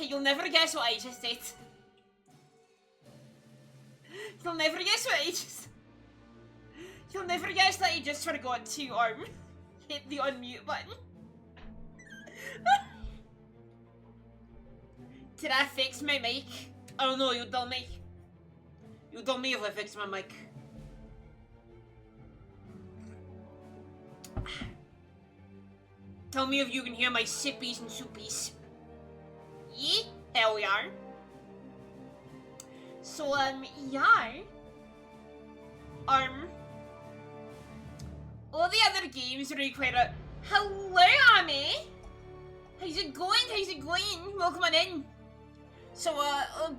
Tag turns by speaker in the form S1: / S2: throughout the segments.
S1: Hey, you'll never guess what I just did. You'll never guess what I just... You'll never guess that I just forgot to, hit the unmute button. Did I fix my mic? Oh no, you told me. You told me if I fixed my mic. Tell me if you can hear my sippies and soupies. Yeah? Hell yeah. So, yeah. All the other games require a... Hello, Amy! How's it going? How's it going? Welcome on in. So,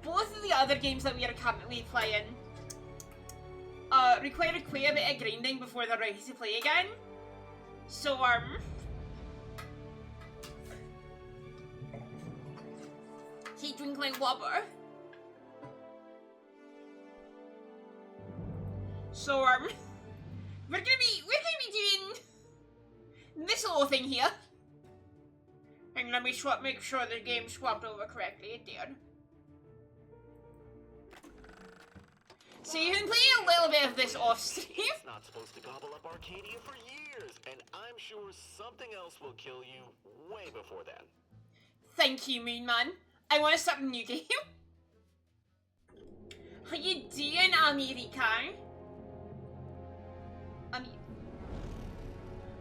S1: both of the other games that we are currently playing, require quite a bit of grinding before they're ready to play again. So, he drink my water. So, we're gonna be doing this little thing here. And let me make sure the game swapped over correctly. It did. So you can play a little bit of this off stream.
S2: It's not supposed to gobble up Arcadia for years, and I'm sure something else will kill you way before then.
S1: Thank you, Moon Man. I want to start a new game. How you doing, America?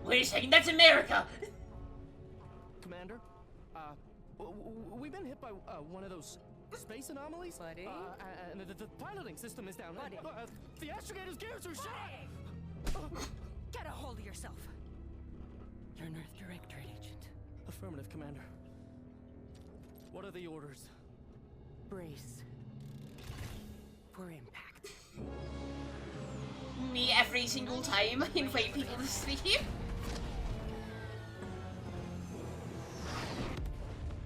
S1: Wait a second, that's America!
S3: Commander, we've been hit by one of those space anomalies.
S4: Buddy?
S3: And the piloting system is down.
S4: Buddy?
S3: The astrogator's gears are shot!
S4: Get a hold of yourself. You're an Earth Directorate agent.
S3: Affirmative, Commander. What are the orders?
S4: Brace for impact.
S1: Me every single time I invite people to stream.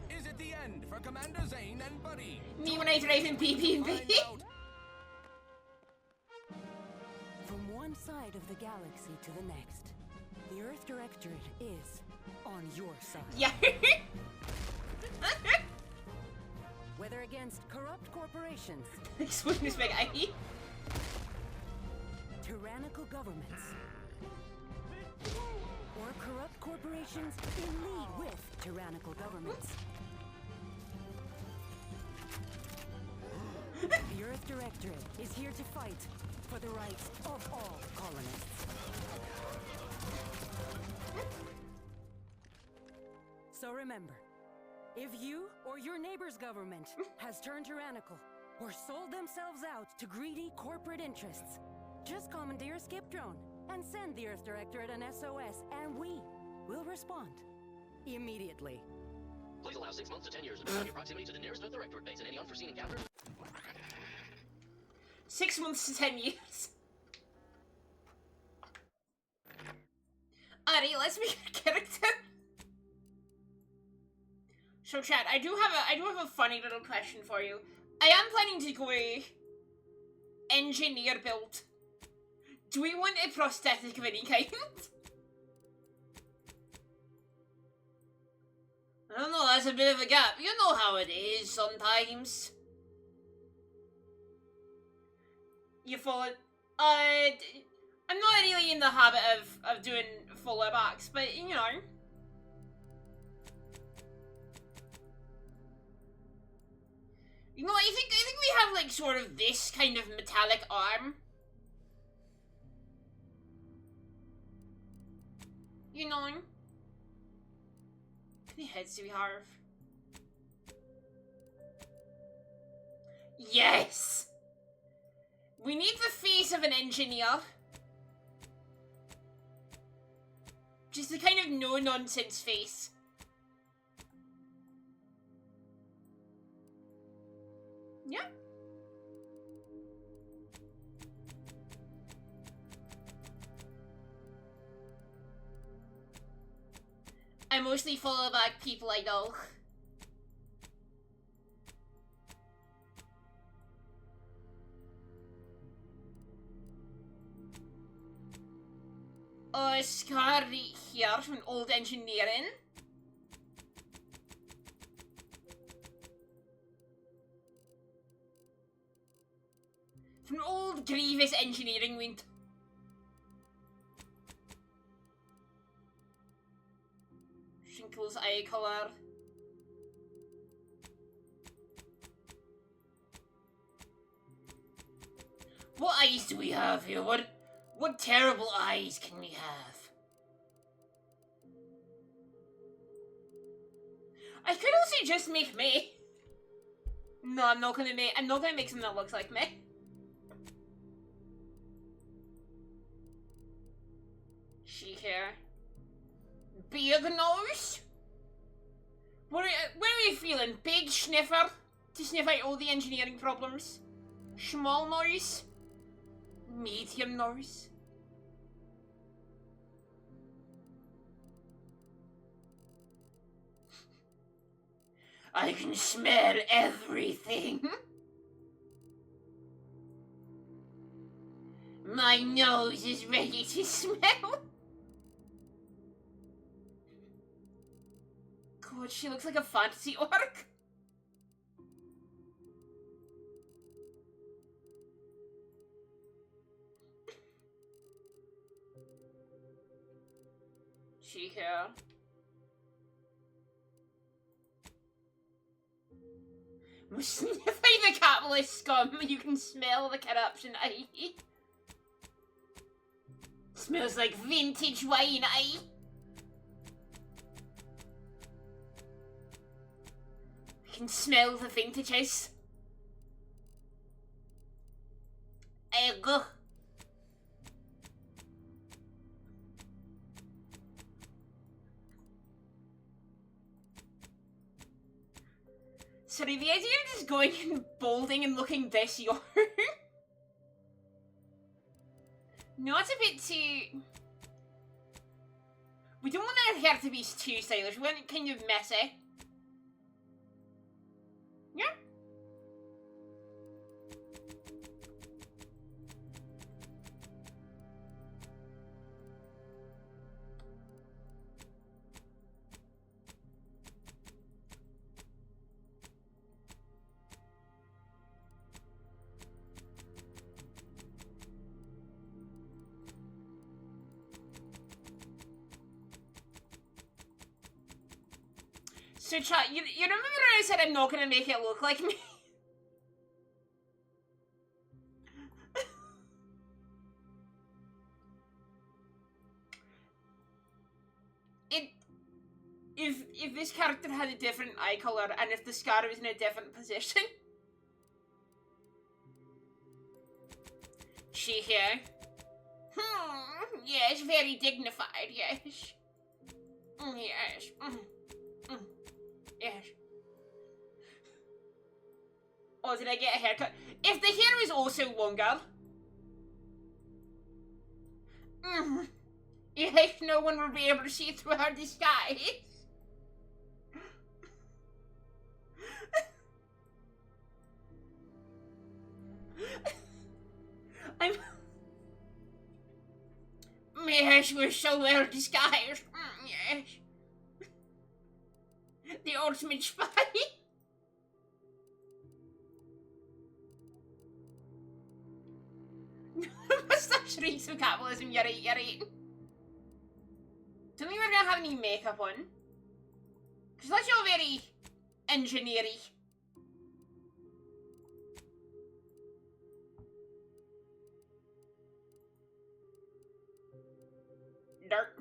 S5: Is it the end for Commander Zane and Buddy?
S1: Me when I drive in BB&B.
S4: From one side of the galaxy to the next, the Earth Directorate is on your side.
S1: Yeah.
S4: Whether against corrupt corporations,
S1: Explain this big eye.
S4: tyrannical governments, or corrupt corporations in league with tyrannical governments. The Earth Directorate is here to fight for the rights of all colonists. So remember, if you or your neighbor's government has turned tyrannical or sold themselves out to greedy corporate interests, just commandeer a skip drone and send the Earth Directorate an SOS, and we will respond immediately.
S6: Please allow 6 months to 10 years to your proximity to the nearest Earth Directorate base and any unforeseen encounters.
S1: 6 months to 10 years. Alright, let's make a character. So chat, I do have a funny little question for you. I am planning to go engineer build. Do we want a prosthetic of any kind? I don't know, that's a bit of a gap. You know how it is sometimes. You follow... I'm not really in the habit of doing follow backs, but you know. You know, I think we have like sort of this kind of metallic arm. You know? How many heads do we have? Yes! We need the face of an engineer. Just a kind of no-nonsense face. Yeah. I mostly follow back people I know. Scary here from old engineering. From old grievous engineering wound. Shrinkle's eye colour. What eyes do we have here? What terrible eyes can we have? I could also just make me. No, I'm not gonna make something that looks like me. She here. Big nose? Where are you feeling? Big sniffer? To sniff out all the engineering problems? Small nose? Medium nose? I can smell everything. My nose is ready to smell. God, she looks like a fantasy orc. She here. Sniff out the capitalist scum. You can smell the corruption, aye. Smells like vintage wine, aye. I can smell the vintages. Egg. Sorry, the idea of just going and balding and looking this young. No, it's a bit too... We don't want our hair to be too stylish, we want it kind of messy. Yeah. So chat, you remember when I said I'm not gonna make it look like me? If this character had a different eye colour and if the scar was in a different position. She here. Yes, very dignified, yes. Yes. Yes. Oh, did I get a haircut? If the hair was also longer... Yes, no one will be able to see through her disguise. Yes, we're so well disguised. Yes. The ultimate spy. Mustache reeks of capitalism, you're right, you're right. Don't think we're gonna have any makeup on. Because that's all very engineering. Dirt.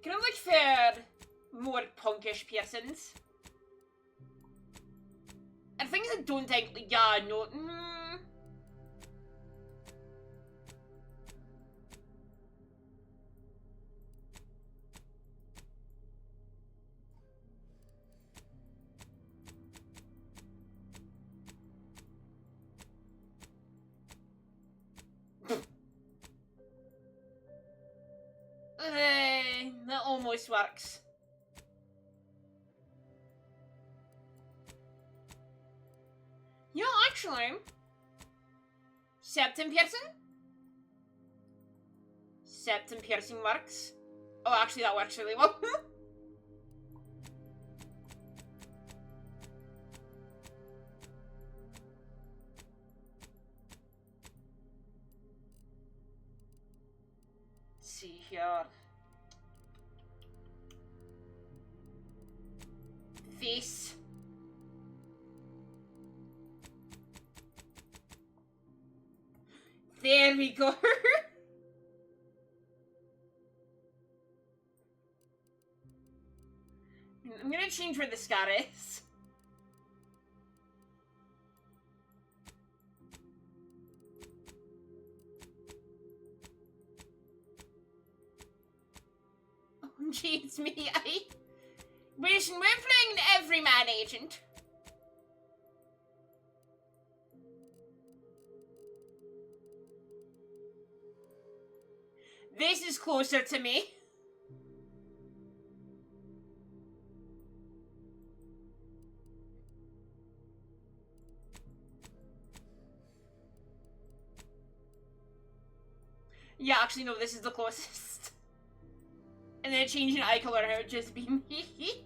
S1: Kind of like for more punkish piercings. And things I don't think, yeah, no, that almost works. Yeah, actually, septum piercing? Septum piercing works. Oh, actually, that works really well. here? Face. There we go. I'm gonna change where the scar is. Oh, gee, it's me. We're playing an everyman agent. This is closer to me. Yeah, actually, no, this is the closest. And then changing eye color would just be me.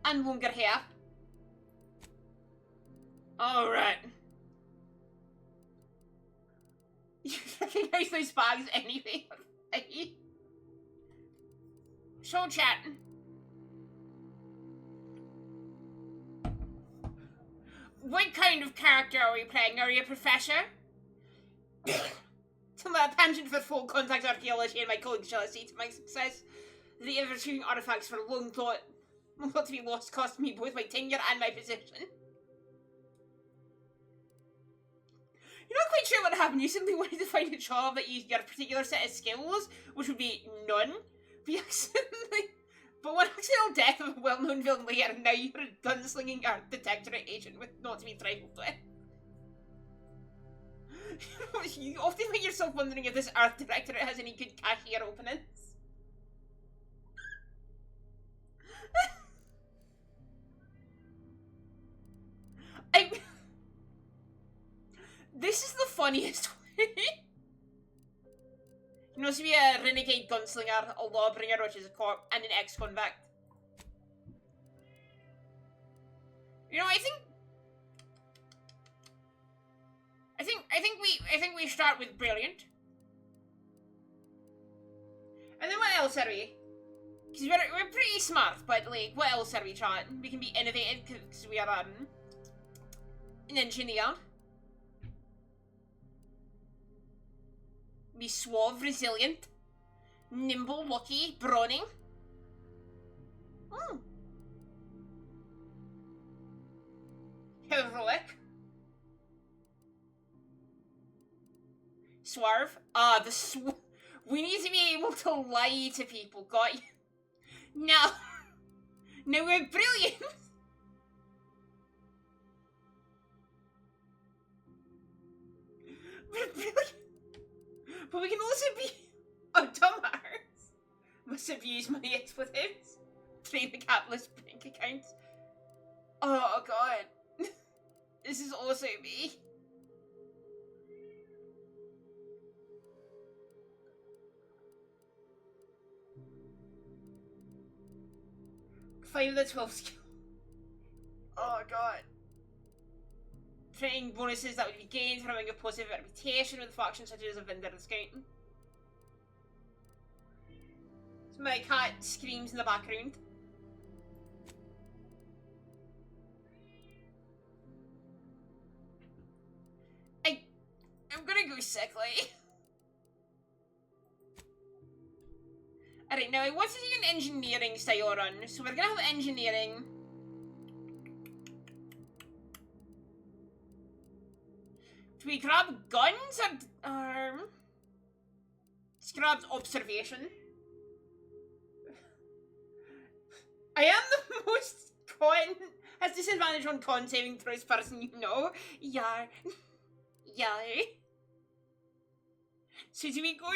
S1: And longer hair. Alright. You recognize those bags anyway. So, chat. What kind of character are we playing? Are you a professor? To my penchant for full contact archaeology and my colleagues' jealousy to my success, the ever-retrieving artifacts for long thought not to be lost cost me both my tenure and my position. You're not quite sure what happened. You simply wanted to find a job that used your particular set of skills, which would be none. But one accidental death of a well-known villain later, and now you're a gunslinging art detectorate agent with not to be trifled with. You often find yourself wondering if this art directorate has any good cashier openings. This is the funniest way. You know, to be a renegade gunslinger, a lawbringer, which is a cop, and an ex-convict. You know, I think we start with brilliant. And then what else are we? Because we're pretty smart, but like, what else are we trying? We can be innovative because we are an engineer. Be suave, resilient, nimble, lucky, brawling. Heroic. Swerve. We need to be able to lie to people, got you? No. No, we're brilliant. We're brilliant. But we can also be a dumbass. Must abuse my expletives. Train the capitalist bank accounts. Oh god. This is also me. Five of the 12 skill. Oh god. Training bonuses that would be gained from having a positive reputation with factions such as a vendor discount. So my cat screams in the background. I'm gonna go sickly. Alright, now I want to do an engineering style run, so we're gonna have engineering. Do we grab guns or let's grab observation. I am the most has disadvantage on con saving throws person you know. Yeah. Yeah. So do we go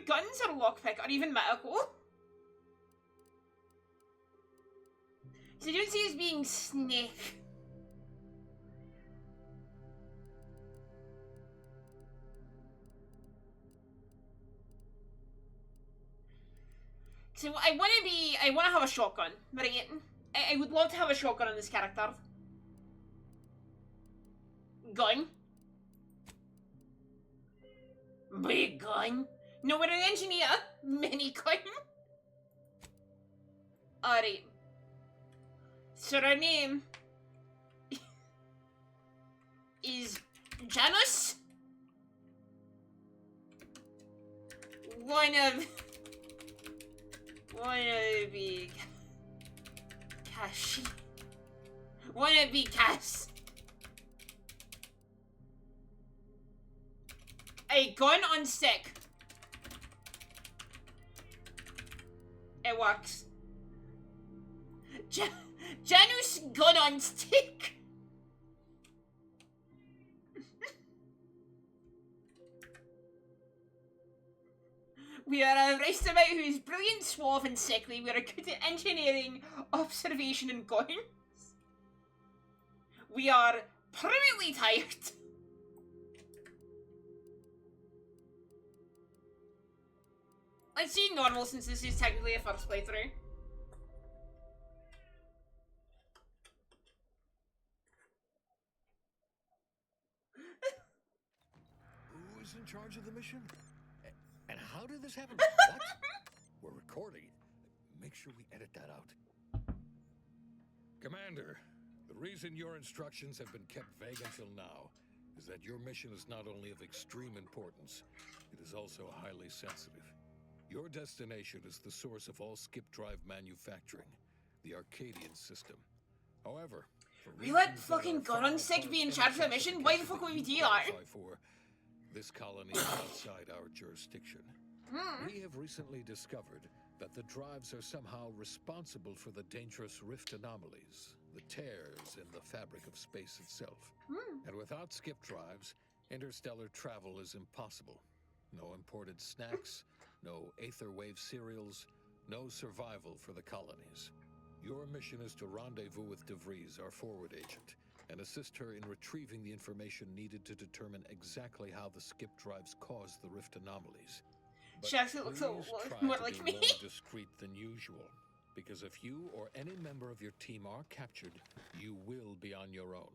S1: guns or lockpick or even medical? So I don't see us being snake. So I want to have a shotgun, right? I would love to have a shotgun on this character. Gun. Big gun. No, we're an engineer. Minicoin. Alright. So our name is Janus. Wanna be Kashi. Wanna be Cass. A gun on stick. It works. Janus gun on stick. We are a race about who is brilliant, suave, and sickly. We are good at engineering, observation, and guns. We are permanently tired. Let's see normal since this is technically a first playthrough.
S7: Who is in charge of the mission? And how did this happen? What? We're recording. Make sure we edit that out. Commander, the reason your instructions have been kept vague until now is that your mission is not only of extreme importance, it is also highly sensitive. Your destination is the source of all skip drive manufacturing, the Arcadian system. However,
S1: we let fucking Goron-Sig be in charge of the mission? Why the fuck would we do that?
S7: This colony is outside our jurisdiction. We have recently discovered that the drives are somehow responsible for the dangerous rift anomalies, the tears in the fabric of space itself. And without skip drives, interstellar travel is impossible. No imported snacks, no aether wave cereals, no survival for the colonies. Your mission is to rendezvous with DeVries, our forward agent, and assist her in retrieving the information needed to determine exactly how the skip drives cause the rift anomalies. But
S1: she actually looks more like me.
S7: More discreet than usual, because if you or any member of your team are captured, you will be on your own.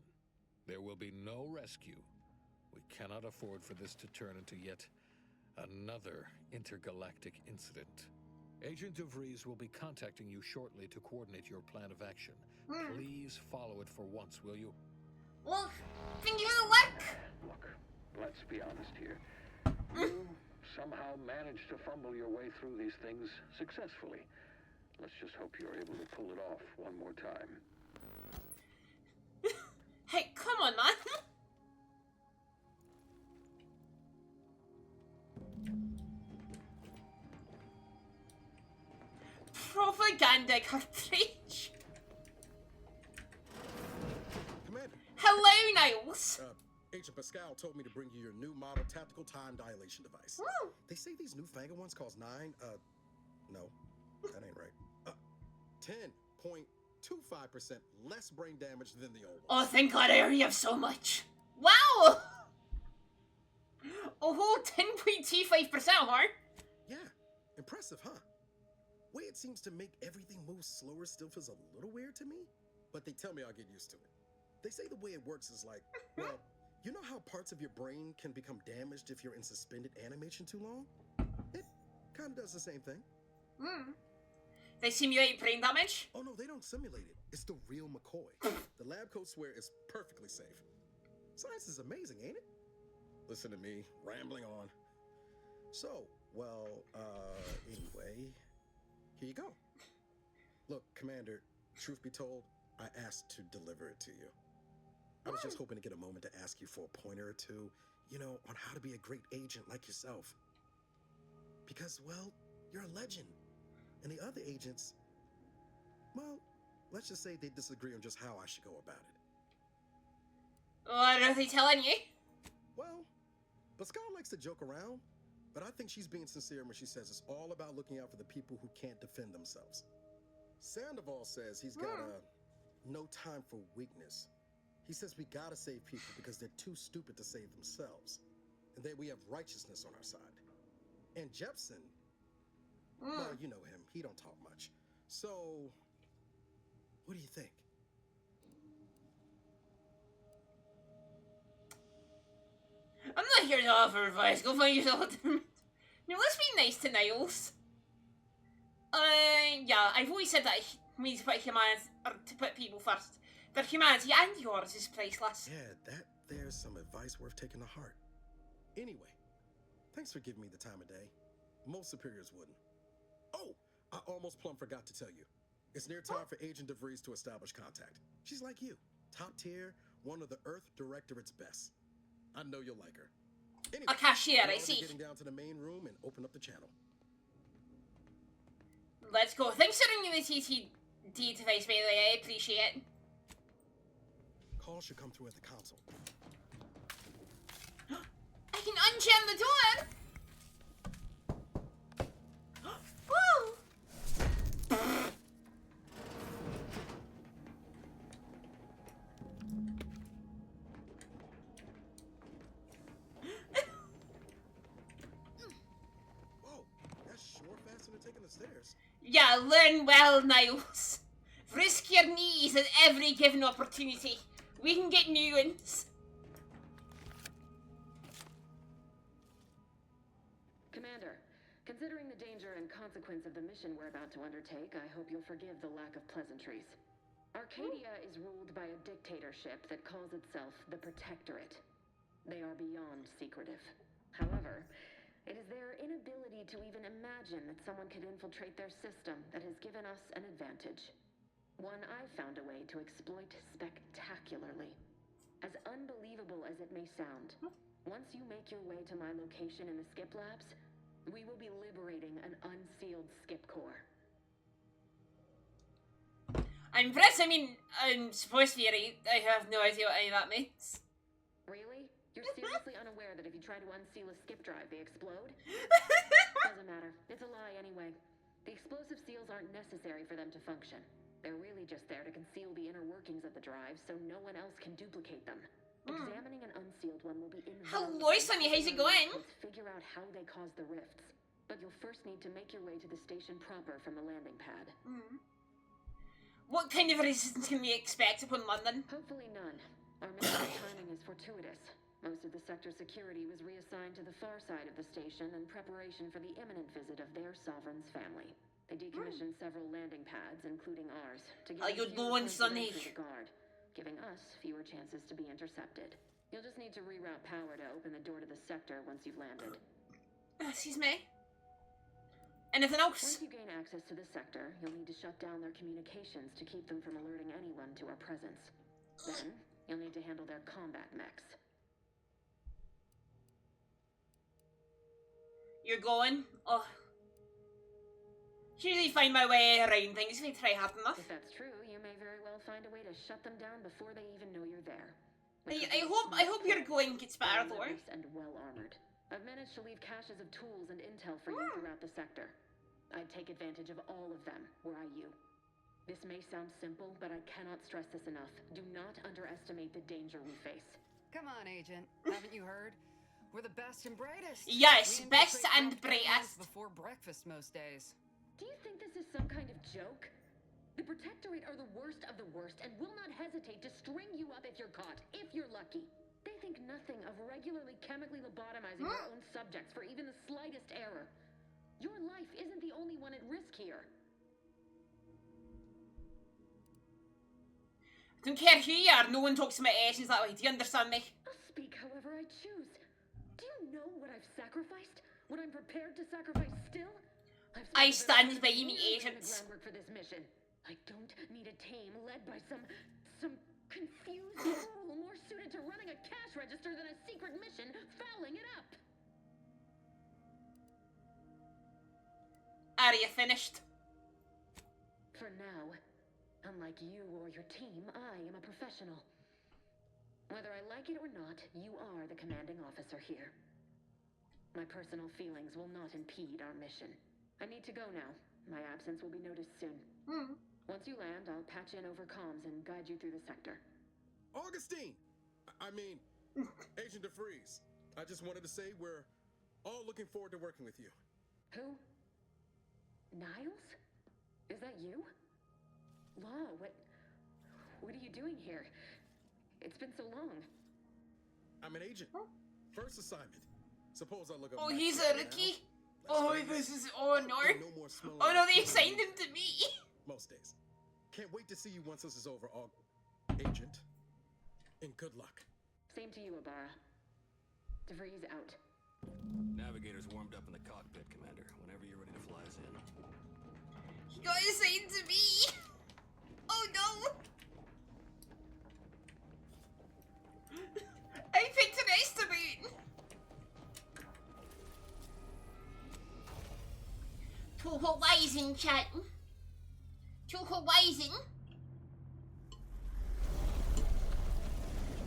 S7: There will be no rescue. We cannot afford for this to turn into yet another intergalactic incident. Agent DeVries will be contacting you shortly to coordinate your plan of action. Please follow it for once, will you?
S1: Well, thank you for the work.
S8: Look, let's be honest here. You somehow managed to fumble your way through these things successfully. Let's just hope you're able to pull it off one more time.
S1: Hey, come on, man. Propaganda cartridge.
S9: Commander.
S1: Hello, Niles.
S9: Agent Pascal told me to bring you your new model tactical time dilation device.
S1: Woo.
S9: They say these newfangled ones cost no, that ain't right. 10.25% less brain damage than the old
S1: Oh,
S9: ones.
S1: thank God I already have so much. Wow! A whole 10.25%, huh?
S9: Yeah, impressive, huh? Way it seems to make everything move slower still feels a little weird to me, but they tell me I'll get used to it. They say the way it works is like, well, you know how parts of your brain can become damaged if you're in suspended animation too long? It kind of does the same thing.
S1: They simulate brain damage?
S9: Oh no, they don't simulate it. It's the real McCoy. The lab coats swear it's perfectly safe. Science is amazing, ain't it? Listen to me, rambling on. So, well, anyway, here you go. Look, Commander, truth be told, I asked to deliver it to you. I was just hoping to get a moment to ask you for a pointer or two, you know, on how to be a great agent like yourself. Because, well, you're a legend. And the other agents, well, let's just say they disagree on just how I should go about it.
S1: What are they telling you?
S9: Well, Pascal likes to joke around, but I think she's being sincere when she says it's all about looking out for the people who can't defend themselves. Sandoval says he's got no time for weakness. He says we gotta save people because they're too stupid to save themselves. And that we have righteousness on our side. And Jepson, well, you know him. He don't talk much. So, what do you think?
S1: I'm not here to offer advice. Go find yourself a different... Now, let's be nice to Niles. Yeah, I've always said that we need to put humanity, or to put people first. Their humanity and yours is priceless.
S9: Yeah, there's some advice worth taking to heart. Anyway, thanks for giving me the time of day. Most superiors wouldn't. Oh, I almost plumb forgot to tell you. It's near time for Agent DeVries to establish contact. She's like you, top tier, one of the Earth Directorate's best. I know you'll like her. Anyway,
S1: A cashier,
S9: we'll
S1: I
S9: all be
S1: see.
S9: getting down to the main room and open up the channel.
S1: Let's go. Thanks for ringing the TTD device, by the way. I appreciate it.
S9: Call should come through at the console.
S1: I can unjam the door! Woo!
S9: Whoa, that's sure faster than taking the stairs.
S1: Yeah, learn well, Niles. Risk your knees at every given opportunity. We can get new ones.
S10: Commander, considering the danger and consequence of the mission we're about to undertake, I hope you'll forgive the lack of pleasantries. Arcadia is ruled by a dictatorship that calls itself the Protectorate. They are beyond secretive. However, it is their inability to even imagine that someone could infiltrate their system that has given us an advantage. One I've found a way to exploit spectacularly. As unbelievable as it may sound, once you make your way to my location in the Skip Labs, we will be liberating an unsealed Skip core.
S1: I'm impressed. I mean, I'm supposed to be right. I have no idea what any of that means.
S10: Really? You're seriously unaware that if you try to unseal a skip drive, they explode? Doesn't matter. It's a lie anyway. The explosive seals aren't necessary for them to function. They're really just there to conceal the inner workings of the drive so no one else can duplicate them. Examining an unsealed one will be invaluable.
S1: Hello, Sonny. How's it going?
S10: Figure out how they cause the rifts. But you'll first need to make your way to the station proper from the landing pad.
S1: What kind of resistance can we expect upon London?
S10: Hopefully none. Our mission timing is fortuitous. Most of the sector's security was reassigned to the far side of the station in preparation for the imminent visit of their sovereign's family. They decommissioned several landing pads, including ours, to give
S1: you doing, Sonny?
S10: the guard, giving us fewer chances to be intercepted. You'll just need to reroute power to open the door to the sector once you've landed.
S1: Excuse me? Anything else?
S10: Once you gain access to the sector, you'll need to shut down their communications to keep them from alerting anyone to our presence. Then, you'll need to handle their combat mechs.
S1: You're going? Oh. Usually find my way around things if I try hard enough.
S10: If that's true, you may very well find a way to shut them down before they even know you're there.
S1: I hope your going gets better though.
S10: And well armored. I've managed to leave caches of tools and intel for you throughout the sector. I'd take advantage of all of them, were I you. This may sound simple, but I cannot stress this enough. Do not underestimate the danger we face.
S11: Come on, Agent. Haven't you heard? We're the best and brightest.
S1: Yes,
S11: We
S1: best
S11: infiltrate
S1: and
S11: health programs
S1: brightest.
S11: before breakfast most days.
S10: Do you think this is some kind of joke? The Protectorate are the worst of the worst and will not hesitate to string you up if you're caught, if you're lucky. They think nothing of regularly chemically lobotomizing their own subjects for even the slightest error. Your life isn't the only one at risk here.
S1: Don't care who you are, no one talks to my Asians that way, do you understand me?
S10: I'll speak however I choose. Do you know what I've sacrificed? What I'm prepared to sacrifice still?
S1: I stand by me,
S10: the
S1: Agents.
S10: groundwork for this mission. I don't need a team led by some confused fool more suited to running a cash register than a secret mission fouling it up.
S1: Are you finished?
S10: For now, unlike you or your team, I am a professional. Whether I like it or not, you are the commanding officer here. My personal feelings will not impede our mission. I need to go now. My absence will be noticed soon. Once you land, I'll patch in over comms and guide you through the sector.
S9: Augustine! I mean, Agent DeVries. I just wanted to say we're all looking forward to working with you.
S10: Who? Niles? Is that you? Law, what are you doing here? It's been so long.
S9: I'm an agent. First assignment. Suppose I look up.
S1: Oh,
S9: my
S1: he's
S9: stuff
S1: a
S9: now.
S1: rookie? Oh,
S9: Vegas.
S1: this is. Oh no.
S9: And no more smelling
S1: Oh no,
S9: like
S1: they
S9: food
S1: assigned him to me.
S9: most days. Can't wait to see you once this is over, Agent. And good luck.
S10: Same to you, Abara. DeVries out.
S5: Navigator's warmed up in the cockpit, Commander. Whenever you're ready to fly us in.
S1: He got assigned to me. Oh no. I picked an estimate. To Horizon, chat. To Horizon.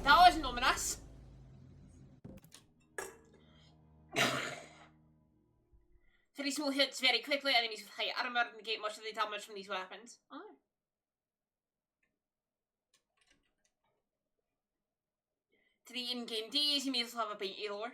S1: That was ominous. Three small hits very quickly. Enemies with high armor negate much of the damage from these weapons. Oh. Three in-game days, you may as well have a bite lore.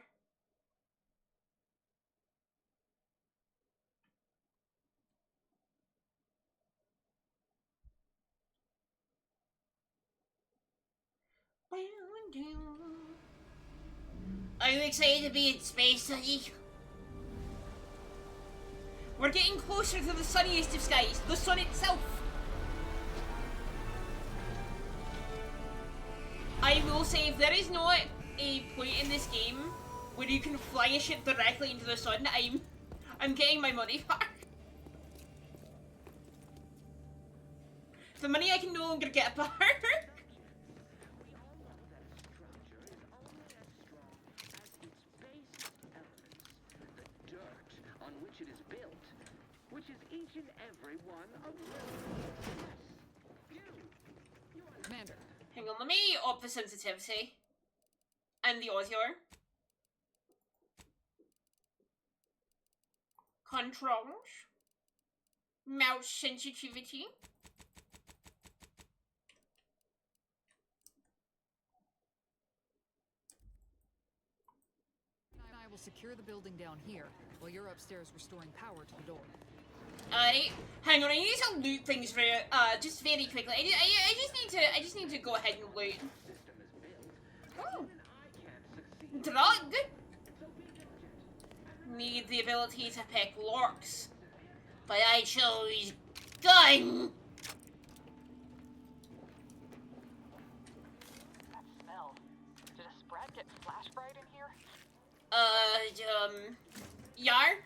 S1: Are you excited to be in space, Sunny? We're getting closer to the sunniest of skies, the sun itself. I will say, if there is not a point in this game where you can fly a ship directly into the sun, I'm getting my money back. The money I can no longer get back.
S8: Which is each and every one of
S11: Commander.
S1: Hang on, let me up the sensitivity. And the audio. Controls. Mouse sensitivity.
S11: I will secure the building down here, while you're upstairs restoring power to the door.
S1: Alright, hang on. I need to loot things just very quickly. I just need to go ahead and loot. Oh, drug. Need the ability to pick locks, but I chose gun.
S12: That smell. Did a Sprat get flash fried in here?
S1: Yar.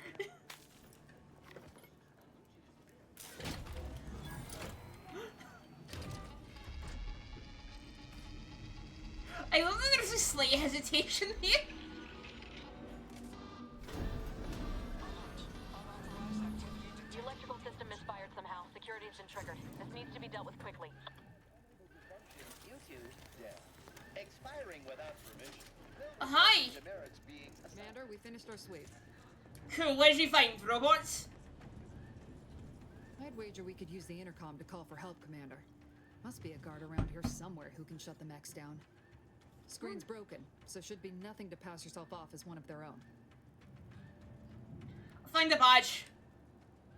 S1: I love that there's a slight hesitation here.
S12: The electrical system misfired somehow. Security's been triggered. This needs to be dealt with quickly.
S13: Expiring without permission.
S1: Hi.
S11: Commander, we finished our sweep.
S1: Cool, what did you find, robots?
S11: I'd wager we could use the intercom to call for help, Commander. Must be a guard around here somewhere who can shut the mechs down. Screen's broken, so should be nothing to pass yourself off as one of their own.
S1: Find the badge.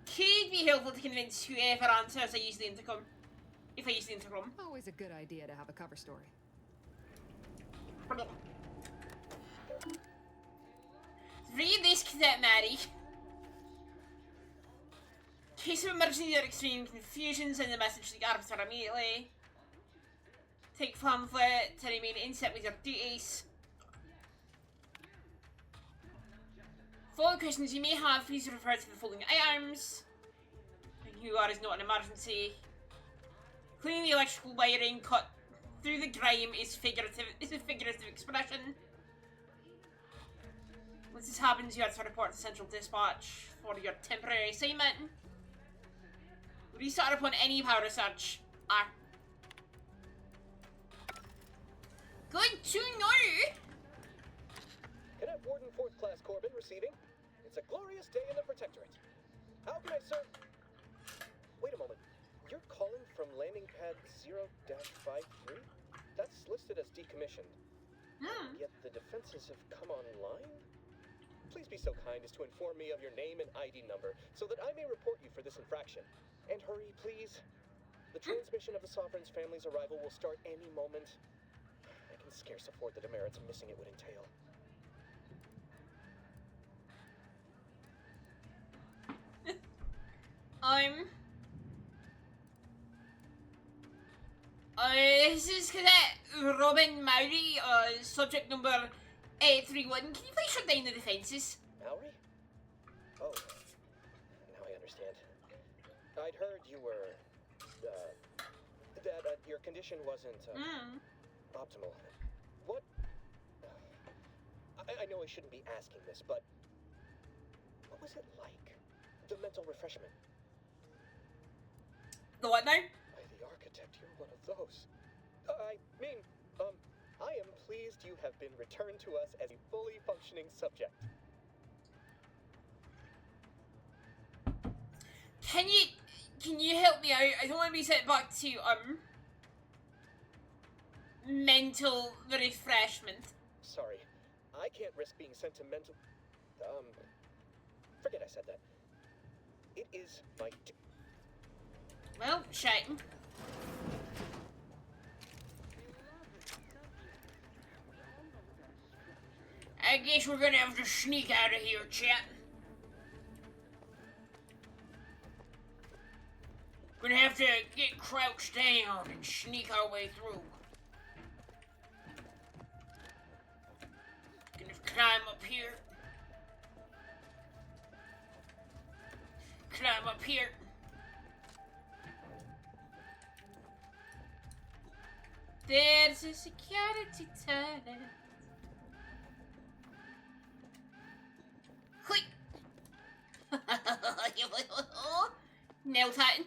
S1: Could be helpful to convince whoever answers I use the intercom. If I use the intercom.
S11: Always a good idea to have a cover story.
S1: Read this, Cadet Mary. Case of emergency or extreme confusion, send a message to the arbiter immediately. Take pamphlet to remain in step with your duties. Following questions you may have, please refer to the following items. Who are is not an emergency. Cleaning the electrical wiring cut through the grime is a figurative expression. Once this happens, you have to report to Central Dispatch for your temporary assignment. Restart upon any power research. Good to know!
S14: Cadet Warden 4th Class Corbin receiving. It's a glorious day in the Protectorate. How can I serve? Wait a moment. You're calling from landing pad 0-53? That's listed as decommissioned. Yet the defenses have come online? Please be so kind as to inform me of your name and ID number so that I may report you for this infraction. And hurry, please. The transmission of the Sovereign's family's arrival will start any moment. I can scarce afford the demerits missing it would entail.
S1: defenses, Cadet Robin Mowry, subject number 831. Can you please shut down the defenses?
S14: Mallory? Oh, now I understand. I'd heard you were, that your condition wasn't, optimal. What? I know I shouldn't be asking this, but what was it like? The mental refreshment.
S1: The what now?
S14: By the architect, you're one of those. I mean, I am pleased you have been returned to us as a fully functioning subject.
S1: Can you help me out? I don't want to be sent back to, mental refreshment.
S14: Sorry, I can't risk being sent to mental... forget I said that. It is my...
S1: Well, shame. I guess we're gonna have to sneak out of here, chat. We're gonna have to get crouched down and sneak our way through. Gonna climb up here. Climb up here. There's a security tunnel. Quick! Nail Titan.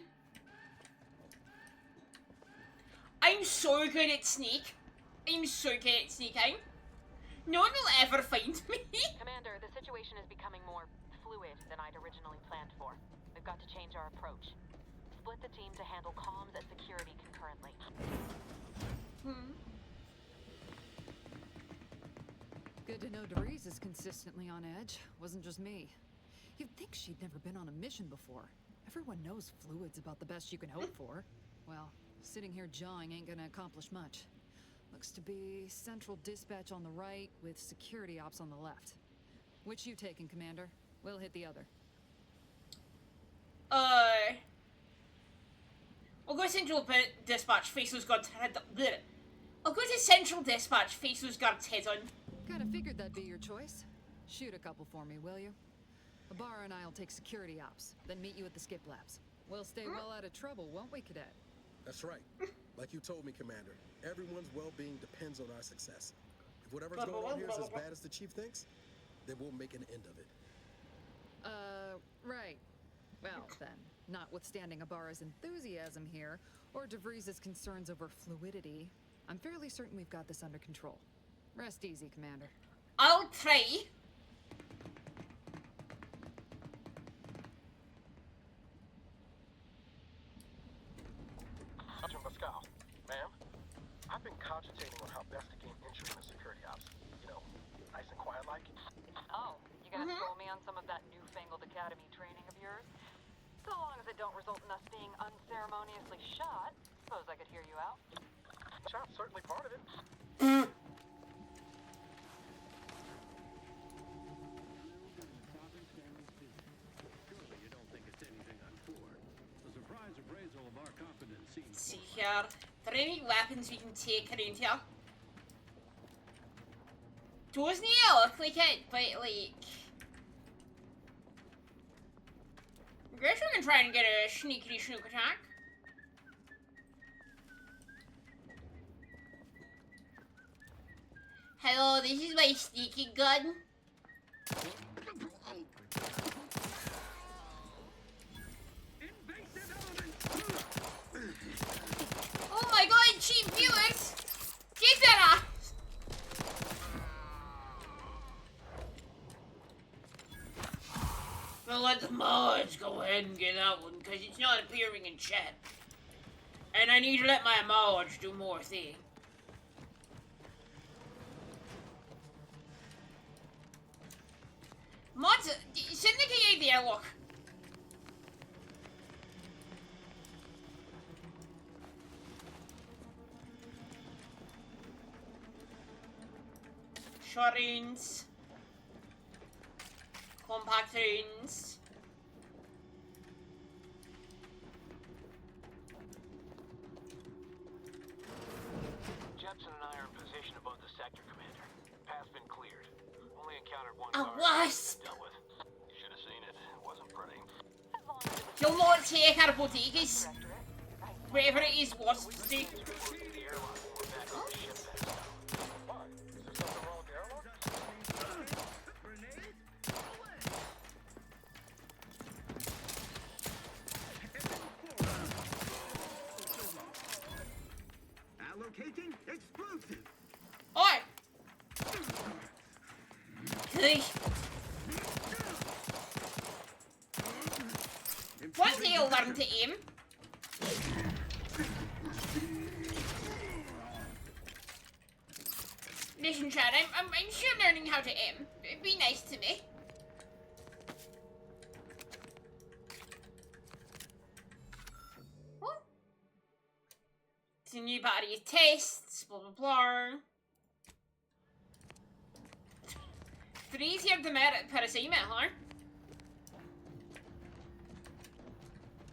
S1: I'm so good at sneak. I'm so good at sneaking. No one will ever find me.
S12: Commander, the situation is becoming more fluid than I'd originally planned for. We've got to change our approach. Split the team to handle comms and security concurrently.
S11: Good to know DeVries is consistently on edge. Wasn't just me. You'd think she'd never been on a mission before. Everyone knows fluid's about the best you can hope for. Well, sitting here jawing ain't gonna accomplish much. Looks to be Central Dispatch on the right with security ops on the left. Which you taking, Commander? We'll hit the other.
S1: I'll go to Central Dispatch, face those guards head up. I'll go to Central Dispatch, face those guards head on.
S11: Kinda figured that'd be your choice. Shoot a couple for me, will you? Ibarra and I'll take security ops, then meet you at the skip labs. We'll stay well out of trouble, won't we, Cadet?
S9: That's right. Like you told me, Commander, everyone's well-being depends on our success. If whatever's going on here is as bad as the Chief thinks, then we'll make an end of it.
S11: Right. Well, then, notwithstanding Ibarra's enthusiasm here, or DeVries' concerns over fluidity, I'm fairly certain we've got this under control. Rest easy, Commander.
S1: I'll try.
S15: Sergeant Pascal, ma'am, I've been cogitating on how best to gain entry in the security ops. You know, nice and quiet like.
S12: Oh, you gonna school me on some of that newfangled academy training of yours? So long as it don't result in us being unceremoniously shot, suppose I could hear you out.
S15: Shot's certainly part of it.
S8: Surely you don't think it's anything untoward. The surprise appraisal of our competence seems...
S1: See here. Are there any weapons we can take around here? Doesn't it look like it, but like... I guess we can try and get a sneaky snook attack. Hello, this is my sneaking gun. Oh my god, cheap viewers! Get that off! Well, let the mods go ahead and get that one, because it's not appearing in chat. And I need to let my mods do more things. Mods, syndicate the airlock. Short rounds. Compact rounds. take our bodegas. Whatever it is wants to do.
S16: Allocating explosive.
S1: Oi! Okay. One day you'll learn to aim. Listen, Chad, I'm sure learning how to aim. It'd be nice to me. What? It's a new body tests, blah blah blah. For easier demerit per assignment, huh?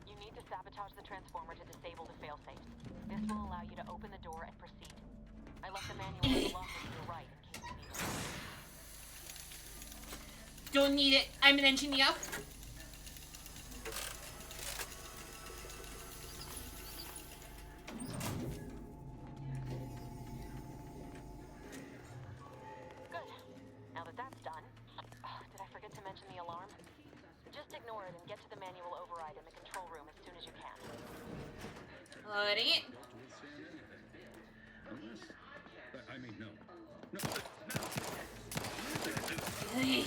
S12: You need to sabotage the transformer to disable the failsafes. This will allow you to open the door and proceed. I left the manual in the locker to your right in case you need it.
S1: Don't need it. I'm an engineer.
S12: Good. Now that that's done, did I forget to mention the alarm? Just ignore it and get to the manual override in the control room as soon as you can.
S1: Alright.
S16: I mean, no.
S1: Hey.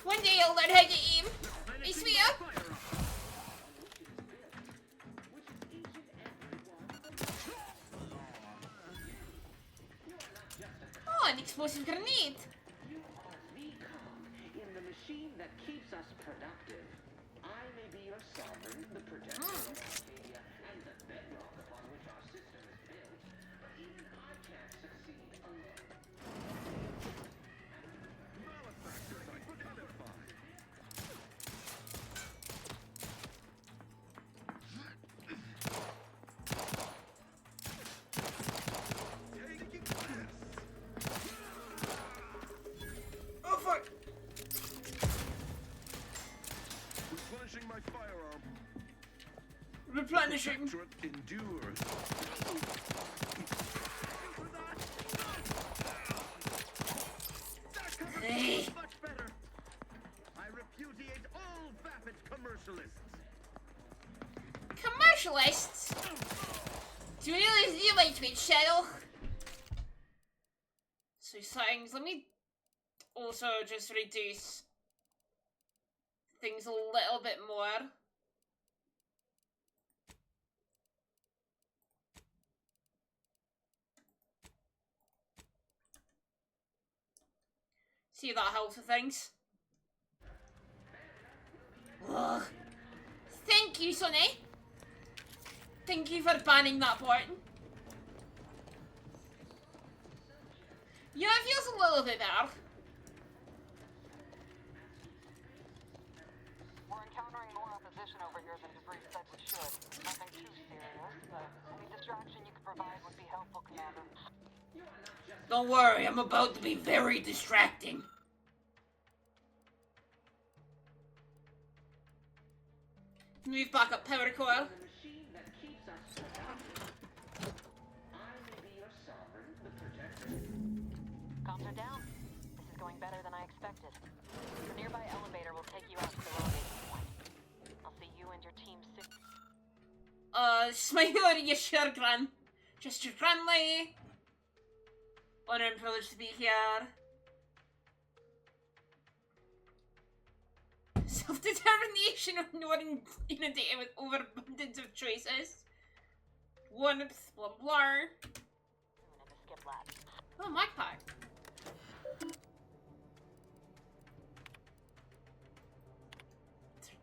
S1: One day I'll learn how to aim. I swear. Oh, an explosive grenade.
S17: In the machine that keeps us productive, I may be your sovereign, the protector of Arcadia, and the bedrock upon which our system is built, but even I can't succeed alone.
S16: Malefactors, I codify. Taking this.
S1: Oh fuck.
S16: Replenishing my firearm.
S1: Replenishing.
S16: Protectorate endures.
S1: Hey.
S16: Much better. I repudiate all vapid commercialists.
S1: Commercialists? Do you really do like Twitch Shadow? So settings, let me also just reduce things a little bit more. See that helps with things. Ugh. Thank you, Sonny. Thank you for banning that button. Yeah, it feels a little bit better.
S12: We're encountering more opposition over here than DeVries said we should. Nothing too serious, but any distraction you could provide would be helpful, Commander.
S1: Don't worry, I'm about to be very distracting. Move back up power coil.
S12: Comms are down. This is going better than I expected. The nearby elevator will take you out to the location point. I'll see you and your team soon.
S1: Smile, you sure, Gran. Just your grandly. Honor and privilege to be here. Self-determination of knowing inundated with overabundance of choices. Warmth, blah blah. Oh, my part.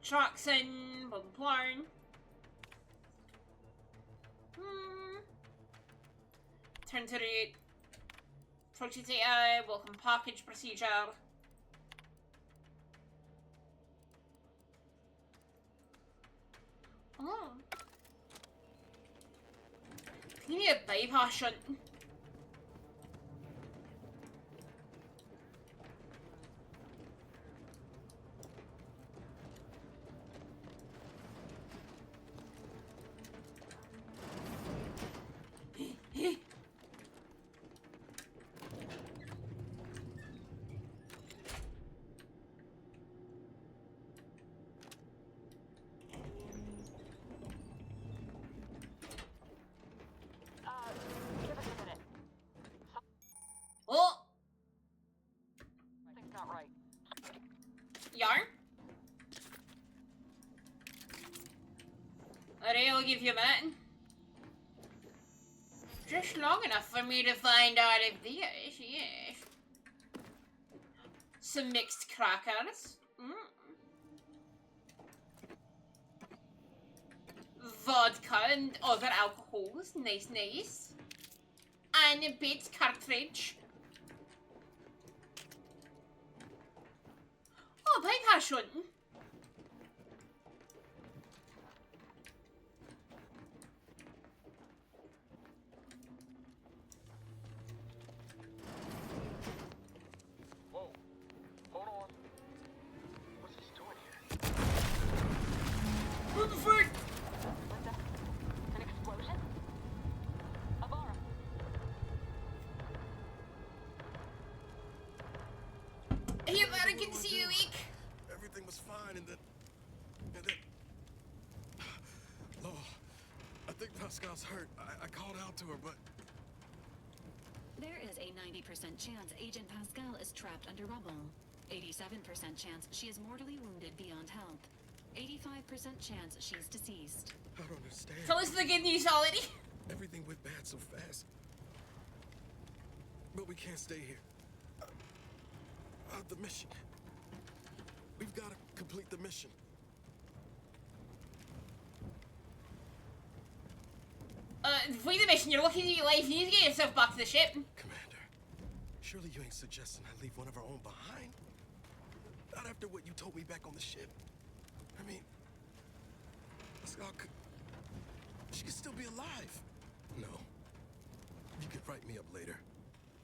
S1: Traxon, blah blah. Turn to read. Approach data, welcome package procedure. Oh. You need a bypass shunting.
S12: Give us a minute.
S1: Oh!
S12: Something's not right.
S1: Yarn? Alright, I'll give you a minute. Just long enough for me to find out if this, yes. Some mixed crackers. Vodka and other alcohols. Nice, nice. And a bit cartridge. Oh, bypass shunting.
S15: Whoa. Hold on. What's this doing here?
S1: What the frick?
S12: What's that? An explosion? Avara.
S1: Hey, I can see you weak.
S16: Everything was fine, and then... Oh, I think Pascal's hurt. I called out to her, but...
S10: There is a 90% chance Agent Pascal is trapped under rubble. 87% chance she is mortally wounded beyond help. 85% chance she's deceased.
S16: I don't understand.
S1: Tell us the good news already.
S16: Everything went bad so fast. But we can't stay here. The mission. We've got to complete the mission.
S1: Complete the mission. You're looking at your life. You need to get yourself back to the ship.
S16: Commander, surely you ain't suggesting I leave one of our own behind? Not after what you told me back on the ship. I mean, Pascal could... She could still be alive. No. You could write me up later.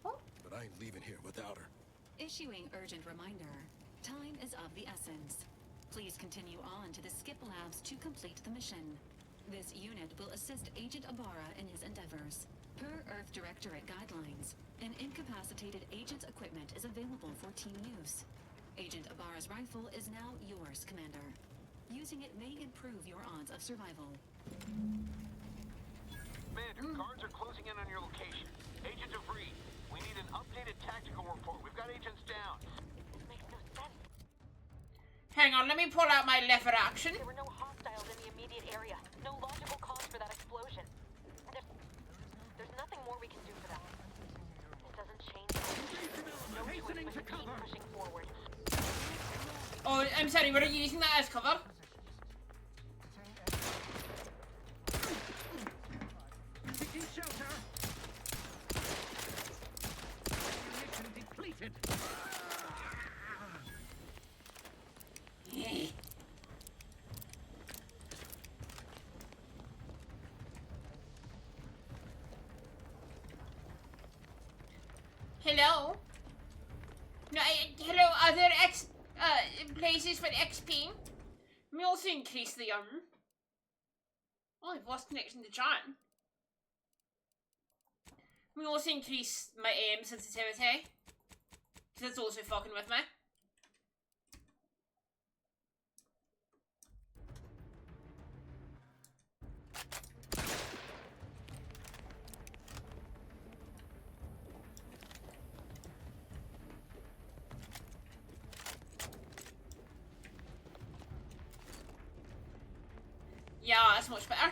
S16: But I ain't leaving here without her.
S10: Issuing urgent reminder. Time is of the essence. Please continue on to the Skip Labs to complete the mission. This unit will assist Agent Ibarra in his endeavors. Per Earth Directorate guidelines, an incapacitated agent's equipment is available for team use. Agent Ibarra's rifle is now yours, Commander. Using it may improve your odds of survival.
S15: Commander, guards are closing in on your location. Agent DeVries, we need an updated tactical report. We've got agents down.
S12: This makes no sense.
S1: Hang on, let me pull out my lever action.
S12: There were no hostiles in the immediate area. No logical cause for that explosion. There's nothing more we can do for them. It doesn't change anything. No choice but to keep pushing forward.
S1: Oh, I'm sorry, were you using that as cover?
S16: Taking shelter. Mission depleted.
S1: Hello? No, hello, are there places for XP? We also increase the, oh, I've lost connection to chat. We also increase my aim sensitivity. Because it's also fucking with me. Yeah, that's much better.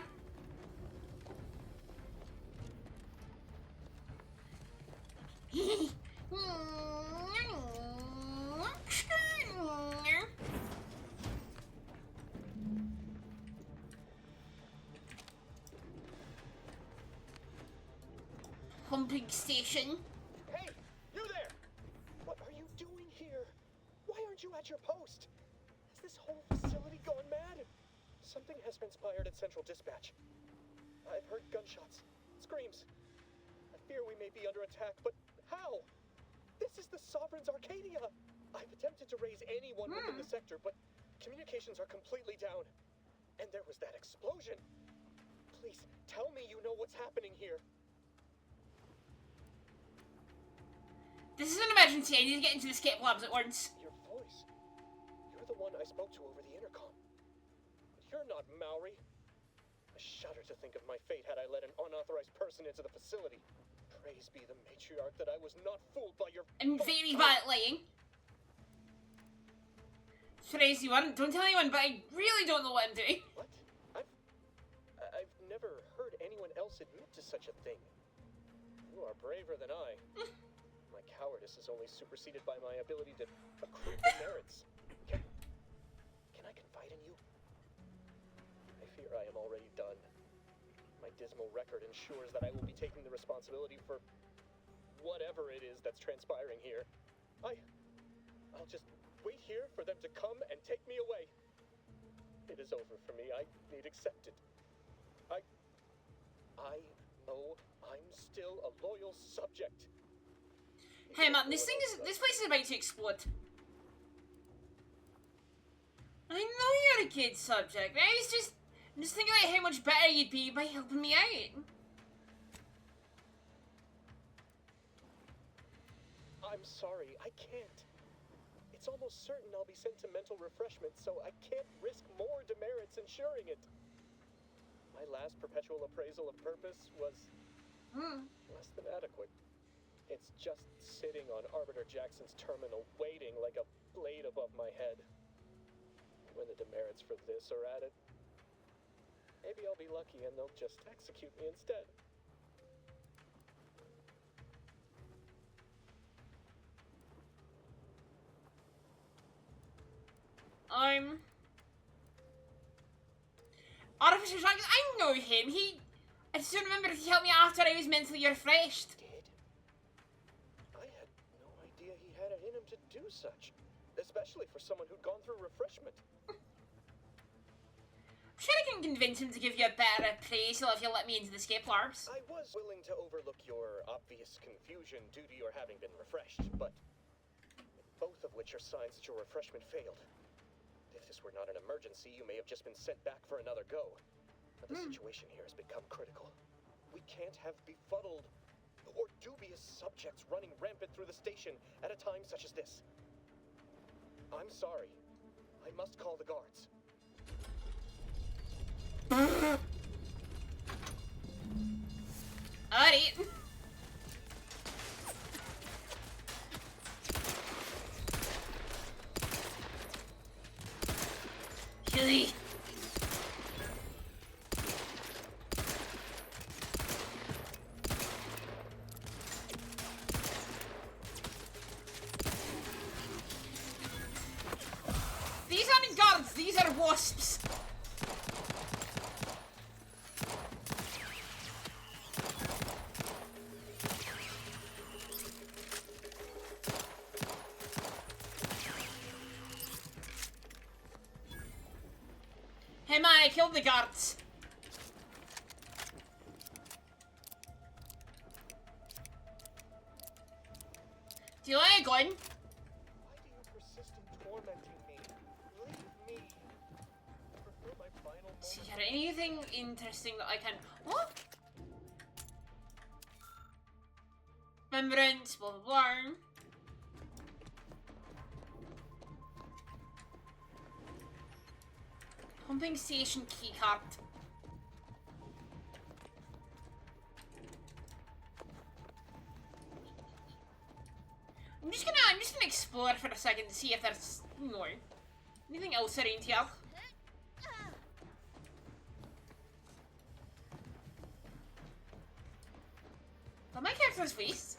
S1: Pumping station.
S14: Hey, you there! What are you doing here? Why aren't you at your post? Has this whole facility gone mad? Something has transpired at Central Dispatch. I've heard gunshots. It's screams. I fear we may be under attack, but how? This is the Sovereign's Arcadia. I've attempted to raise anyone within the sector, but communications are completely down. And there was that explosion. Please, tell me you know what's happening here.
S1: This is an emergency. I need to get into the escape labs at once.
S14: Your voice. You're the one I spoke to over the intercom. But you're not Maori. I shudder to think of my fate had I let an unauthorized person into the facility. Praise be the matriarch that I was not fooled by your...
S1: I'm very bad at lying. Praise you weren't. Don't tell anyone, but I really don't know what I'm doing.
S14: What? I've never heard anyone else admit to such a thing. You are braver than I. My cowardice is only superseded by my ability to accrue demerits. Can I confide in you? I fear I am already done. My dismal record ensures that I will be taking the responsibility for whatever it is that's transpiring here. I'll just wait here for them to come and take me away. It is over for me. I need accept it. I know I'm still a loyal subject.
S1: Hey man, this place is about to explode. I know you're a good subject. I'm just thinking about how much better you'd be by helping me out.
S14: I'm sorry, I can't. It's almost certain I'll be sent to mental refreshment, so I can't risk more demerits ensuring it. My last perpetual appraisal of purpose was less than adequate. It's just sitting on Arbiter Jackson's terminal, waiting like a blade above my head. When the demerits for this are added, maybe I'll be lucky and they'll just execute me instead.
S1: Artificial Jackson, I know him. I just don't remember if he helped me after I was mentally refreshed.
S14: I had no idea he had it in him to do such. Especially for someone who'd gone through refreshment.
S1: I'm sure I can convince him to give you a better appraisal if you'll let me into the escape labs.
S14: I was willing to overlook your obvious confusion due to your having been refreshed, but both of which are signs that your refreshment failed. If this were not an emergency, you may have just been sent back for another go. But the situation here has become critical. We can't have befuddled or dubious subjects running rampant through the station at a time such as this. I'm sorry. I must call the guards.
S1: Alright. Chili. These aren't guards, these are wasps. Hey man, I killed the guards. Do you like a gun?
S14: Why do you persist in tormenting me? Leave me. I prefer my final moment.
S1: Is there anything interesting that I can... What? Remembrance, blah blah blah. Pumping station keycard. I'm just gonna explore for a second to see if there's anything else around here. But my character's face.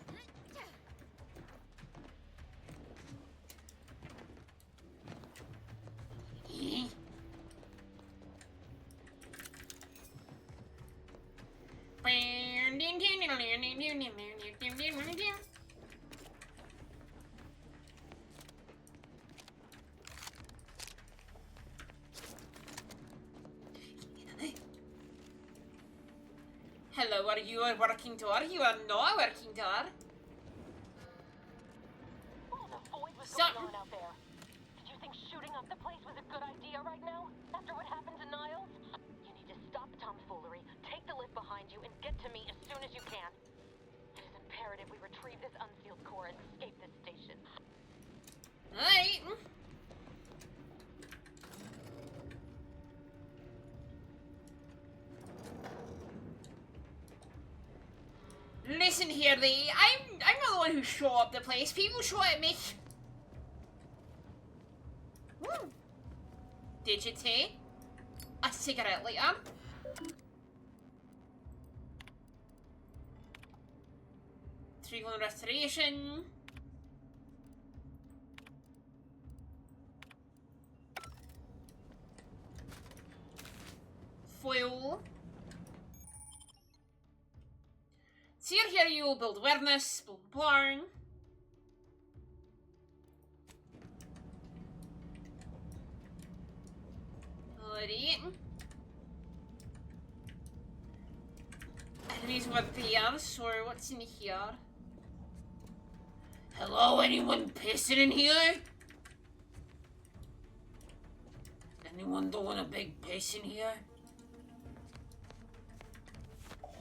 S1: Hello, are you a working door? You are not a working door.
S12: What in the void was
S1: Something.
S12: going on out there? Did you think shooting up the place was a good idea right now? After what happened to Niles? You need to stop tomfoolery, take the lift behind you, and get to me as soon as you can. It is imperative we retrieve this unsealed core and escape this station.
S1: Alright. Listen here, Lee. I'm not the one who shot up the place. People shot at me. Woo. Did you take a cigarette later? Treacle and restoration. Foil. So here you will build awareness, build barn. Alright. Enemies were there, so what's in here? Hello, anyone pissing in here? Anyone doing a big piss in here?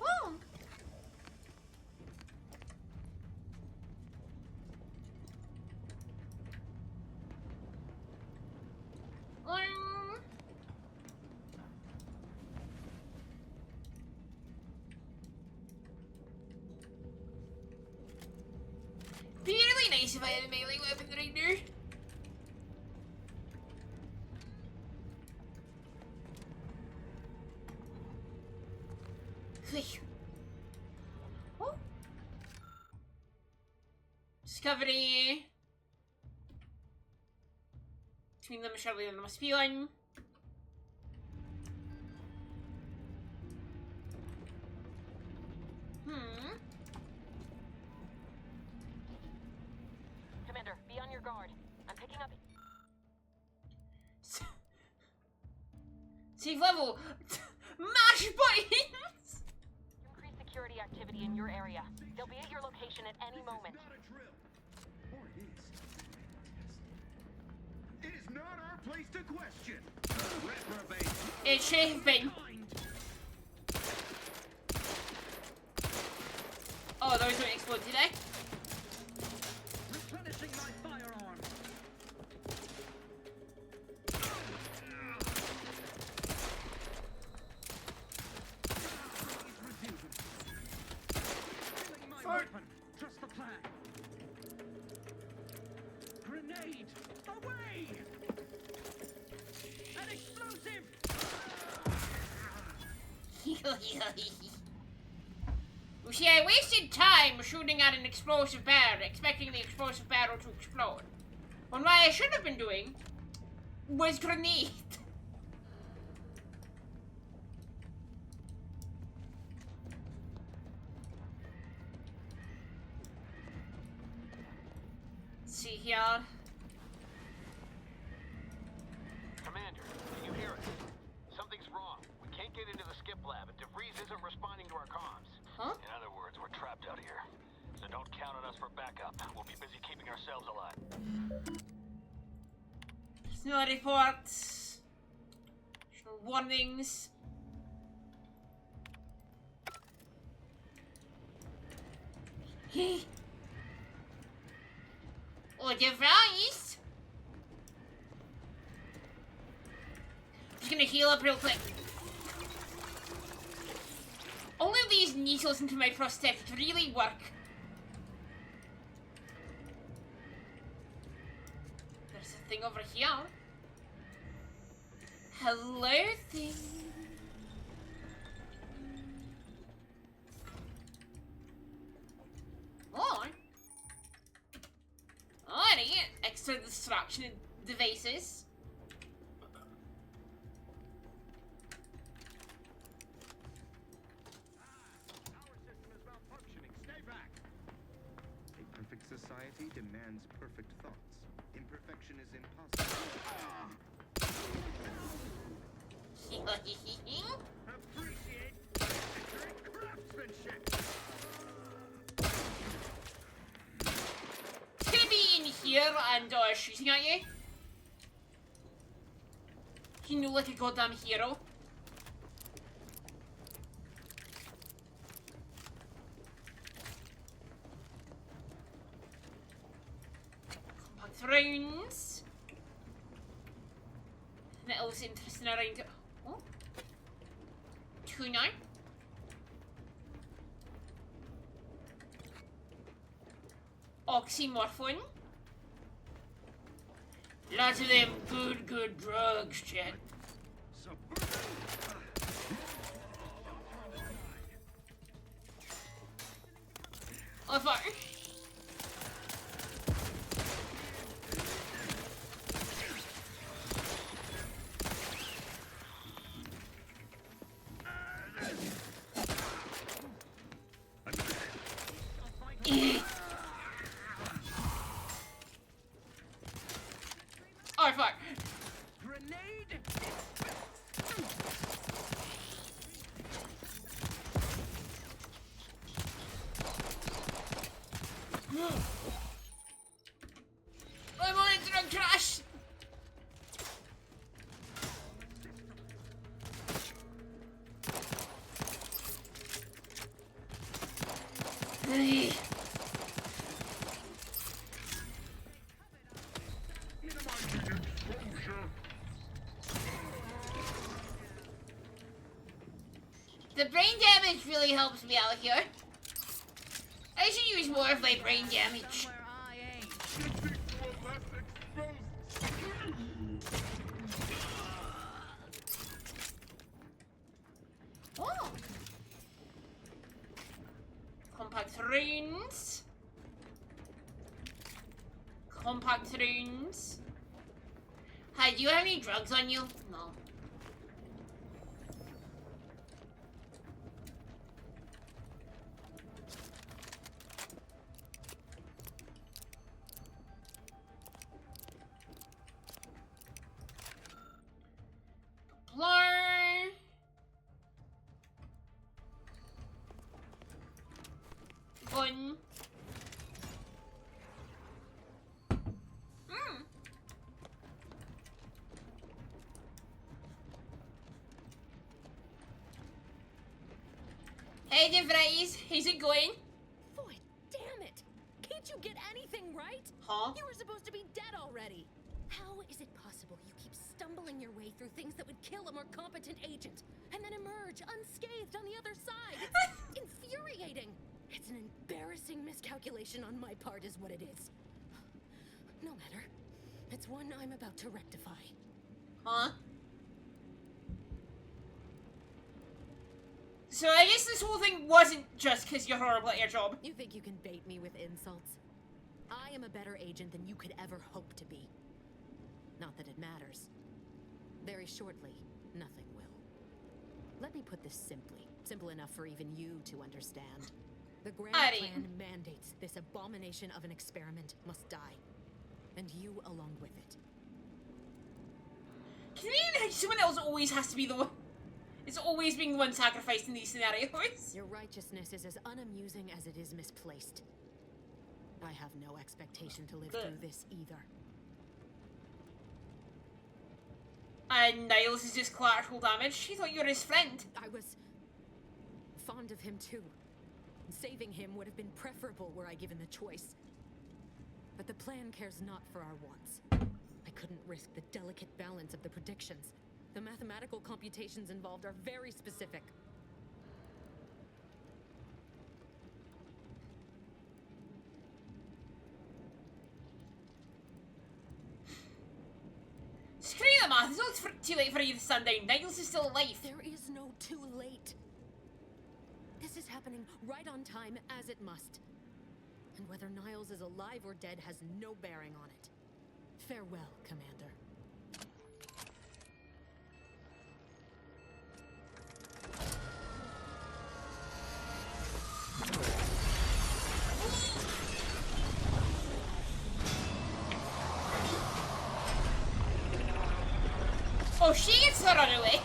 S1: Oh. Be really nice if I had a melee weapon right now. Oh. Discovery. Between them, surely there must be one.
S12: Commander, be on your guard. I'm picking up.
S1: Save level. Mash buttons.
S12: Increase security activity in your area. They'll be at your location at any moment.
S18: It is not our place to question. Reprobate.
S1: It should have been. Oh, those don't explode, did they?
S18: Replenishing my firearm. My weapon. Trust the plan. Grenade. Away! An explosive!
S1: You see, I wasted time shooting at an explosive barrel, expecting the explosive barrel to explode. When what I should have been doing was grenade. Let's see here.
S14: Commander, can you hear us? Something's wrong. We can't get into the skip lab, and DeVries isn't responding to our comms.
S1: Huh?
S14: In other words, we're trapped out here. So don't count on us for backup. We'll be busy keeping ourselves alive.
S1: No reports. No warnings. Oh, device. Just gonna heal up real quick. All of these needles into my prosthetic really work. There's a thing over here. Hello, thing. Oh. Alright, extra distraction devices.
S18: A perfect society demands perfect thoughts. Imperfection is impossible. Appreciate craftsmanship.
S1: here and shooting at you. You know, like a goddamn hero. Compact rounds. And it looks interesting around it. Oh. 2 now. Oxymorphone. Lots of them good drugs, chat. Oh, fuck. Oh, fuck.
S3: Grenade!
S1: I'm on a drug crash! Hey. The brain damage really helps me out here. I should use more of my brain damage. Oh. Compact runes. Compact runes. Hi, do you have any drugs on you? No. Blur. Gun. Hey, DeVries, how's it going?
S19: Boy, damn it! Can't you get anything right?
S1: Huh?
S19: You were supposed to be dead already. How is it possible you keep stumbling your way through things that would kill a more competent agent, and then emerge unscathed on the other side? It's infuriating. It's an embarrassing miscalculation on my part is what it is. No matter. It's one I'm about to rectify.
S1: Huh? So I guess this whole thing wasn't just because you're horrible at your job.
S19: You think you can bait me with insults? I am a better agent than you could ever hope to be. Not that it matters. Very shortly, nothing will. Let me put this simply. Simple enough for even you to understand. The Grand Plan mandates this abomination of an experiment must die. And you along with it.
S1: Can you mean someone else always has to be the one? It's always being the one sacrificed in these scenarios.
S19: Your righteousness is as unamusing as it is misplaced. I have no expectation to live through this either.
S1: And Niles is just collateral damage. She thought you were his friend.
S19: I was fond of him too. Saving him would have been preferable were I given the choice. But the plan cares not for our wants. I couldn't risk the delicate balance of the predictions. The mathematical computations involved are very specific.
S1: Screw the math, it's not too late for you to stand down. Niles is still alive.
S19: There is no too late. This is happening right on time, as it must. And whether Niles is alive or dead has no bearing on it. Farewell, Commander.
S1: Oh, she gets to run away.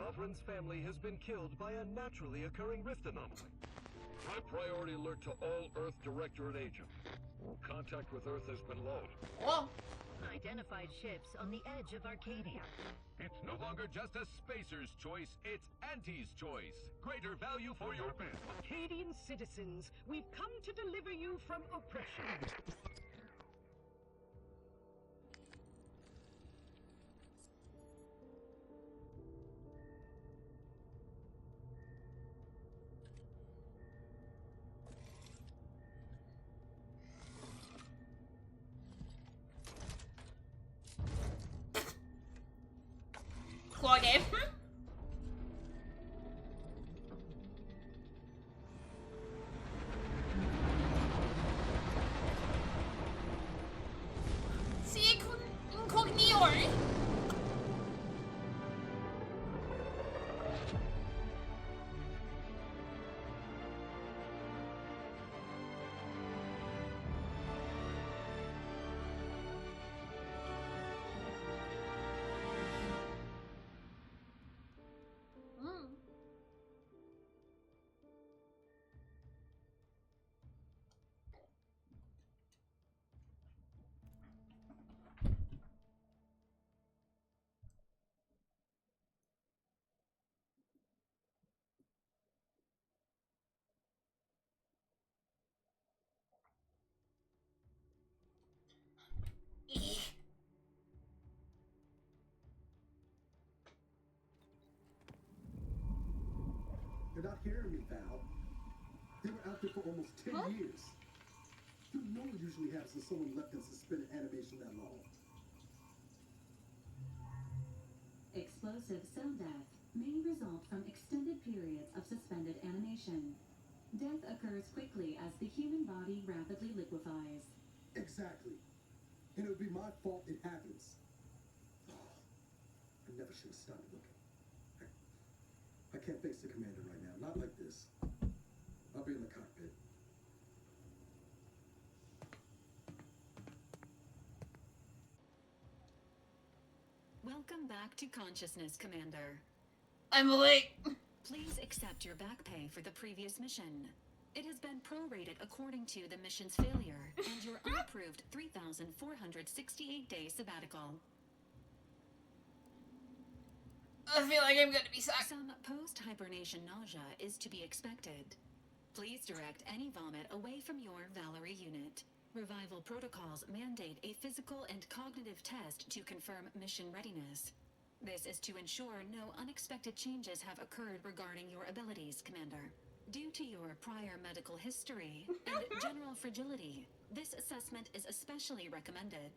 S20: Sovereign's family has been killed by a naturally occurring rift anomaly.
S7: High priority alert to all Earth Directorate agents. Contact with Earth has been low.
S1: Oh.
S21: Identified ships on the edge of Arcadia.
S20: It's no longer just a spacer's choice, it's Auntie's choice. Greater value for your men.
S21: Arcadian citizens, we've come to deliver you from oppression.
S1: Claw game. See, incognito.
S22: You're not hearing me, Val. They were out there for almost 10 years. You know it usually happens when someone left in suspended animation that long.
S23: Explosive cell death may result from extended periods of suspended animation. Death occurs quickly as the human body rapidly liquefies.
S22: Exactly. And it would be my fault it happens. I never should have stopped looking. I can't face the commander right now. Not like this. I'll be in the cockpit.
S24: Welcome back to consciousness, Commander.
S1: I'm late.
S24: Please accept your back pay for the previous mission. It has been prorated according to the mission's failure and your unapproved 3,468-day sabbatical.
S1: I feel like I'm gonna be sacked.
S24: Some post-hibernation nausea is to be expected. Please direct any vomit away from your Valerie unit. Revival protocols mandate a physical and cognitive test to confirm mission readiness. This is to ensure no unexpected changes have occurred regarding your abilities, Commander. Due to your prior medical history and general fragility, this assessment is especially recommended.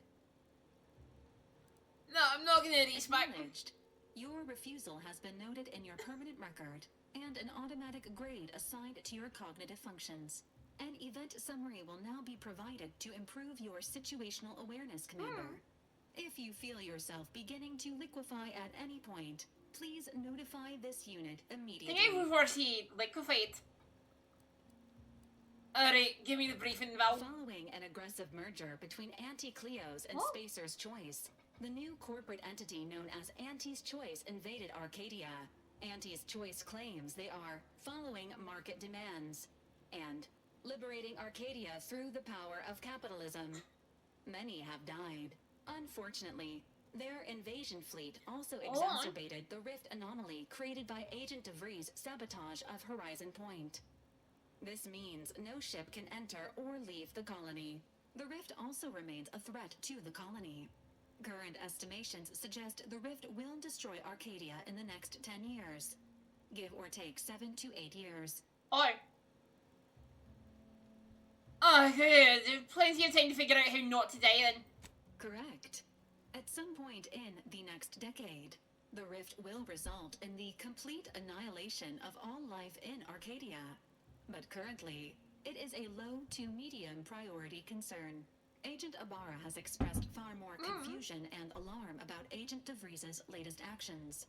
S1: No, I'm not gonna respect.
S24: Acknowledged. Your refusal has been noted in your permanent record, and an automatic grade assigned to your cognitive functions. An event summary will now be provided to improve your situational awareness, Commander. If you feel yourself beginning to liquefy at any point, please notify this unit immediately.
S1: I think I foresee liquefied. Alright, give me the briefing, Val.
S24: Following an aggressive merger between Anti-Cleo's and Spacer's Choice, the new corporate entity known as Auntie's Choice invaded Arcadia. Auntie's Choice claims they are following market demands and liberating Arcadia through the power of capitalism. Many have died. Unfortunately, their invasion fleet also exacerbated the rift anomaly created by Agent DeVries' sabotage of Horizon Point. This means no ship can enter or leave the colony. The rift also remains a threat to the colony. Current estimations suggest the rift will destroy Arcadia in the next 10 years. Give or take 7 to 8 years.
S1: Okay, there's plenty of time to figure out how not to die then.
S24: Correct. At some point in the next decade, the rift will result in the complete annihilation of all life in Arcadia. But currently, it is a low to medium priority concern. Agent Ibarra has expressed far more confusion and alarm about Agent DeVries' latest actions.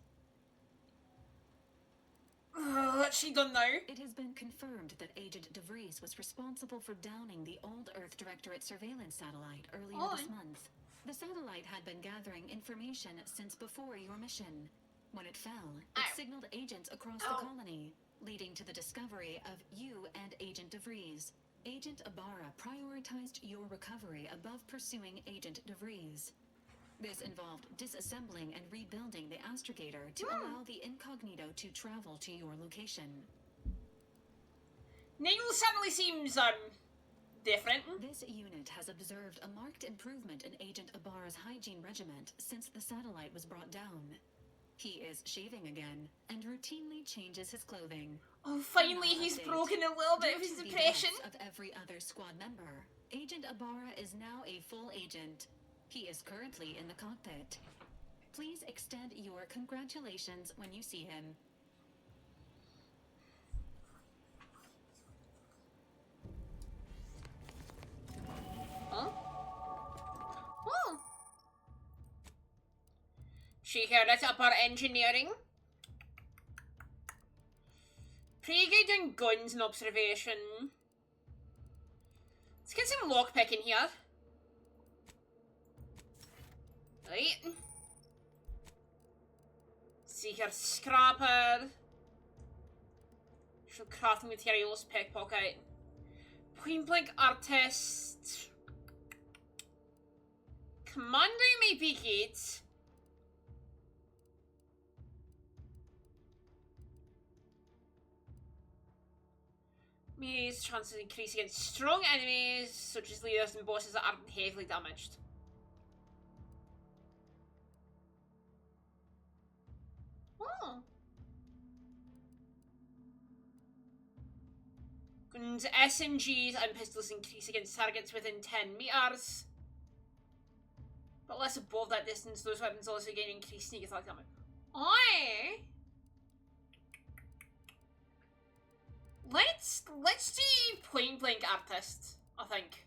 S1: What's she done now?
S24: It has been confirmed that Agent DeVries was responsible for downing the old Earth Directorate surveillance satellite earlier this month. The satellite had been gathering information since before your mission. When it fell, it signaled agents across the colony, leading to the discovery of you and Agent DeVries. Agent Ibarra prioritized your recovery above pursuing Agent DeVries. This involved disassembling and rebuilding the astrogator to allow the incognito to travel to your location.
S1: Niall suddenly seems, different.
S24: This unit has observed a marked improvement in Agent Ibarra's hygiene regiment since the satellite was brought down. He is shaving again and routinely changes his clothing.
S1: Oh, finally he's broken a little bit of his depression.
S24: Of every other squad member, Agent Ibarra is now a full agent. He is currently in the cockpit. Please extend your congratulations when you see him.
S1: Huh? Oh. She heard it about engineering. Pretty good on guns and observation. Let's get some lockpicking here. Right. Seeker scrapper. Crafting materials, pickpocket. Point blank artist. Commander may be good. Means chances increase against strong enemies, such as leaders and bosses that aren't heavily damaged. Oh. Guns, SMGs and pistols increase against targets within 10 meters. But less above that distance, those weapons also gain increased sneak attack damage. Aye. Let's do point blank artist, I think.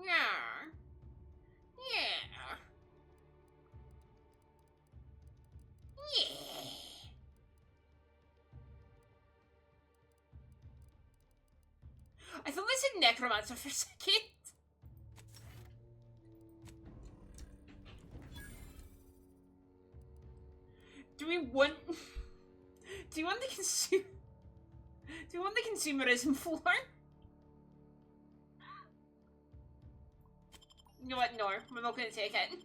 S1: Yeah. Yeah. Yeah. I thought they said necromancer for a second. Do we want the consumerism floor? You know what, no, we're not gonna take it.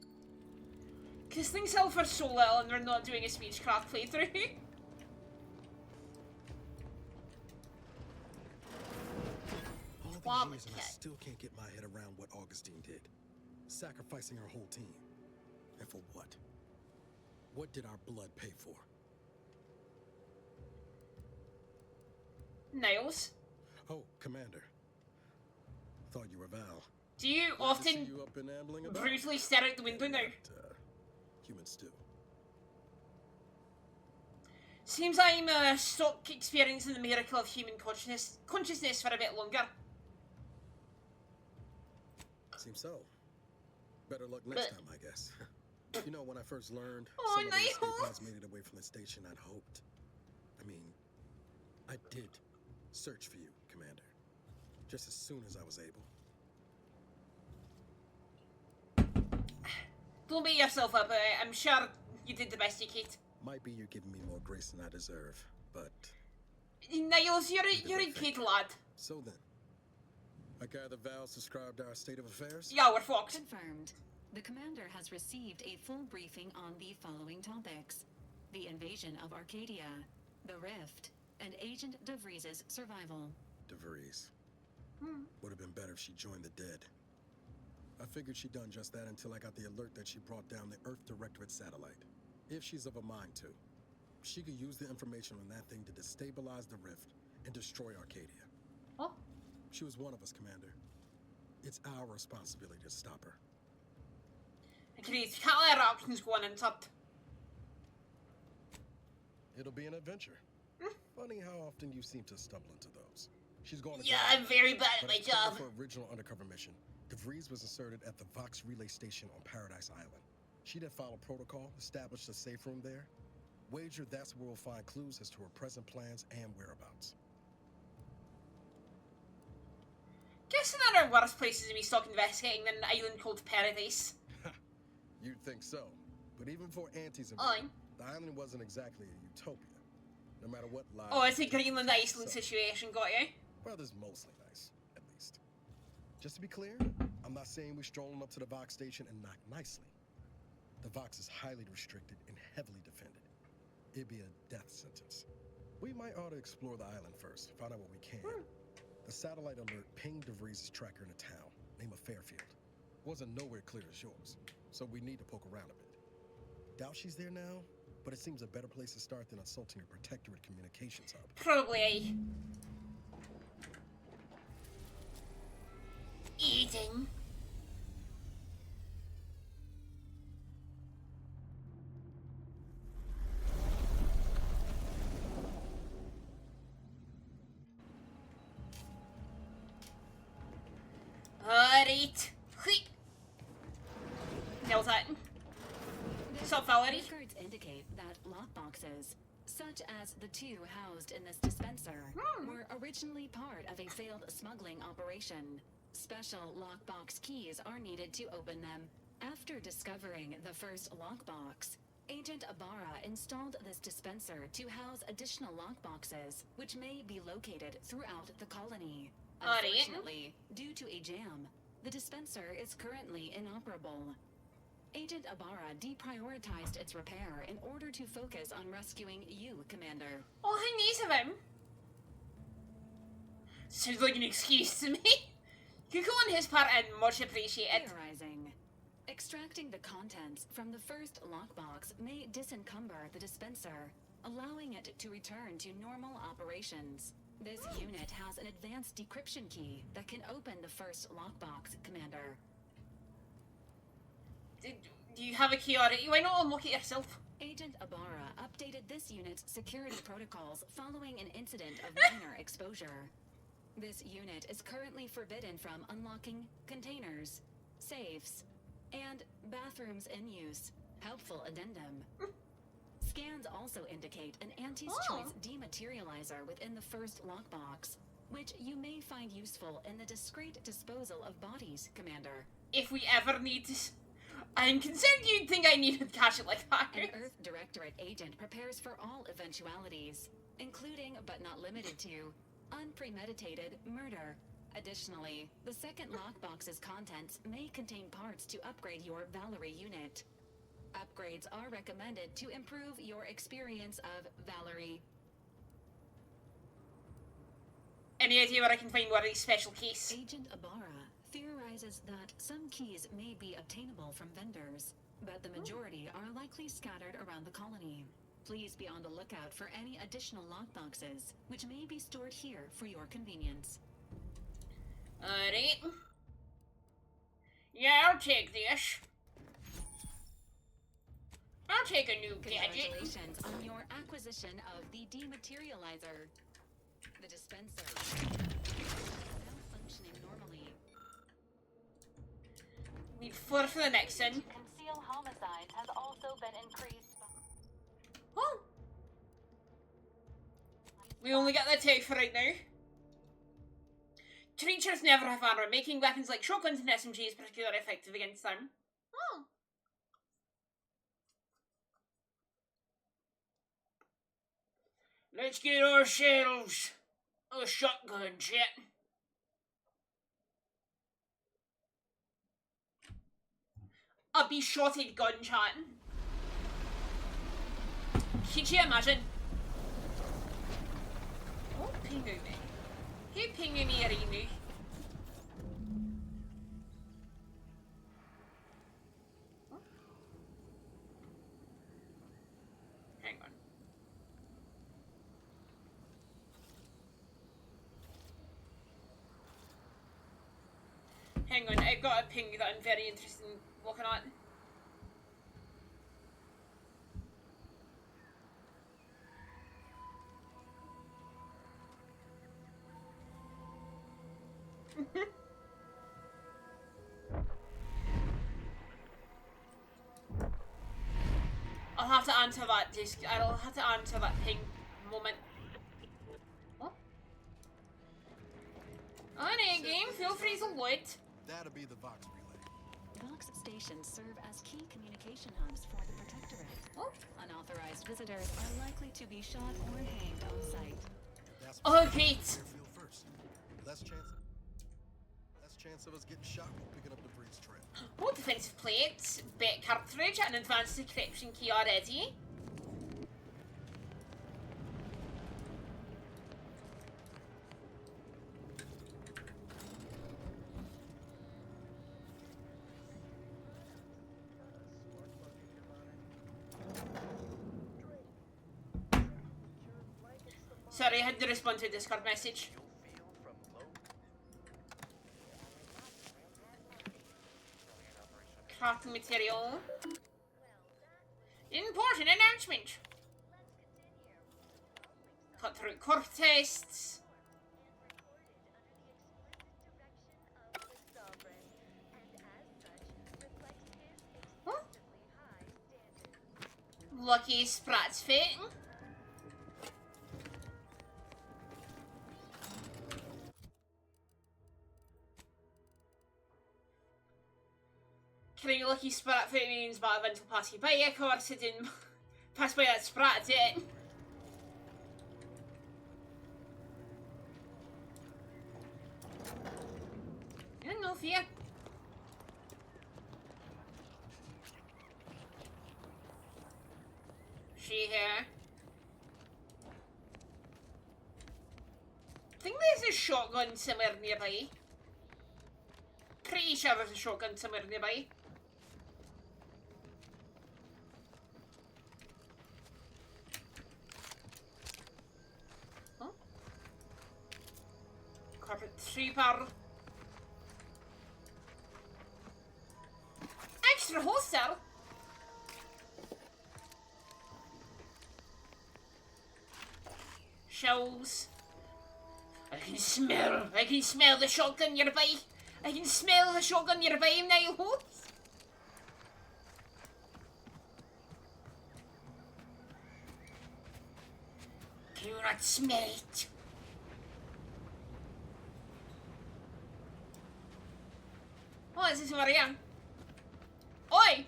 S1: Cause things sell for so little and we're not doing a Speechcraft playthrough.
S9: All these years and I still can't get my head around what Augustine did. Sacrificing her whole team. And for what? What did our blood pay for?
S1: Niles?
S9: Oh, Commander. Thought you were Val.
S1: Do you
S9: Glad to
S1: often
S9: see you up and ambling about.
S1: brutally stare out the window now?
S9: Human stew.
S1: Seems I'm stuck experiencing the miracle of human consciousness for a bit longer.
S9: Seems so. Better luck next time, I guess. You know, when I first learned
S1: Oh,
S9: some of the escape
S1: Niles.
S9: pods made it away from the station, I'd hoped. I mean, I did search for you, Commander. Just as soon as I was able.
S1: Don't beat yourself up, I'm sure you did the best you could.
S9: Might be you're giving me more grace than I deserve, but...
S1: Niles, you're a good lad.
S9: So then, I gather Val's described our state of affairs?
S1: Yeah, we're fucked.
S24: Confirmed. The commander has received a full briefing on the following topics: the invasion of Arcadia, the Rift, and Agent DeVries' survival.
S9: DeVries. Would have been better if she joined the dead. I figured she'd done just that until I got the alert that she brought down the Earth Directorate satellite. If she's of a mind to, she could use the information on that thing to destabilize the Rift and destroy Arcadia.
S1: Oh.
S9: She was one of us, Commander. It's our responsibility to stop her.
S1: Agreed. Can't let our options go unanswered.
S9: It'll be an adventure. Funny how often you seem to stumble into those. She's going to
S1: Yeah, I'm very bad at my job.
S9: For original undercover mission, DeVries was inserted at the Vox Relay Station on Paradise Island. She then followed protocol, established a safe room there. Wager that's where we'll find clues as to her present plans and whereabouts.
S1: Guessing there are worse places to be stuck investigating than an island called Paradise.
S9: You'd think so. But even for Auntie's
S1: Aye.
S9: invasion, the island wasn't exactly a utopia. No matter what lies...
S1: Oh, it's a Greenland Iceland situation, got you?
S9: Brothers mostly nice, at least. Just to be clear, I'm not saying we're strolling up to the Vox station and knock nicely. The Vox is highly restricted and heavily defended. It'd be a death sentence. We might ought to explore the island first, find out what we can. The satellite alert pinged DeVries' tracker in a town, name of Fairfield. Wasn't nowhere clear as yours, so we need to poke around a bit. Doubt she's there now, but it seems a better place to start than assaulting her protectorate communications hub.
S1: Probably. Eating. Alright. Nailed that. Sup, Valerie?
S24: Records indicate that lockboxes, such as the two housed in this dispenser, were originally part of a failed smuggling operation. Special lockbox keys are needed to open them. After discovering the first lockbox, Agent Ibarra installed this dispenser to house additional lockboxes, which may be located throughout the colony. Unfortunately, due to a jam, the dispenser is currently inoperable. Agent Ibarra deprioritized its repair in order to focus on rescuing you, Commander.
S1: Oh, how nice of him. Sounds like an excuse to me. Kuko on his part and much appreciated.
S24: Theorizing. Extracting the contents from the first lockbox may disencumber the dispenser, allowing it to return to normal operations. This unit has an advanced decryption key that can open the first lockbox, Commander.
S1: Do you have a key already? Why not unlock it yourself?
S24: Agent Ibarra updated this unit's security protocols following an incident of minor exposure. This unit is currently forbidden from unlocking containers, safes, and bathrooms in use. Helpful addendum. Scans also indicate an Auntie's Choice dematerializer within the first lockbox, which you may find useful in the discreet disposal of bodies, Commander.
S1: If we ever need to... I'm concerned you'd think I needed to catch it like that.
S24: An Earth Directorate agent prepares for all eventualities, including, but not limited to, unpremeditated murder. Additionally, the second lockbox's contents may contain parts to upgrade your Valerie unit. Upgrades are recommended to improve your experience of Valerie.
S1: Any idea where I can find one of these special keys?
S24: Agent Ibarra theorizes that some keys may be obtainable from vendors, but the majority are likely scattered around the colony. Please be on the lookout for any additional lockboxes, which may be stored here for your convenience.
S1: Alright. Yeah, I'll take this. I'll take a new gadget.
S24: Congratulations on your acquisition of the dematerializer. The dispenser now functioning normally.
S1: Need 4 for the next one.
S12: Conceal homicides has also been increased.
S1: Oh. We only got the 2 for right now. Creatures never have armor, making weapons like shotguns and SMGs particularly effective against them. Oh. Let's get ourselves a shotgun, chat. A be-shotted gun, chat. Could you imagine? Oh, Pingu me. Hey, Pingu me, Arinu. Hang on. Hang on, I've got a ping that I'm very interested in looking at. I'll have to answer that disc. I'll have to answer that ping moment. What? Alright, game. Feel free to loot.
S16: That'll be the Vox relay.
S24: docks stations serve as key communication hubs for the Protectorate. Unauthorized visitors are likely to be shot or hanged on sight.
S1: Oh, great!
S16: Airfield first. Less chance of us getting shot while picking up the breeze trail.
S1: Oh, defensive plate, bet cartridge, and advanced decryption key already. Sorry, I had to respond to a Discord message. Crafting material. Important announcement. Cut through core tests. Huh? Lucky Sprat's fit. Killing a lucky sprat for means by event will pass you by. Of course, it didn't pass by that sprat, did it? No fear. She here. I think there's a shotgun somewhere nearby. Pretty sure there's a shotgun somewhere nearby. Carpet Trooper. Extra holster. Shells. I can smell the shotgun nearby. I can smell the shotgun nearby now. Can you not smell it? Oh, this is where I am. Oi!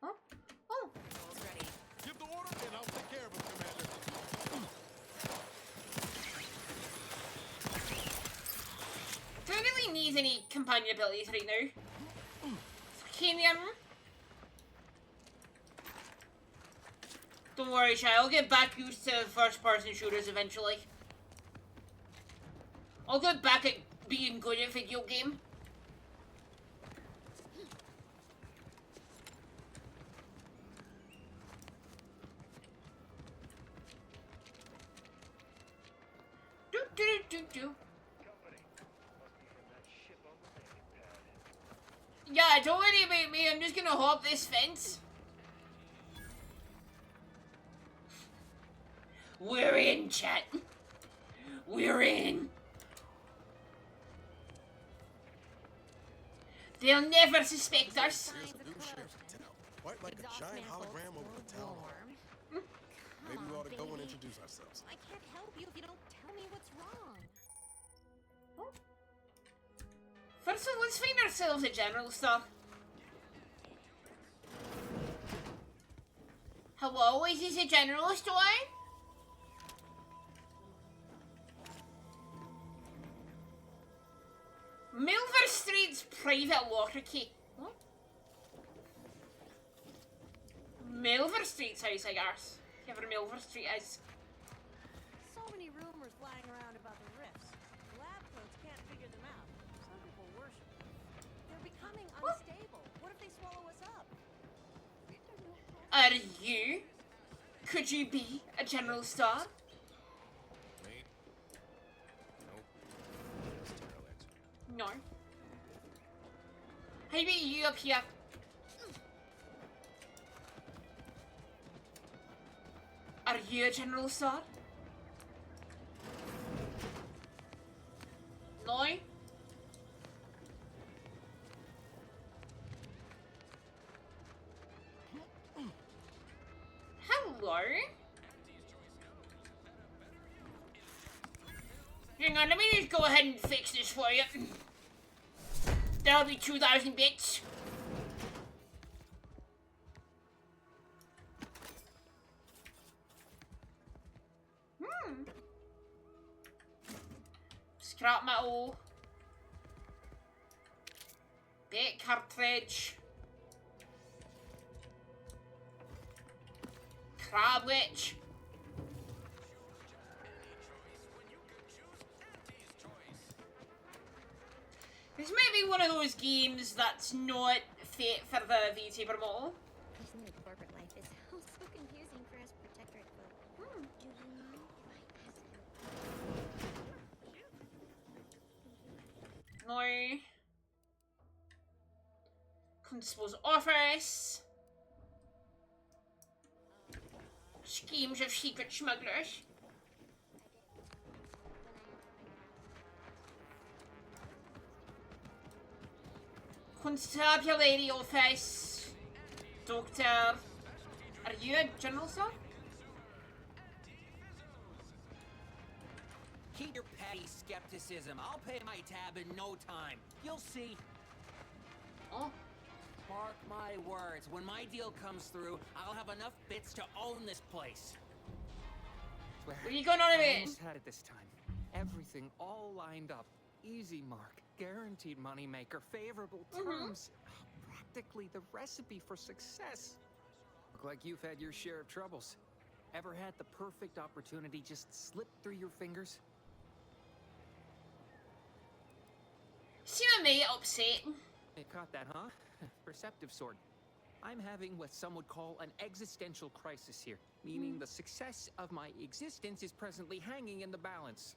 S1: Huh? Oh.
S16: Give the order and I'll take care of it, Commander.
S1: Do I really need any companion abilities right now? Canyon. Don't worry, Shy. I'll get back used to first-person shooters eventually. I'll get back at being good at video game. Do. Yeah, don't worry about me. I'm just gonna hop this fence. We're in, chat. We're in. They'll never suspect us.
S16: Here's a new sheriff in town. Quite like a giant hologram over the town hall. Maybe we ought to go and introduce ourselves.
S12: I can't help you if you don't tell me what's wrong.
S1: First of all, let's find ourselves a general store. Hello, is this a general store? Milver Street's private locker key. What? Milver Street's house, I guess. Whoever Milver Street is.
S12: So many rumors flying around about the rifts. Lab coats can't figure them out. Some people worship them. They're becoming unstable. What if they swallow us up?
S1: Are you? Could you be a general store? No. How about you up here? Are you a general store? No? Hello? Hang on, let me just go ahead and fix this for you. That'll be 2,000 bits. Scrap metal. Bit cartridge. Crab witch. This might be one of those games that's not fit for the VT promoter.
S2: This new corporate life is so confusing for us protectorate folk. Do you mind if I ask?
S1: No. Constable's office. Schemes of secret smugglers. Constabulary office. Doctor. Are you a general, sir?
S4: Keep your petty skepticism. I'll pay my tab in no time. You'll see.
S1: Oh.
S4: Mark my words. When my deal comes through, I'll have enough bits to own this place.
S1: What are you going on
S5: I
S1: about?
S5: almost had it this time. Everything all lined up. Easy mark. Guaranteed moneymaker. Favorable terms. Practically the recipe for success. Look like you've had your share of troubles. Ever had the perfect opportunity just slip through your fingers?
S1: See my mate upset.
S5: You caught that, huh? Perceptive sort. I'm having what some would call an existential crisis here, meaning the success of my existence is presently hanging in the balance.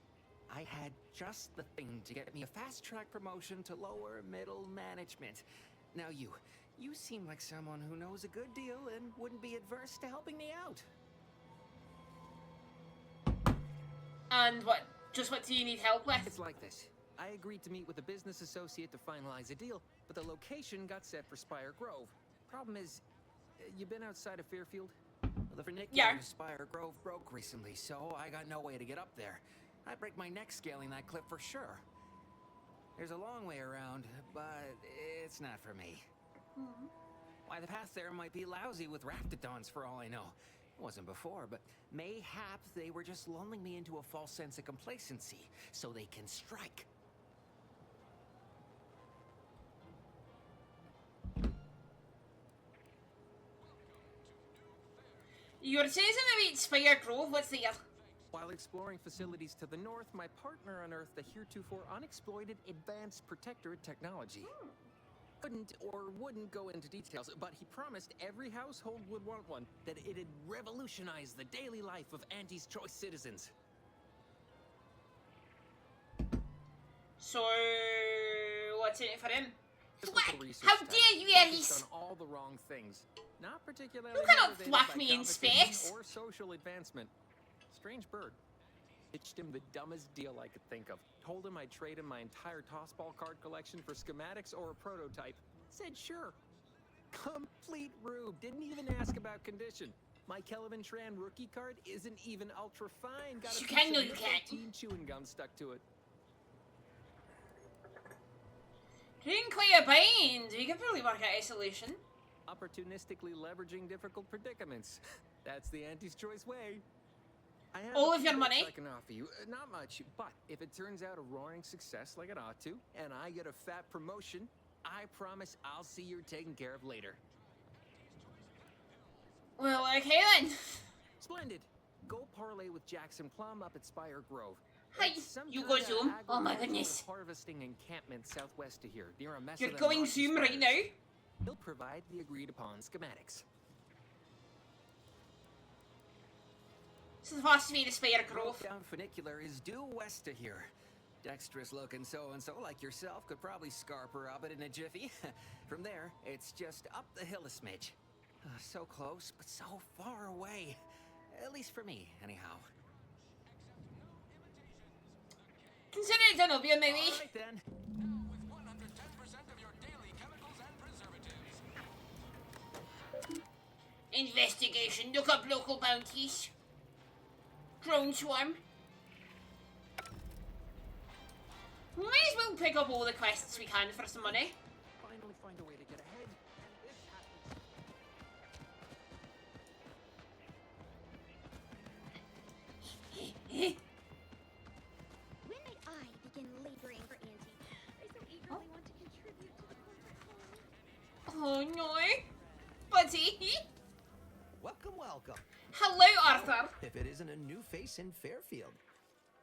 S5: I had just the thing to get me a fast-track promotion to lower middle management. Now you seem like someone who knows a good deal and wouldn't be adverse to helping me out.
S1: And what? Just what do you need help with?
S5: It's like this. I agreed to meet with a business associate to finalize a deal, but the location got set for Spire Grove. Problem is, you been outside of Fairfield?
S4: Well, the vernacular of Spire Grove broke recently, so I got no way to get up there. I'd break my neck scaling that cliff for sure. There's a long way around, but it's not for me. Why, the path there might be lousy with raptidons for all I know. It wasn't before, but mayhaps they were just lulling me into a false sense of complacency so they can strike.
S1: You were saying something about Spire Grove, what's the deal?
S5: While exploring facilities to the north, my partner unearthed the heretofore unexploited advanced protectorate technology. Couldn't or wouldn't go into details, but he promised every household would want one,
S4: That it'd revolutionize the daily life of Auntie's Choice citizens.
S1: So, what's in it for him?
S5: What?
S1: How dare you, Aries?
S5: on all the wrong things. Not particularly
S1: You cannot
S5: motivated
S1: fluff
S5: by
S1: me in
S5: competition
S1: space.
S5: or social advancement. Strange bird. Pitched him the dumbest deal I could think of. Told him I'd trade him my entire tossball card collection for schematics or a prototype. Said sure. Complete rube. Didn't even ask about condition. My Kelvin Tran rookie card isn't even ultra fine. Got a
S1: You
S5: piece
S1: can,
S5: of
S1: no, you can't.
S5: nicotine chewing gum stuck to it.
S1: Didn't clear a bind. We could probably work out a solution.
S5: Opportunistically leveraging difficult predicaments. That's the Auntie's Choice way. I have
S1: All
S5: a
S1: of
S5: few
S1: your
S5: bits
S1: money?
S5: I can offer you. Not much, but if it turns out a roaring success like it ought to, and I get a fat promotion, I promise I'll see you're taken care of later.
S1: Well, okay then.
S5: Splendid. Go parlay with Jackson Plum up at Spire Grove.
S1: Hi,
S5: It's some
S1: you
S5: kind
S1: go
S5: of
S1: Zoom. Oh my
S5: agricultural
S1: goodness.
S5: harvesting encampment southwest of here, near a mess
S1: You're
S5: of
S1: going
S5: Nazi
S1: Zoom right
S5: spires.
S1: now?
S5: He'll provide the agreed upon schematics.
S1: This is supposed to be the Spire Grove.
S4: Down funicular is due west of here. Dexterous looking so-and-so like yourself could probably scarp her up it in a jiffy. From there, it's just up the hill a smidge. So close, but so far away. At least for me, anyhow.
S1: Consider it done, Obi, maybe.
S4: All right, then.
S1: Investigation. Look up local bounties. Drone swarm. pick up all the quests we can for some money.
S5: Finally find a way to get ahead, and this happens.
S2: When might I begin laboring for Auntie? I so eagerly want to contribute to the corporate home.
S1: Oh no, buddy.
S3: Welcome, welcome.
S1: Hello, Arthur.
S3: If it isn't a new face in Fairfield.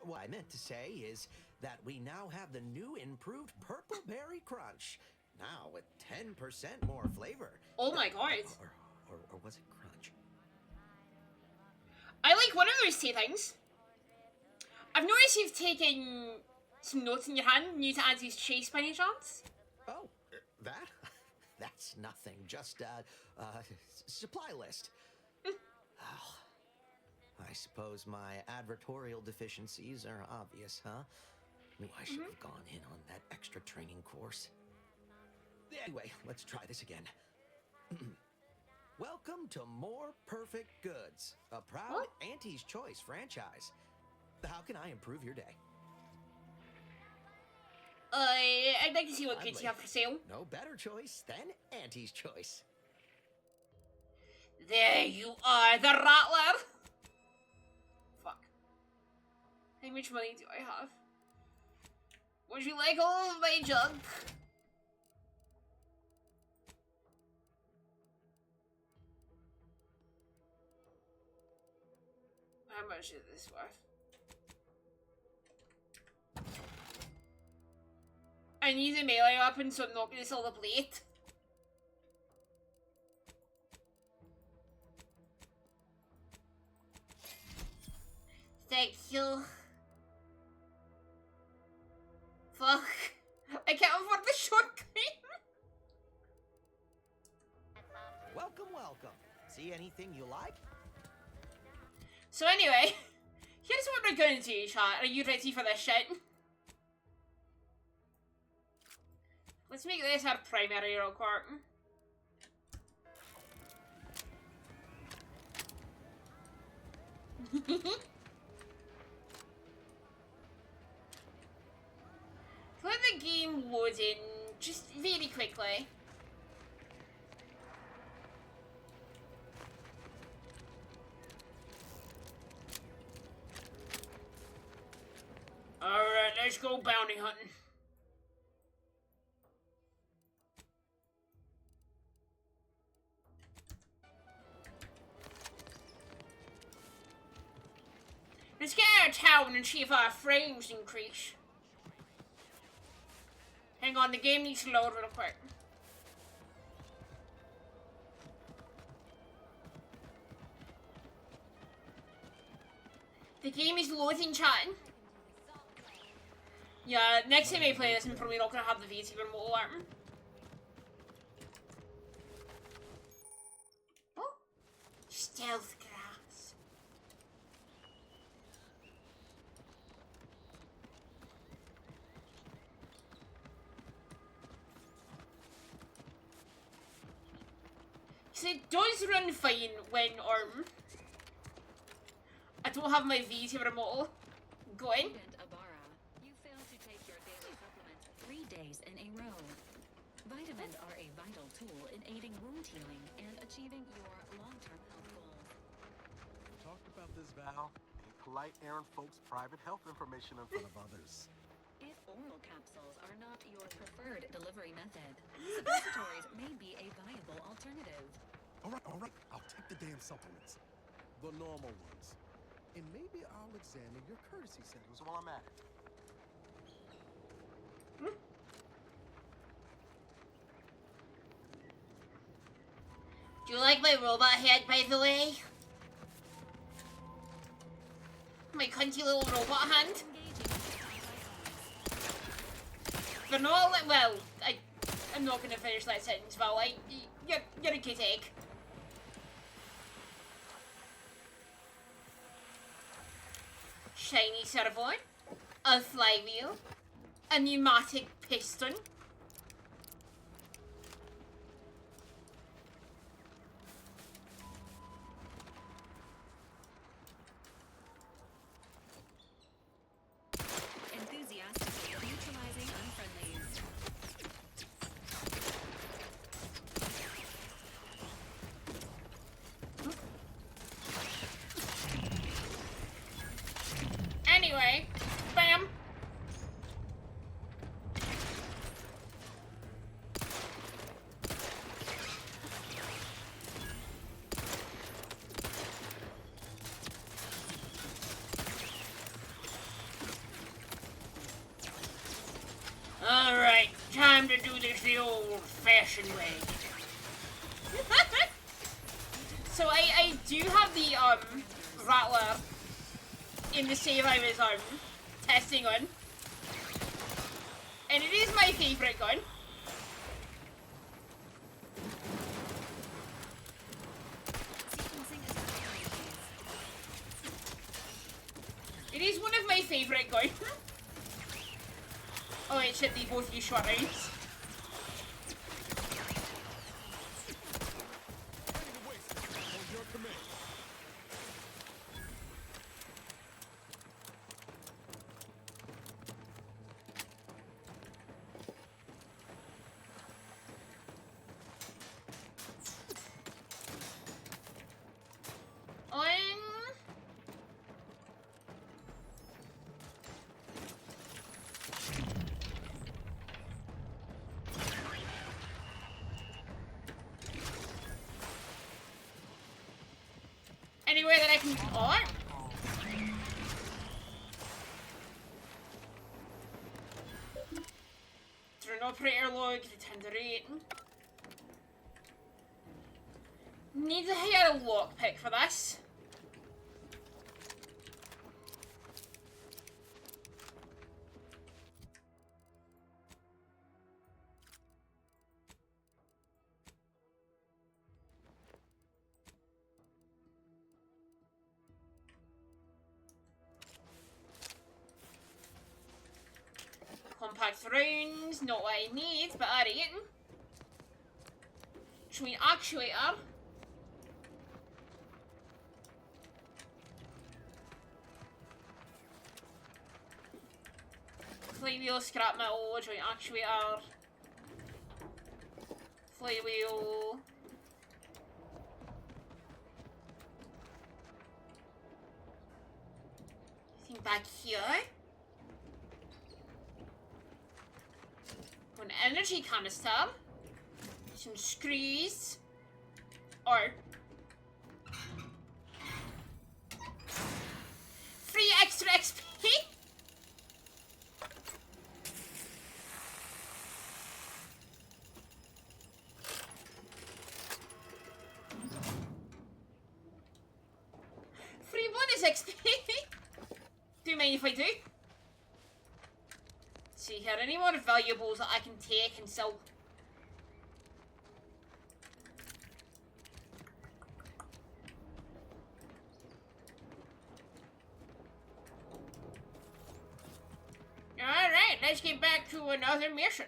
S3: What I meant to say is that we now have the new improved Purple Berry Crunch. Now with 10% more flavor.
S1: Oh my god.
S3: Or was it crunch?
S1: I like one of those two things. I've noticed you've taken some notes in your hand, new to Auntie's Choice by any chance?
S3: Oh, that? That's nothing, just a supply list. Oh, I suppose my advertorial deficiencies are obvious, huh? I should have gone in on that extra training course. Anyway, let's try this again. Welcome to More Perfect Goods, a proud Auntie's Choice franchise. How can I improve your day?
S1: I'd like to see what goods you have for sale.
S3: No better choice than Auntie's Choice.
S1: There you are, the Rattler! Fuck. How much money do I have? Would you like all of my junk? How much is this worth? I need a melee weapon so I'm not gonna sell the plate. Thank you. Fuck. I can't afford the short cream.
S3: Welcome, welcome. See anything you like?
S1: So anyway, here's what we're going to do, chat. Are you ready for this shit? Let's make this our primary real quick. Let the game load in just very quickly. Alright, let's go bounty hunting. Let's get out of town and see if our frames increase. Hang on, the game needs to load real quick. The game is loading, chat. Yeah, next time I play this, I'm probably not gonna have the VT remote alarm. Oh, stealth grass. So it does run fine when I don't have my VT remote going.
S24: You failed to take your daily supplement 3 days in a row. Vitamins are a vital tool in aiding wound healing and achieving your long-term health goals.
S15: Talked about this, Val. Ain't polite airing folks' private health information in front of others.
S24: If oral capsules are not your preferred delivery method, suppositories may be a viable alternative.
S16: All right. I'll take the damn supplements. The normal ones. And maybe I'll examine your courtesy settings while I'm at it.
S1: Do you like my robot head, by the way? My cunty little robot hand? They're not like, well, I'm not gonna finish that sentence, Val. You're a good egg. Shiny servo, a flywheel, a pneumatic piston.
S24: Enthusiastically neutralizing unfriendly
S1: Time to do this the old-fashioned way. So I do have the Rattler in the save I was testing on. And it is my favourite gun. It is one of my favourite guns. Oh wait, shit, they both use short rounds. Anywhere that I can. Oh. Turn operator log, return the rate. Need to hire a lockpick for this. Compact rounds, not what I need, but alright. Showing actuator. Flywheel, scrap metal, joint actuator. Flywheel. Anything back here? An energy canister, some screws, or free extra XP. Free bonus XP. Do you mind if I do? See here, any more valuables that I can take and sell? Alright, let's get back to another mission.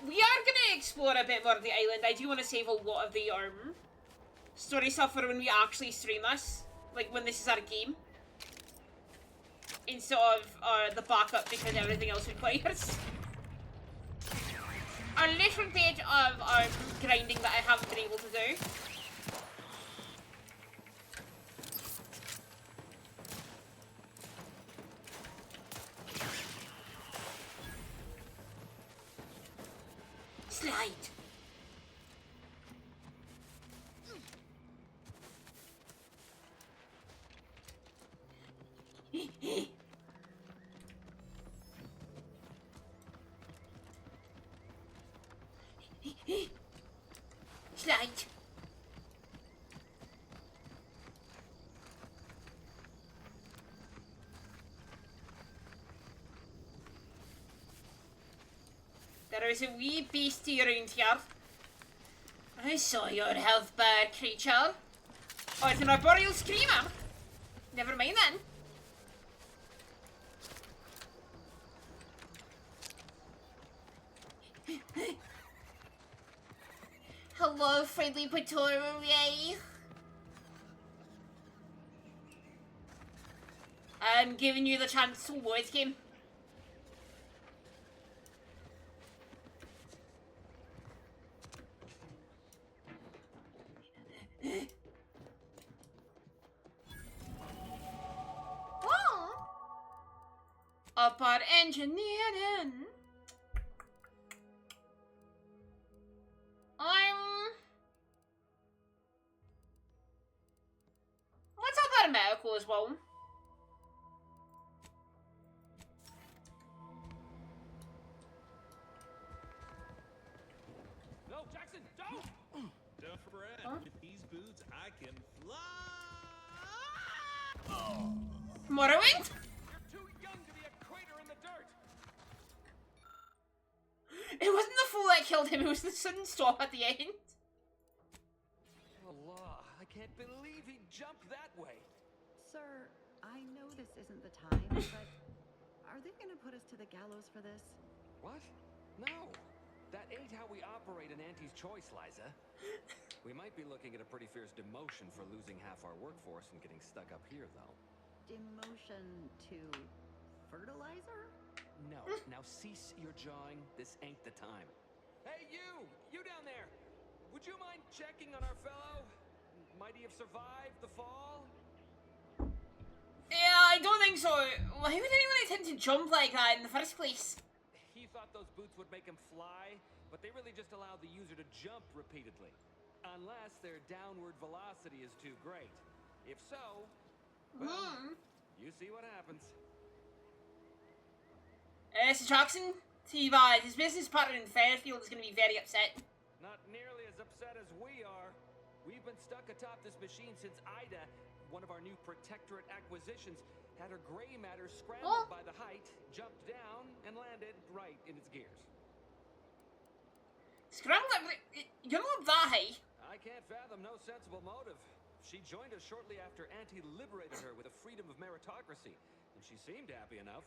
S1: We are gonna explore a bit more of the island. I do want to save a lot of the story stuff for when we actually stream this. Like when this is our game. Instead of the backup, because everything else requires a little bit of grinding that I haven't been able to do. Slide. Slide. There is a wee beastie around here. I saw your health bar, creature. Oh, it's an arboreal screamer. Never mind then. Hello, friendly Patoray. I'm giving you the chance to voice him. Oh. Up our engineering. Let's have that medical as well.
S6: friend.
S1: Huh?
S6: With these boots, I can fly.
S1: Morrowind?
S5: You're too young to be a crater in the dirt.
S1: It wasn't the fool that killed him, it was the sunstorm at the end.
S5: Allah, I can't believe he jumped that way.
S8: Sir, I know this isn't the time, but are they gonna put us to the gallows for this?
S5: What? No. That ain't how we operate in Auntie's Choice, Liza. We might be looking at a pretty fierce demotion for losing half our workforce and getting stuck up here, though.
S8: Demotion to fertilizer?
S5: No. Now cease your jawing. This ain't the time. Hey, you! You down there! Would you mind checking on our fellow? Might he have survived the fall?
S1: Yeah, I don't think so. Why would anyone attempt to jump like that in the first place?
S5: He thought those boots would make him fly, but they really just allow the user to jump repeatedly. Unless their downward velocity is too great. If so, well, you see what happens.
S1: Sir Jackson, T-Bad, his business partner in Fairfield is going to be very upset.
S5: Not nearly as upset as we are. We've been stuck atop this machine since Ida, one of our new Protectorate acquisitions, had her gray matter scrambled by the height, jumped down, and landed right in its gears.
S1: Scrambled it? You're not that high.
S5: I can't fathom no sensible motive. She joined us shortly after Auntie liberated her with the freedom of meritocracy, and she seemed happy enough.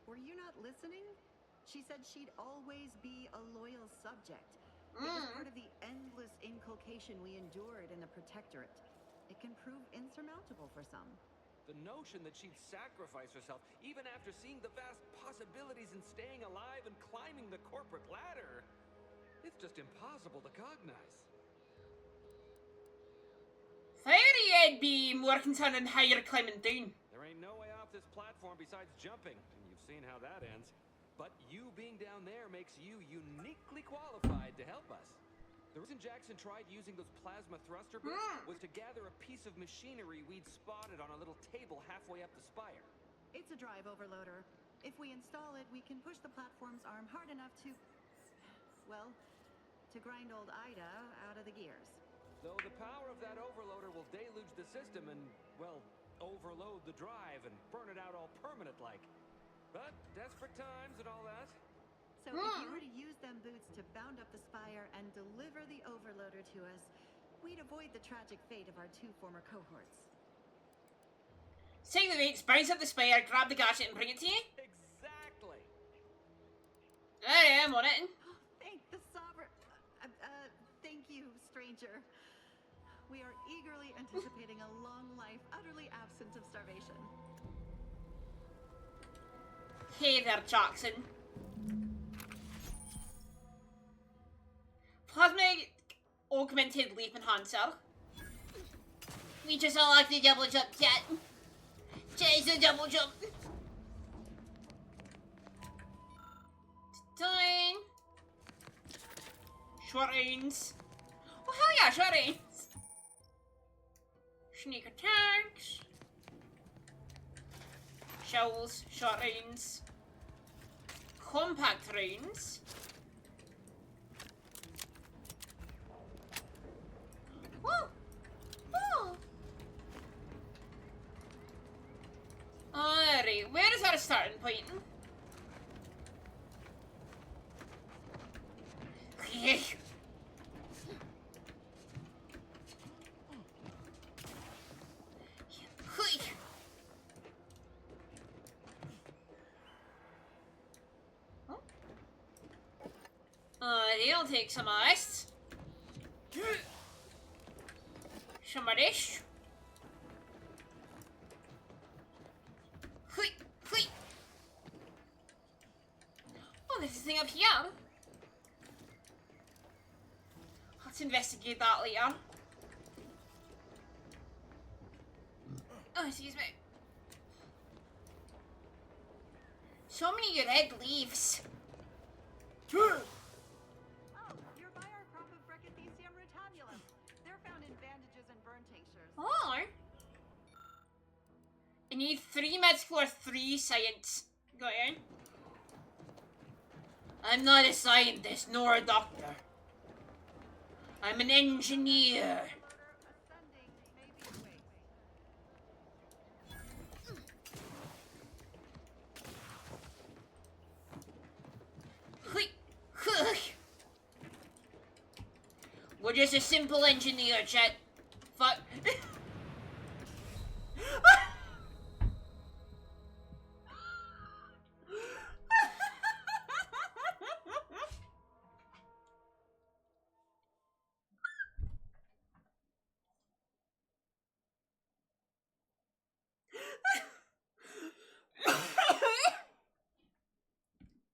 S8: Were you not listening? She said she'd always be a loyal subject. It was part of the endless inculcation we endured in the Protectorate. It can prove insurmountable for some.
S5: The notion that she'd sacrifice herself, even after seeing the vast possibilities in staying alive and climbing the corporate ladder, it's just impossible to cognize.
S1: I'd be more concerned in how you're climbing down.
S5: There ain't no way off this platform besides jumping, and you've seen how that ends. But you being down there makes you uniquely qualified to help us. The reason Jackson tried using those plasma thruster boots was to gather a piece of machinery we'd spotted on a little table halfway up the spire.
S8: It's a drive overloader. If we install it, we can push the platform's arm hard enough to, well, to grind old Ida out of the gears.
S5: Though the power of that overloader will deluge the system and, well, overload the drive and burn it out all permanent-like. But desperate times and all that.
S8: So if you were to use them boots to bound up the spire and deliver the overloader to us, we'd avoid the tragic fate of our two former cohorts.
S1: Take the boots, bounce up the spire, grab the gadget and bring it to you?
S5: Exactly.
S1: There I am on it.
S8: Thank the sovereign. Thank you, stranger. We are eagerly anticipating a long life, utterly absent of starvation.
S1: Hey there, Jackson. Plasmic augmented leap enhancer. We just don't like the double jump yet. Chase the double jump. Done. Short range. Oh hell yeah, short range. Sneak attacks. Shells, short range. Compact range. Oh! Oh! Alright, where is our starting point? They'll take some ice. Some of this. Oh, there's a thing up here. Let's investigate that later. Oh, excuse me. So many red leaves.
S8: Oh, you're by our crop of Brachythecium rutabulum. They're found in bandages and burn tinctures.
S1: Oh. I need 3 medical or 3 science. Got in. I'm not a scientist nor a doctor. I'm an engineer. We're just a simple engineer, chat. Fuck.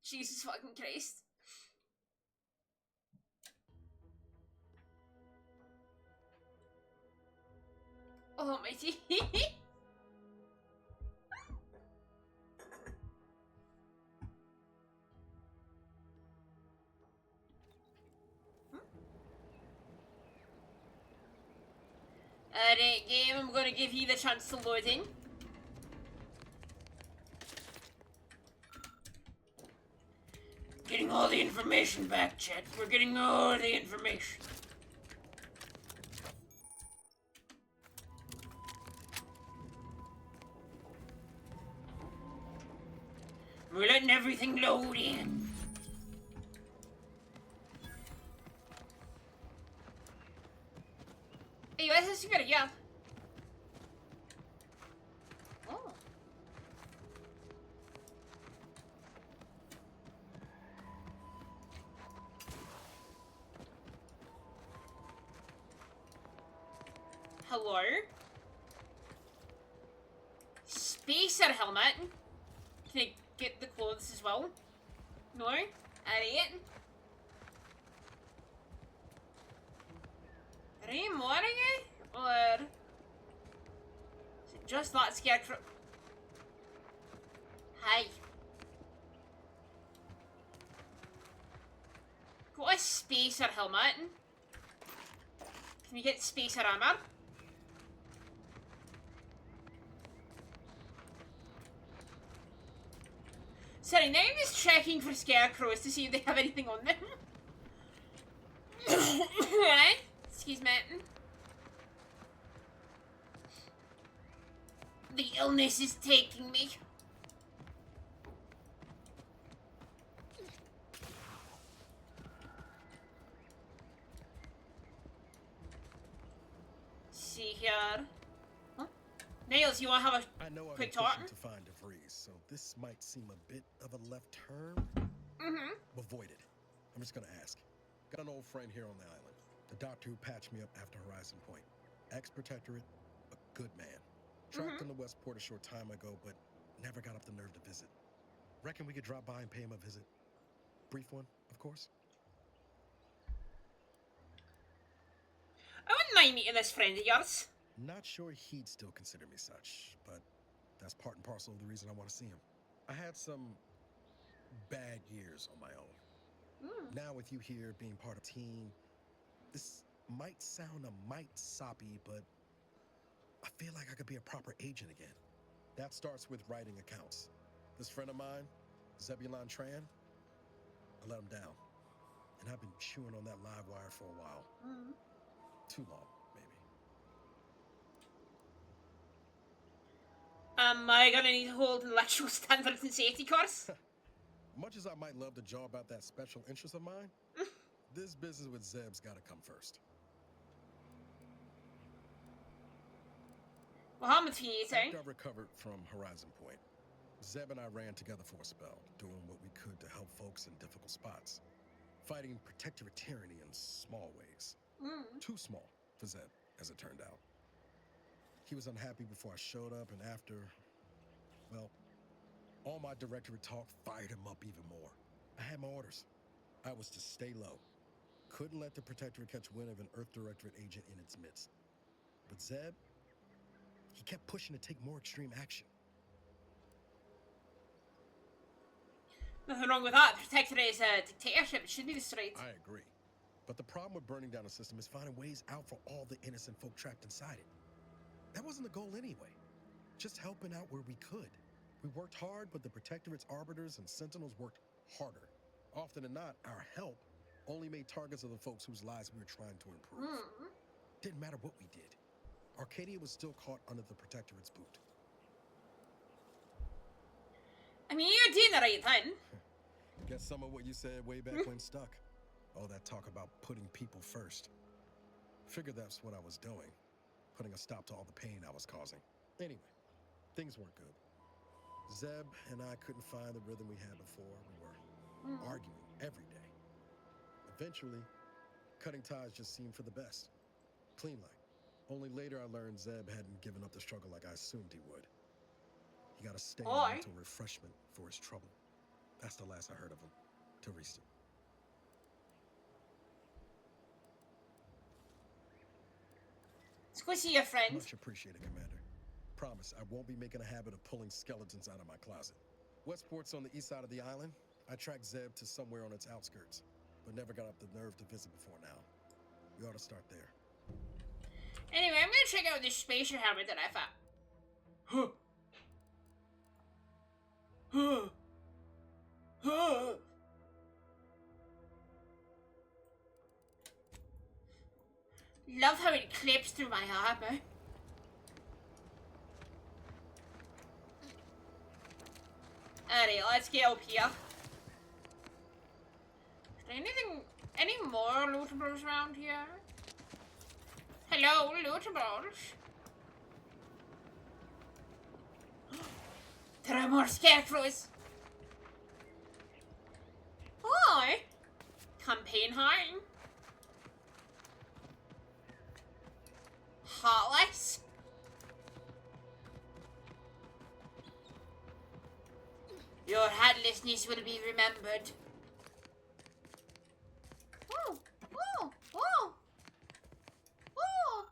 S1: Jesus fucking Christ. Oh, matey. Alright, game, I'm gonna give you the chance to load in. Getting all the information back, chat. We're getting all the information. We're letting everything load in. Hey, this is good, yeah. Oh. Hello? Spacer helmet? Can I get the clothes as well? No? Alright. Are you modding it? Or... is it just that scarecrow? Hi. Got a spacer helmet. Can we get spacer armor? Sorry, now I'm just checking for scarecrows to see if they have anything on them. Alright, excuse me. The illness is taking me. See here. Huh? Nails, you want to have a quick talk?
S9: To find DeVries, so this might seem a bit of a left turn. Avoid it. I'm just gonna ask. Got an old friend here on the island. The doctor who patched me up after Horizon Point. Ex-protectorate, a good man. Trapped in the Westport a short time ago, but never got up the nerve to visit. Reckon we could drop by and pay him a visit. Brief one, of course.
S1: I wouldn't mind meeting this friend of yours.
S9: Not sure he'd still consider me such, but that's part and parcel of the reason I want to see him. I had some bad years on my own. Now with you here being part of the team, this might sound a mite soppy, but I feel like I could be a proper agent again. That starts with writing accounts. This friend of mine, Zebulon Tran, I let him down. And I've been chewing on that live wire for a while. Too long, maybe.
S1: Am I gonna need to hold an intellectual standards and safety course?
S9: Much as I might love to jaw about that special interest of mine, this business with Zeb's gotta come first.
S1: What happened to you, eh?
S9: After I recovered from Horizon Point, Zeb and I ran together for a spell, doing what we could to help folks in difficult spots. Fighting protectorate tyranny in small ways. Too small for Zeb, as it turned out. He was unhappy before I showed up, and after, well, all my directorate talk fired him up even more. I had my orders. I was to stay low. Couldn't let the protectorate catch wind of an Earth Directorate agent in its midst. But Zeb, he kept pushing to take more extreme action.
S1: Nothing wrong with that. The Protectorate is a dictatorship. It should be destroyed.
S9: I agree. But the problem with burning down a system is finding ways out for all the innocent folk trapped inside it. That wasn't the goal anyway. Just helping out where we could. We worked hard, but the Protectorate's arbiters and sentinels worked harder. Often than not, our help only made targets of the folks whose lives we were trying to improve. Didn't matter what we did. Arcadia was still caught under the Protectorate's boot.
S1: I mean, you're doing the right thing.
S9: Guess some of what you said way back when stuck. All that talk about putting people first. Figured that's what I was doing. Putting a stop to all the pain I was causing. Anyway, things weren't good. Zeb and I couldn't find the rhythm we had before. We were arguing every day. Eventually, cutting ties just seemed for the best. Clean like. Only later I learned Zeb hadn't given up the struggle like I assumed he would. He got a stay on mental refreshment for his trouble. That's the last I heard of him. Teresa.
S1: Let's go see your friend.
S9: Much appreciated, Commander. Promise, I won't be making a habit of pulling skeletons out of my closet. Westport's on the east side of the island. I tracked Zeb to somewhere on its outskirts, but never got up the nerve to visit before now. We ought to start there.
S1: Anyway, I'm gonna check out this spacer helmet that I found. Love how it clips through my armor. Alright, let's get up here. Is there any more lootables around here? Hello, lootables. There are more scarecrows. Hi. Campaign home. Heartless. Your heartlessness will be remembered. Oh, oh, oh, oh.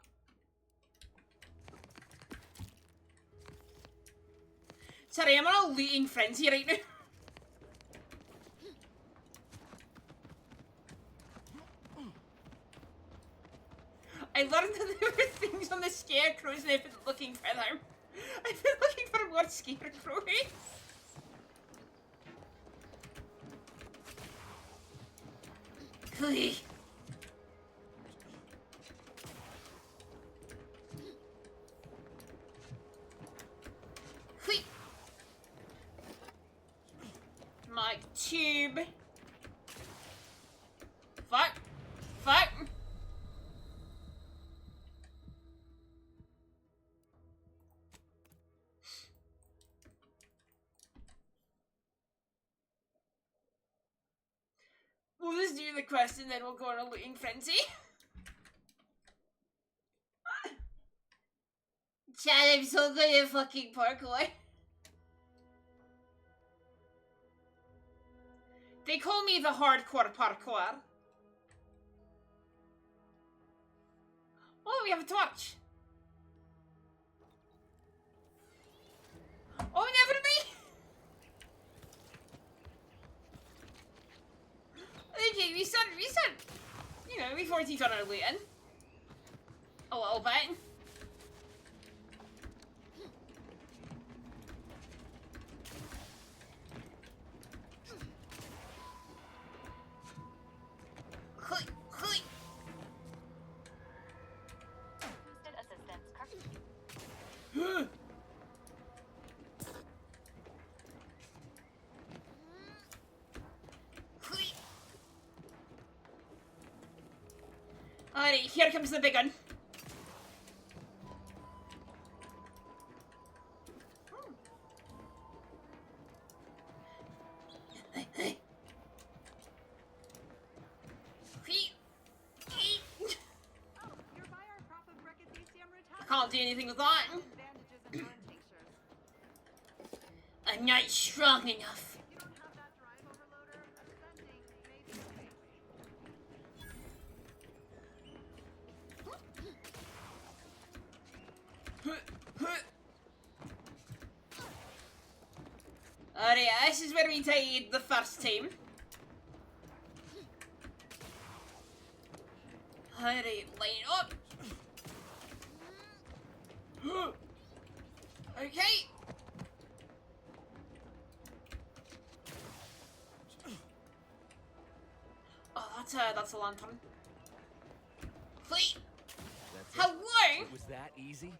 S1: Sorry, I'm on a looting frenzy right now. I learned that there were things on the scarecrows and I've been looking for them. I've been looking for more scarecrows. Hui. Hui. My tube. Fuck. Fuck. We'll just do the quest and then we'll go on a looting frenzy. Chad, I'm so good at fucking parkour. They call me the hardcore parkour. Oh, we have a torch. Oh, never me. Okay, we start, you know, we forced each other to looting. A little bit. Alright, here comes the big one. I can't do anything with that. I'm not strong enough. Alright, this is where we died the first time. Alright, line up. Okay. Oh, that's that's a lantern. Wait.
S4: That's
S1: Hello?
S4: It was that easy?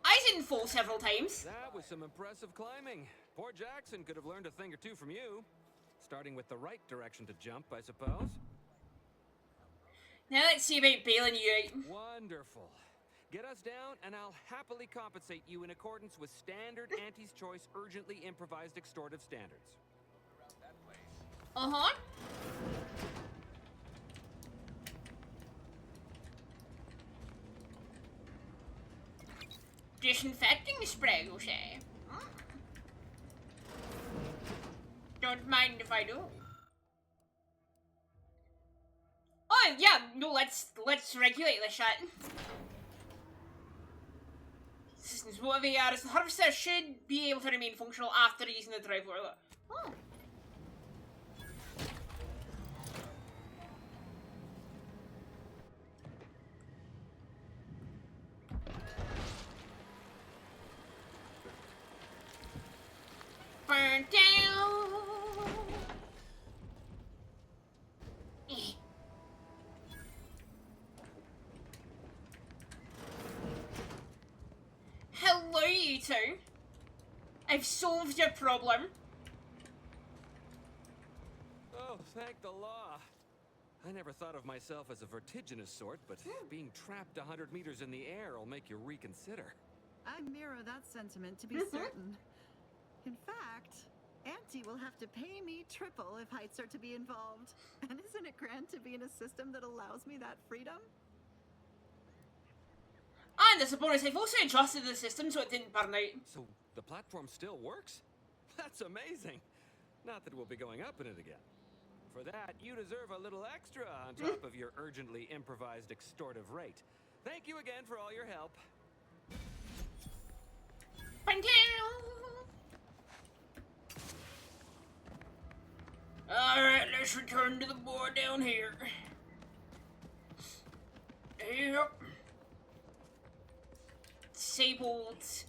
S1: I didn't fall several times.
S4: That was some impressive climbing. Poor Jackson could have learned a thing or two from you. Starting with the right direction to jump, I suppose.
S1: Now let's see about bailing you out.
S4: Wonderful. Get us down, and I'll happily compensate you in accordance with standard Auntie's Choice urgently improvised extortive standards.
S1: Uh-huh. Disinfecting spray, you say? Don't mind if I do. Oh yeah, no, let's regulate this shit. Systems what they are is the harvester should be able to remain functional after using the drive order. Oh. Burn down. Hello, you two. I've solved your problem.
S4: Oh, thank the law. I never thought of myself as a vertiginous sort, but being trapped 100 meters in the air will make you reconsider.
S8: I mirror that sentiment, to be certain. In fact, Auntie will have to pay me triple if heights are to be involved. And isn't it grand to be in a system that allows me that freedom?
S1: And as a bonus, I've also adjusted the system so it didn't burn out.
S4: So the platform still works? That's amazing. Not that we'll be going up in it again. For that, you deserve a little extra on top of your urgently improvised extortive rate. Thank you again for all your help.
S1: Alright, let's return to the board down here. Yep. Disabled. Let's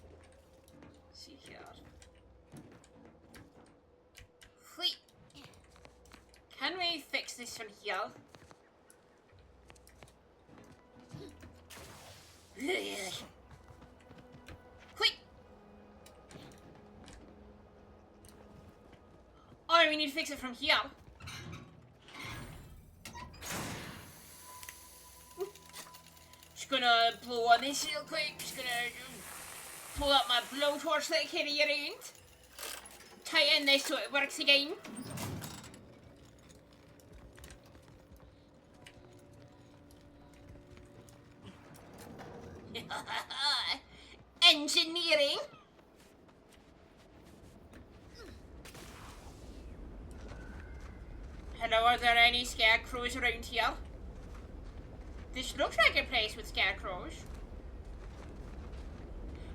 S1: see here. Wait. Can we fix this one here? Wait. Oh, we need to fix it from here. Just gonna blow on this real quick. Just gonna pull out my blowtorch that I carry around. Tighten this so it works again. Engineering. Hello, are there any scarecrows around here? This looks like a place with scarecrows.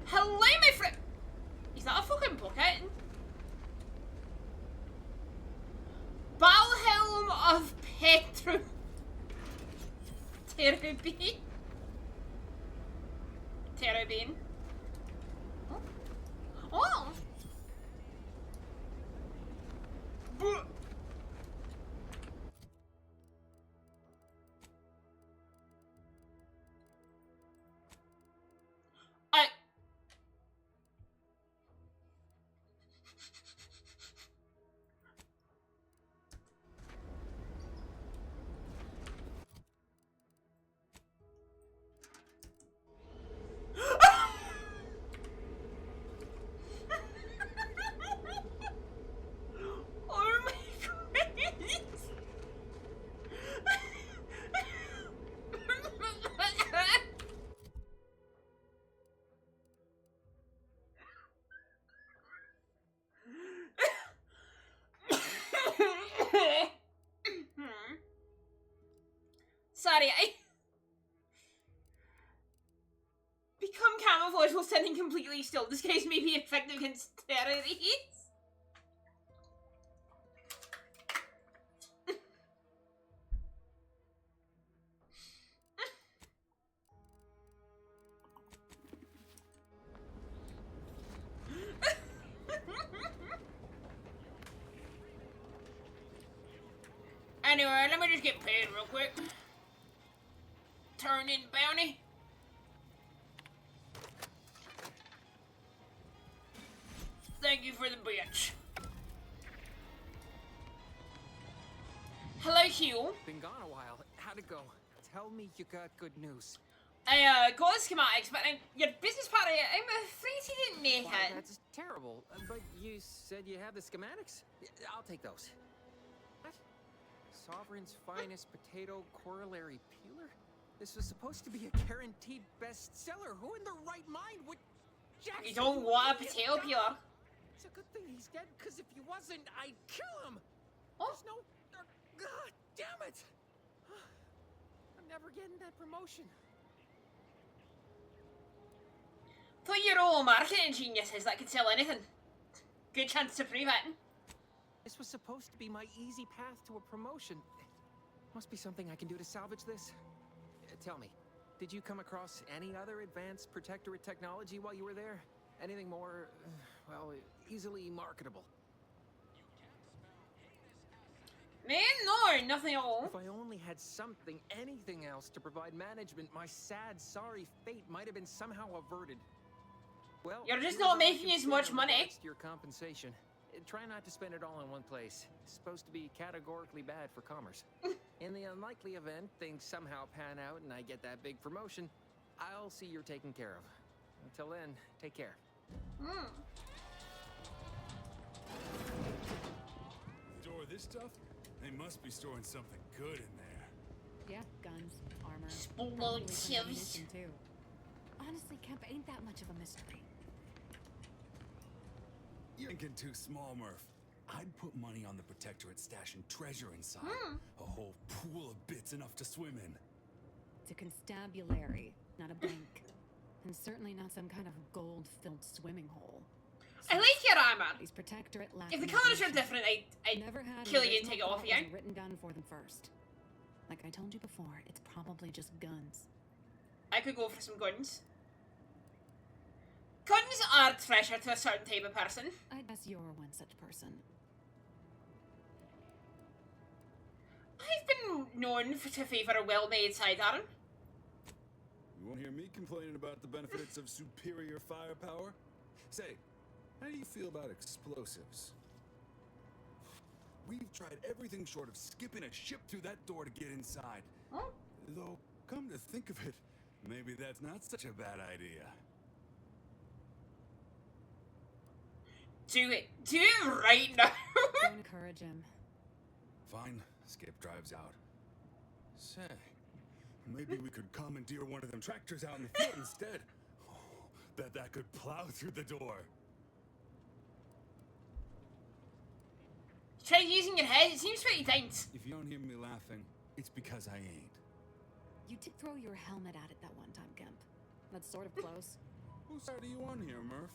S1: Hello, my friend. Is that a fucking bucket? Balhelm of Petru. Terrabine. Terrabine. Oh. Oh. Sorry, I become camouflage while standing completely still. This case may be effective against terrorists. Anyway, let me just get paid real quick. Turn in bounty. Thank you for the bitch. Hello, Hugh.
S5: Been gone a while. How'd it go? Tell me you got good news.
S1: I got the schematics, but your business partner, I'm afraid he didn't make
S5: Wow,
S1: it.
S5: that's terrible. But you said you have the schematics? I'll take those. What? Sovereign's finest potato corollary peeler? This was supposed to be a guaranteed bestseller. Who in their right mind would... Jackson,
S1: You don't want a potato peeler.
S5: It's a good thing he's dead, because if he wasn't, I'd kill him.
S1: Oh.
S5: There's no... God damn it! I'm never getting that promotion.
S1: Thought you're all marketing geniuses that could sell anything. Good chance to prove it.
S5: This was supposed to be my easy path to a promotion. Must be something I can do to salvage this. Tell me, did you come across any other advanced protectorate technology while you were there? Anything more, well, easily marketable?
S1: Man, no, nothing at all.
S5: If I only had something, anything else to provide management, my sad, sorry fate might have been somehow averted. Well,
S1: You're just
S5: here's
S1: not
S5: all I
S1: making
S5: can
S1: as
S5: say
S1: much
S5: in
S1: money.
S5: regards to your compensation. Try not to spend it all in one place. It's supposed to be categorically bad for commerce. In the unlikely event things somehow pan out and I get that big promotion, I'll see you're taken care of. Until then, take care.
S10: Store this stuff? They must be storing something good in there.
S19: Yeah, guns, armor,
S1: explosives.
S19: ammunition too. Honestly, Kemp ain't that much of a mystery.
S10: You're thinking too small, Murph. I'd put money on the Protectorate stashing treasure inside. A whole pool of bits enough to swim in.
S19: It's a constabulary, not a bank. And certainly not some kind of gold-filled swimming hole.
S1: I like your armor.
S19: These Protectorate
S1: If the colors are different, I'd
S19: never had
S1: kill you and take it off you.
S19: written down for them first. Like I told you before, it's probably just guns.
S1: I could go for some guns. Guns are treasure to a certain type of person.
S19: I guess you're one such person.
S1: I've been known to favour a well-made sidearm.
S10: You won't hear me complaining about the benefits of superior firepower. Say, how do you feel about explosives? We've tried everything short of skipping a ship through that door to get inside. Though, come to think of it, maybe that's not such a bad idea.
S1: Do it. Do it right now.
S19: Don't encourage him.
S10: Fine, Skip drives out. Say, maybe we could commandeer one of them tractors out in the field instead. Oh, bet that could plow through the door.
S1: Try using your head. It seems pretty dense.
S10: If you don't hear me laughing, it's because I ain't.
S19: You did throw your helmet at it that one time, Kemp. That's sort of close.
S10: Whose side are you on here, Murph?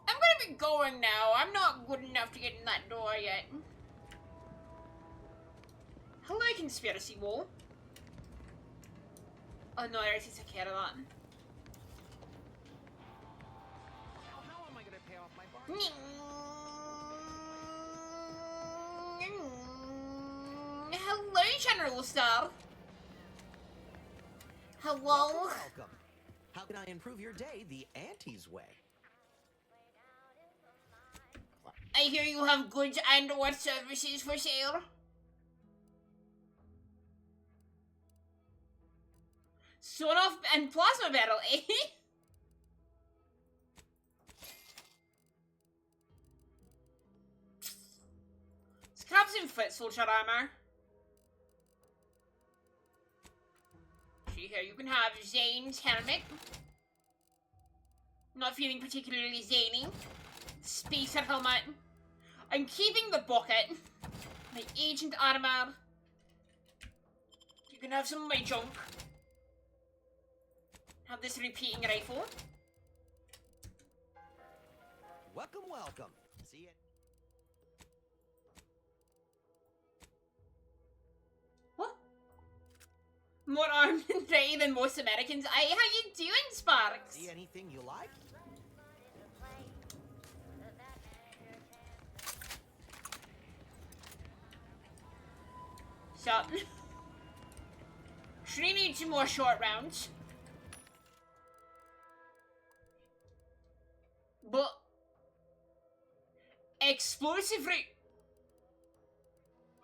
S1: I'm gonna be going now. I'm not good enough to get in that door yet. Hello, conspiracy wall. Oh no, I already took care of that.
S5: How am I gonna pay off my borrow?
S1: Hello, General Star. Hello.
S3: Welcome. How can I improve your day the Auntie's way?
S1: I hear you have goods and or services for sale. Sort of and plasma barrel, eh? Scraps and foot soldier armor. See here, you can have Zane's helmet. Not feeling particularly zany. Spacer helmet. I'm keeping the bucket. My agent armor. You can have some of my junk. Have this repeating rifle.
S3: Welcome, welcome. See ya.
S1: What? More armed and ready than most Americans. How you doing, Sparks?
S3: See anything you like?
S1: up. She needs some more short rounds. But explosive rate.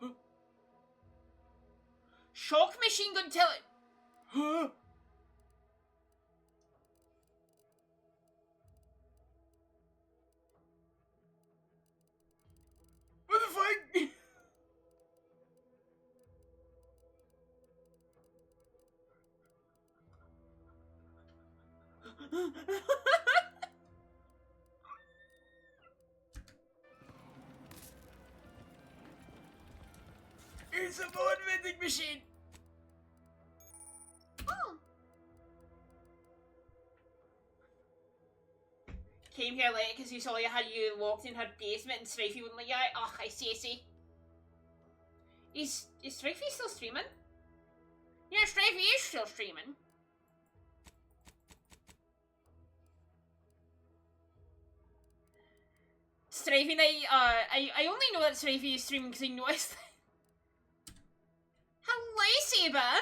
S1: Huh? Shock machine gun telly. Huh? What the fuck? It's a bone vending machine.
S2: Oh.
S1: Came here late because he saw you had you locked in her basement and Strifey wouldn't let you out. Oh, I see. Is Strifey still streaming? Yeah, Strifey is still streaming. Strifey and I only know that Strifey is streaming because I noticed that. Hello, Saber!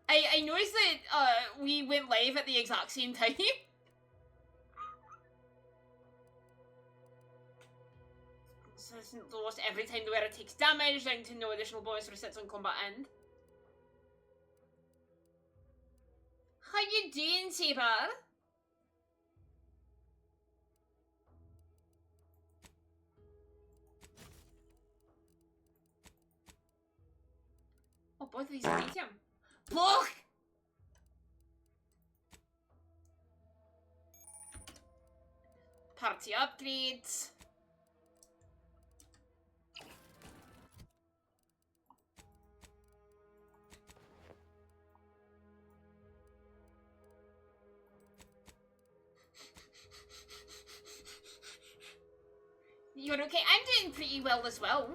S1: I noticed that we went live at the exact same time. So it's lost every time the wearer takes damage, down to no additional bonus for sits on combat end. How you doing, Saber? Oh, both of these are medium. Block! Party upgrades. You're okay? I'm doing pretty well as well.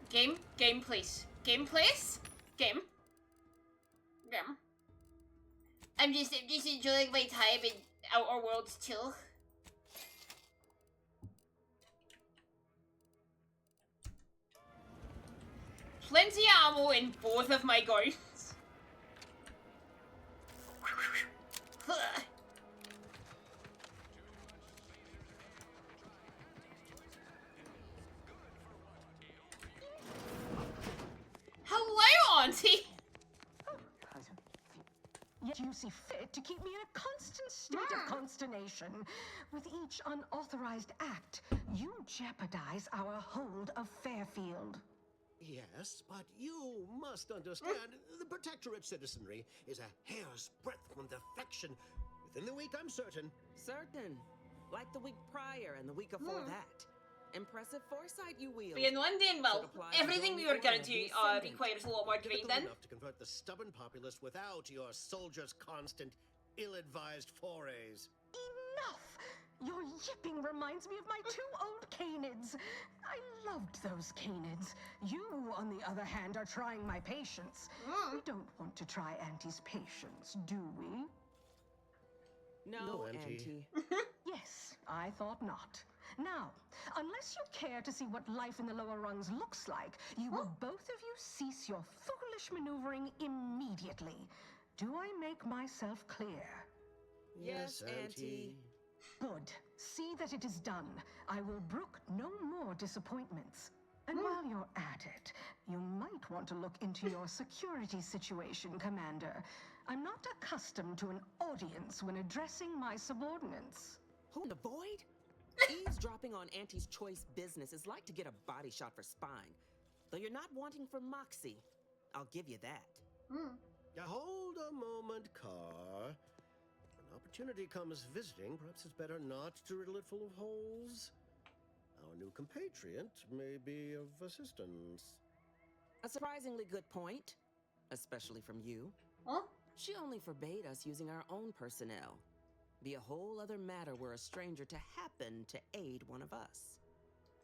S1: Game, please. Game, please. Game. I'm just enjoying my time in Outer Worlds chill. Plenty of ammo in both of my guns. Hello, Auntie!
S21: Yet you see fit to keep me in a constant state of consternation. With each unauthorized act, you jeopardize our hold of Fairfield.
S11: Yes, but you must understand, the Protectorate citizenry is a hair's breadth from defection. Within the week, I'm certain.
S13: Certain. Like the week prior and the week before that. Impressive foresight you wield.
S1: But yeah, no, I'm doing well. Everything we were going to requires a lot more grinding.
S11: Enough to convert the stubborn populace without your soldiers' constant, ill-advised forays.
S21: Enough! Your yipping reminds me of my two old canids. I loved those canids. You, on the other hand, are trying my patience. We don't want to try Auntie's patience, do we?
S13: No, Auntie.
S21: Yes, I thought not. Now, unless you care to see what life in the lower rungs looks like, you will both of you cease your foolish maneuvering immediately. Do I make myself clear?
S13: Yes, Auntie.
S21: Good. See that it is done. I will brook no more disappointments. And while you're at it, you might want to look into your security situation, Commander. I'm not accustomed to an audience when addressing my subordinates.
S13: Who in the void? Eavesdropping on Auntie's choice business is like to get a body shot for spying. Though you're not wanting for moxie. I'll give you that.
S11: Now hold a moment, Car. When opportunity comes visiting, perhaps it's better not to riddle it full of holes. Our new compatriot may be of assistance.
S13: A surprisingly good point. Especially from you.
S1: Huh?
S13: She only forbade us using our own personnel. Be a whole other matter were a stranger to happen to aid one of us.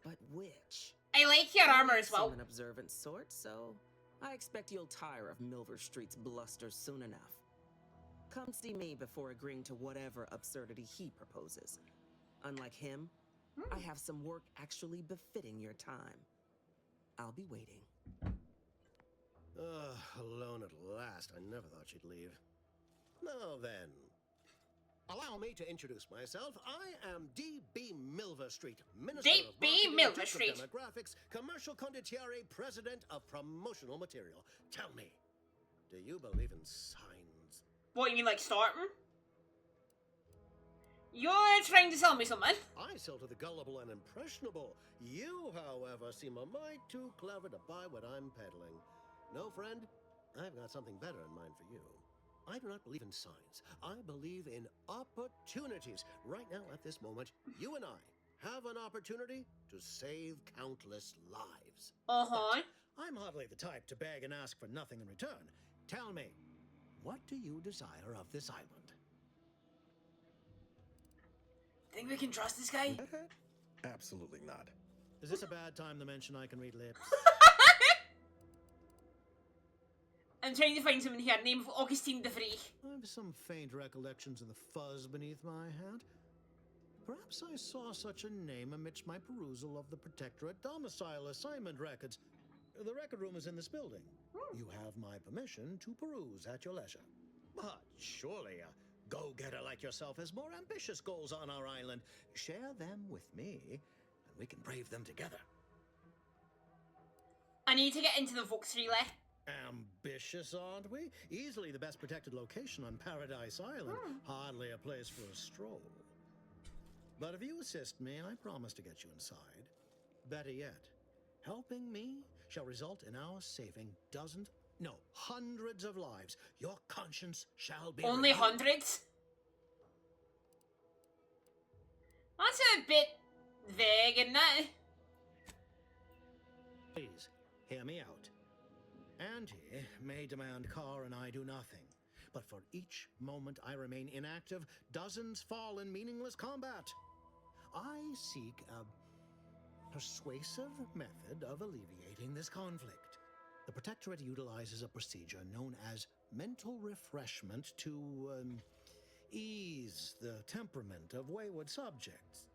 S13: But which?
S1: I like your armor as well.
S13: I'm an observant sort, so I expect you'll tire of Milver Street's bluster soon enough. Come see me before agreeing to whatever absurdity he proposes. Unlike him, I have some work actually befitting your time. I'll be waiting.
S11: Alone at last. I never thought she'd leave. Now then, allow me to introduce myself. I am D.B. Milverstreet, Minister of
S1: D.B.
S11: Marketing, Duke
S1: Milverstreet.
S11: of Demographics, Commercial Condottiere, President of Promotional Material. Tell me, do you believe in signs?
S1: What, you mean like starting? You're trying to sell me something.
S11: I sell to the gullible and impressionable. You, however, seem a mite too clever to buy what I'm peddling. No, friend, I've got something better in mind for you. I do not believe in signs. I believe in opportunities. Right now, at this moment, you and I have an opportunity to save countless lives.
S1: Uh-huh.
S11: But I'm hardly the type to beg and ask for nothing in return. Tell me, what do you desire of this island?
S1: Think we can trust this guy?
S9: Absolutely not.
S11: Is this a bad time to mention I can read lips?
S1: I'm trying to find someone here, name of Augustine de Vrij.
S11: I have some faint recollections of the fuzz beneath my hat. Perhaps I saw such a name amidst my perusal of the Protectorate domicile assignment records. The record room is in this building. You have my permission to peruse at your leisure. But surely a go-getter like yourself has more ambitious goals on our island. Share them with me, and we can brave them together.
S1: I need to get into the Vauxhall.
S11: Ambitious, aren't we? Easily the best protected location on Paradise Island. Hardly a place for a stroll. But if you assist me, I promise to get you inside. Better yet, helping me shall result in our saving dozens, no, hundreds of lives. Your conscience shall be
S1: Only
S11: reviewed.
S1: hundreds? That's a bit vague, isn't it?
S11: Please, hear me out. Auntie may demand Carr and I do nothing. But for each moment I remain inactive, dozens fall in meaningless combat. I seek a persuasive method of alleviating this conflict. The Protectorate utilizes a procedure known as mental refreshment to ease the temperament of wayward subjects.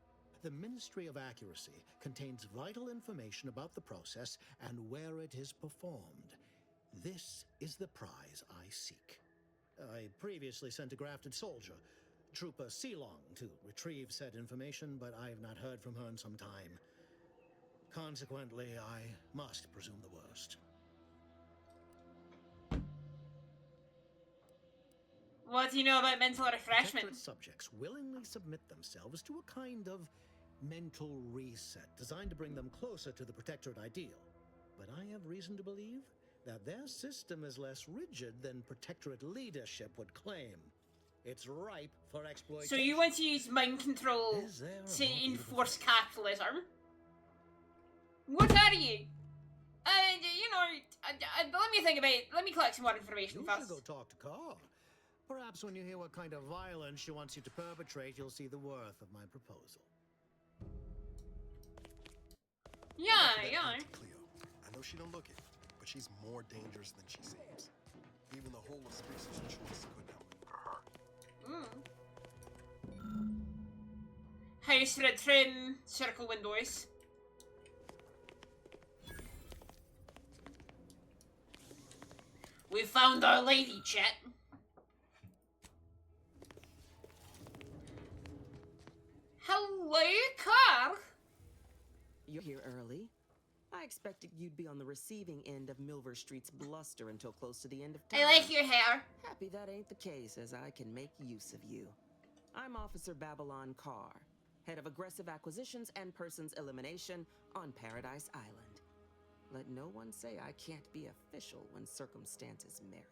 S11: The Ministry of Accuracy contains vital information about the process and where it is performed. This is the prize I seek. I previously sent a grafted soldier, Trooper Sealong, to retrieve said information, but I have not heard from her in some time. Consequently, I must presume the worst.
S1: What do you know about mental refreshment?
S11: Protectorate subjects willingly submit themselves to a kind of mental reset designed to bring them closer to the Protectorate ideal. But I have reason to believe that their system is less rigid than Protectorate leadership would claim. It's ripe for exploitation.
S1: So you want to use mind control to enforce capitalism? What are you? You know, let me think about it. Let me collect some more information
S11: You
S1: first.
S11: should go talk to Carr. Perhaps when you hear what kind of violence she wants you to perpetrate, you'll see the worth of my proposal.
S1: Yeah.
S22: Cleo. I know she don't look it, but she's more dangerous than she seems. Even the whole of Spacer's Choice couldn't help it for her.
S1: House red trim, circle windows. We found our lady, chat. Hello, Carr.
S13: You're here early. I expected you'd be on the receiving end of Milverstreet's bluster until close to the end of time.
S1: I like your hair.
S13: Happy that ain't the case, as I can make use of you. I'm Officer Babylon Carr, head of aggressive acquisitions and persons elimination on Paradise Island. Let no one say I can't be official when circumstances merit.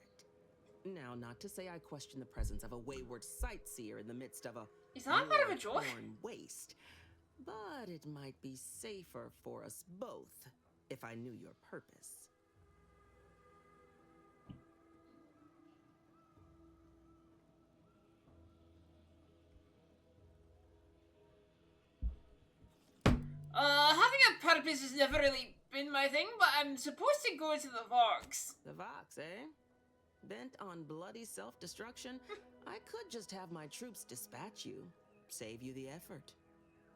S13: Now, not to say I question the presence of a wayward sightseer in the midst of a
S1: Is that part of a joy?
S13: war-torn waste, but it might be safer for us both if I knew your purpose.
S1: Having a purpose has never really been my thing, but I'm supposed to go to the Vox.
S13: The Vox, eh? Bent on bloody self-destruction? I could just have my troops dispatch you. Save you the effort.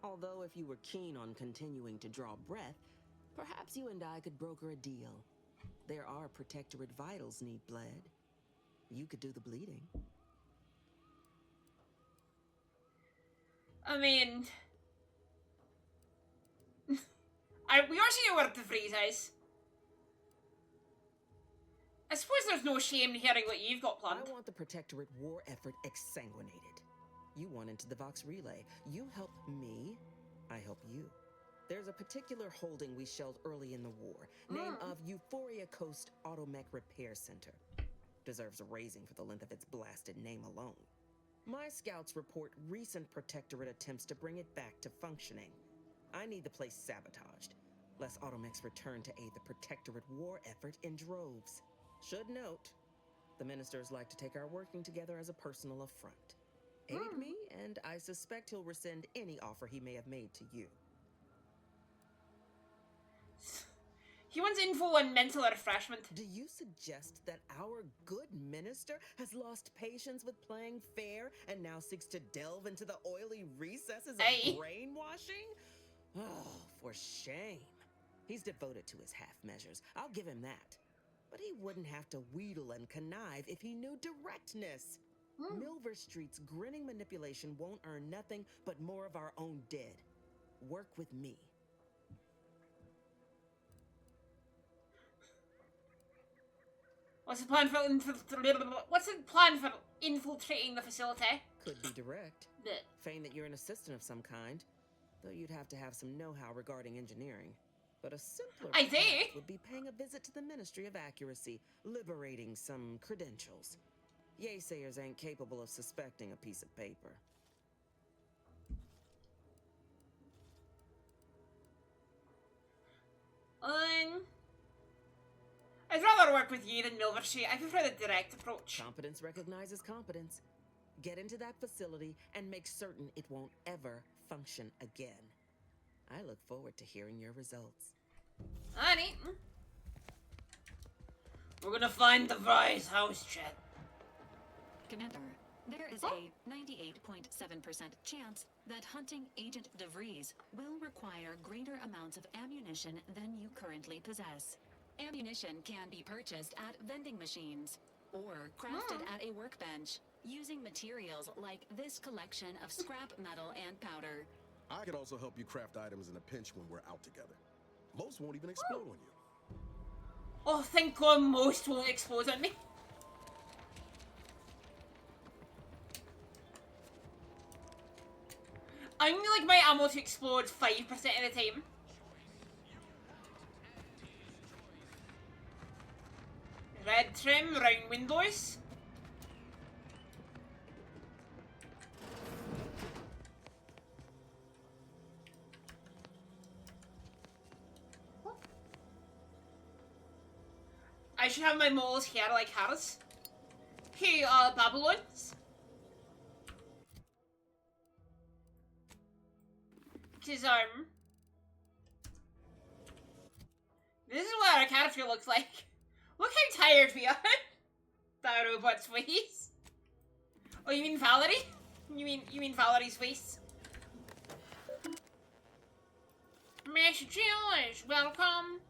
S13: Although if you were keen on continuing to draw breath, perhaps you and I could broker a deal. There are Protectorate vitals need bled. You could do the bleeding.
S1: I mean... we are seeing where the freeze is. I suppose there's no shame in hearing what you've got planned.
S13: I want the Protectorate war effort exsanguinated. You want into the Vox Relay. You help me, I help you. There's a particular holding we shelled early in the war, name of Euphoria Coast Automech Repair Center. Deserves a raising for the length of its blasted name alone. My scouts report recent Protectorate attempts to bring it back to functioning. I need the place sabotaged, lest Automechs return to aid the Protectorate war effort in droves. Should note, the ministers like to take our working together as a personal affront. Aid me, and I suspect he'll rescind any offer he may have made to you.
S1: He wants info on mental refreshment.
S13: Do you suggest that our good minister has lost patience with playing fair and now seeks to delve into the oily recesses of brainwashing? Oh, for shame. He's devoted to his half measures. I'll give him that. But he wouldn't have to wheedle and connive if he knew directness. Milver Street's grinning manipulation won't earn nothing but more of our own dead. Work with me.
S1: What's the plan for infiltrating the facility?
S13: Could be direct. Feign that you're an assistant of some kind, though you'd have to have some know-how regarding engineering. But a simpler path would be paying a visit to the Ministry of Accuracy, liberating some credentials. Yaysayers ain't capable of suspecting a piece of paper.
S1: I'd rather work with you than Milver Street. I prefer the direct approach.
S13: Competence recognizes competence. Get into that facility and make certain it won't ever function again. I look forward to hearing your results.
S1: Alright. We're gonna find the Vry's house, Chet.
S24: Commander, there is a 98.7% chance that hunting Agent DeVries will require greater amounts of ammunition than you currently possess. Ammunition can be purchased at vending machines or crafted at a workbench using materials like this collection of scrap metal and powder.
S9: I can also help you craft items in a pinch when we're out together. Most won't even explode on you.
S1: Oh, thank God most won't explode on me. I'm gonna like my ammo to explode 5% of the time. Red trim, round windows. I should have my moles here like hers. Hey, Babylons. This is what our character looks like. Look how tired we are. That robot's face. Oh, you mean Valerie? You mean Valerie's face? Messages, welcome.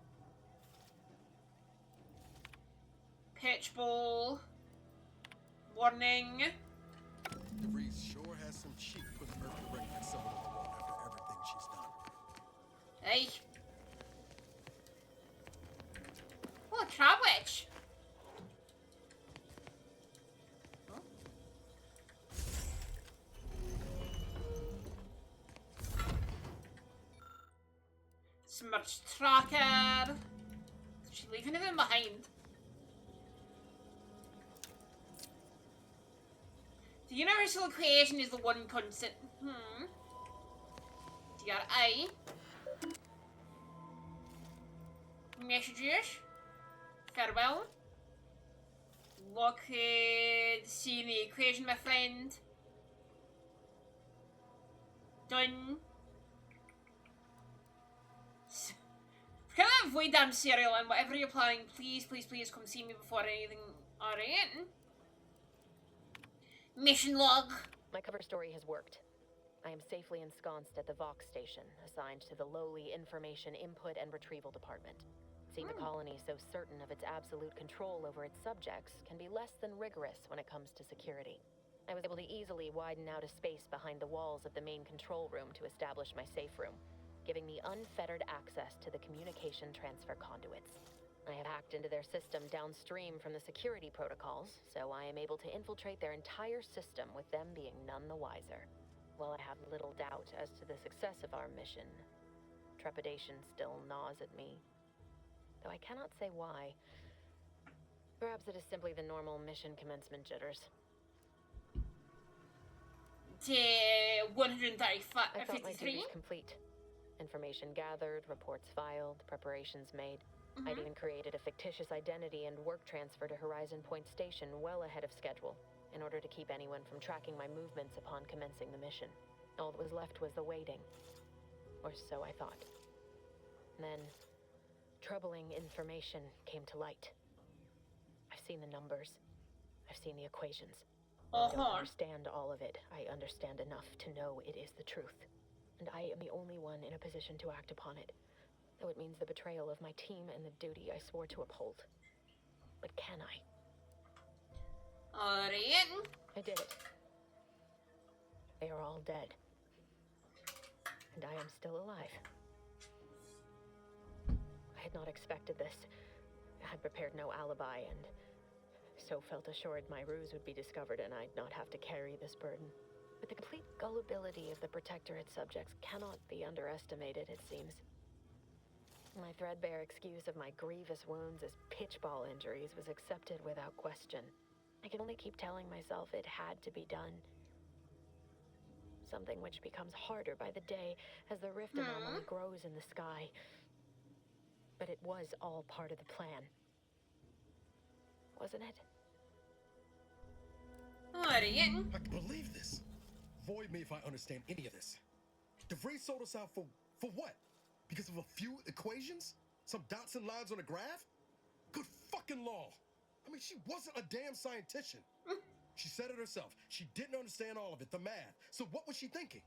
S1: Pitch bowl. Warning.
S16: DeVries sure has some cheek putting her directly at someone on the wall after everything she's done.
S1: Hey. Oh, a crab witch. Oh. Smirched tracker. Is she leaving anything behind? The universal equation is the one constant. DRI. Messages. Farewell. Lockheed. Seeing the equation, my friend. Done. Can I avoid damn cereal and whatever you're planning, please, please, please come see me before anything. Alright. Mission log.
S12: My cover story has worked. I am safely ensconced at the Vox station, assigned to the lowly Information Input and Retrieval Department. Seeing the colony so certain of its absolute control over its subjects can be less than rigorous when it comes to security. I was able to easily widen out a space behind the walls of the main control room to establish my safe room, giving me unfettered access to the communication transfer conduits. I have hacked into their system downstream from the security protocols, so I am able to infiltrate their entire system with them being none the wiser. While I have little doubt as to the success of our mission, trepidation still gnaws at me. Though I cannot say why. Perhaps it is simply the normal mission commencement jitters.
S1: To 135,
S12: I thought my
S1: 53?
S12: duties complete. Information gathered, reports filed, preparations made. I'd even created a fictitious identity and work transfer to Horizon Point Station well ahead of schedule, in order to keep anyone from tracking my movements upon commencing the mission. All that was left was the waiting. Or so I thought. Then, troubling information came to light. I've seen the numbers. I've seen the equations. I don't understand all of it. I understand enough to know it is the truth. And I am the only one in a position to act upon it. Though it means the betrayal of my team and the duty I swore to uphold. But can I?
S1: Alright.
S12: I did it. They are all dead. And I am still alive. I had not expected this. I had prepared no alibi and so felt assured my ruse would be discovered and I'd not have to carry this burden. But the complete gullibility of the Protectorate subjects cannot be underestimated, it seems. My threadbare excuse of my grievous wounds as pitchball injuries was accepted without question. I can only keep telling myself it had to be done. Something which becomes harder by the day as the rift anomaly grows in the sky. But it was all part of the plan. Wasn't it?
S1: Alright.
S9: I can believe this. Void me if I understand any of this. DeVries sold us out for what? Because of a few equations? Some dots and lines on a graph? Good fucking law. I mean, she wasn't a damn scientist. She said it herself. She didn't understand all of it, the math. So what was she thinking?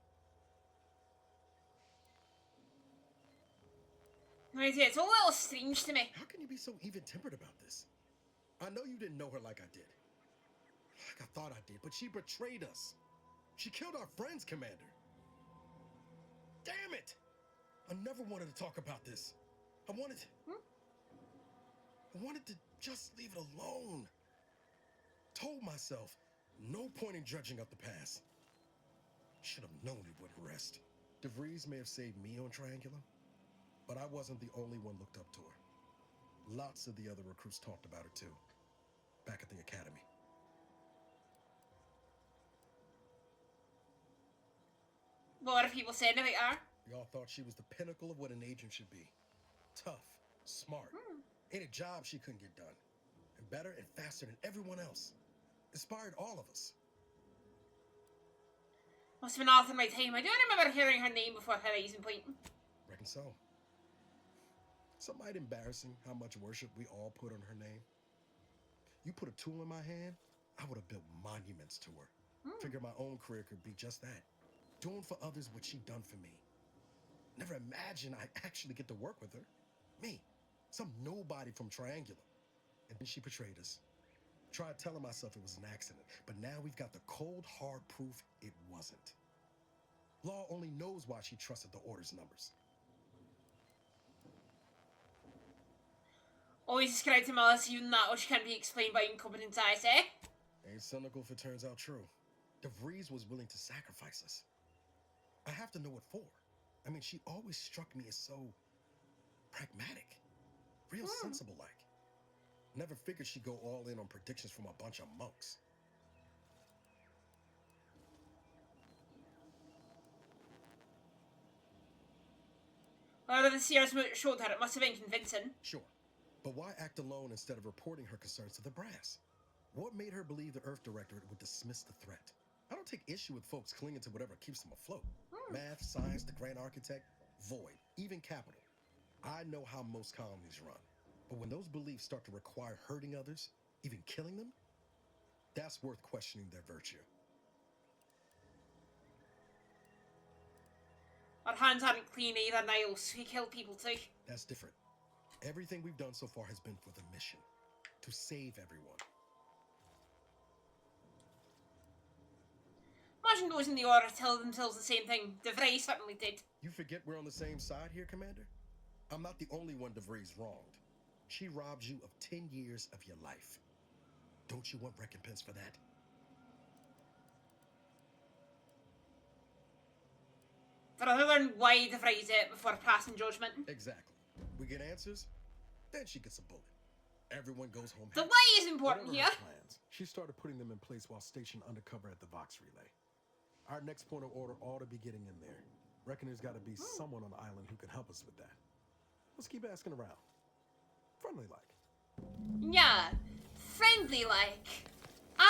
S1: It's a little strange to me.
S9: How can you be so even-tempered about this? I know you didn't know her like I did. Like I thought I did, but she betrayed us. She killed our friends, Commander. Damn it! I never wanted to talk about this. I wanted to just leave it alone. Told myself, no point in dredging up the past. Should have known it wouldn't rest. DeVries may have saved me on Triangulum, but I wasn't the only one looked up to her. Lots of the other recruits talked about her too, back at the academy.
S1: What are people saying about her?
S9: Y'all thought she was the pinnacle of what an agent should be. Tough, smart. Ain't a job she couldn't get done. And better and faster than everyone else. Inspired all of us.
S1: Must have been off in my time. I don't remember hearing her name before Horizon Point.
S9: Reckon so. Some might embarrassing how much worship we all put on her name. You put a tool in my hand, I would have built monuments to her. Figured my own career could be just that. Doing for others what she done for me. Never imagined I'd actually get to work with her. Me, some nobody from Triangulum. And then she betrayed us. Tried telling myself it was an accident, but now we've got the cold, hard proof it wasn't. Law only knows why she trusted the Order's numbers.
S1: Always described him as even that which can be explained by incompetence, I say.
S9: Ain't cynical if it turns out true. DeVries was willing to sacrifice us. I have to know what for. I mean, she always struck me as so pragmatic. Real sensible-like. Never figured she'd go all in on predictions from a bunch of monks.
S1: Whatever the Seers showed her, it must have been convincing.
S9: Sure. But why act alone instead of reporting her concerns to the brass? What made her believe the Earth Directorate would dismiss the threat? I don't take issue with folks clinging to whatever keeps them afloat. Math, science, the Grand Architect, Void, even Capital. I know how most colonies run. But when those beliefs start to require hurting others, even killing them, that's worth questioning their virtue.
S1: Our hands aren't clean either, Niles. We kill people too.
S9: That's different. Everything we've done so far has been for the mission. To save everyone.
S1: Imagine those in the Order tell themselves the same thing. DeVray certainly did.
S9: You forget we're on the same side here, Commander? I'm not the only one DeVray's wronged. She robbed you of 10 years of your life. Don't you want recompense for that?
S1: For her to learn why DeVray did it before passing judgment.
S9: Exactly. We get answers, then she gets a bullet. Everyone goes home.
S1: The why is important
S9: Whatever
S1: here.
S9: her plans, she started putting them in place while stationed undercover at the Vox Relay. Our next point of order ought to be getting in there. Reckon there's got to be someone on the island who can help us with that. Let's keep asking around. Friendly like.
S1: Yeah. Friendly like.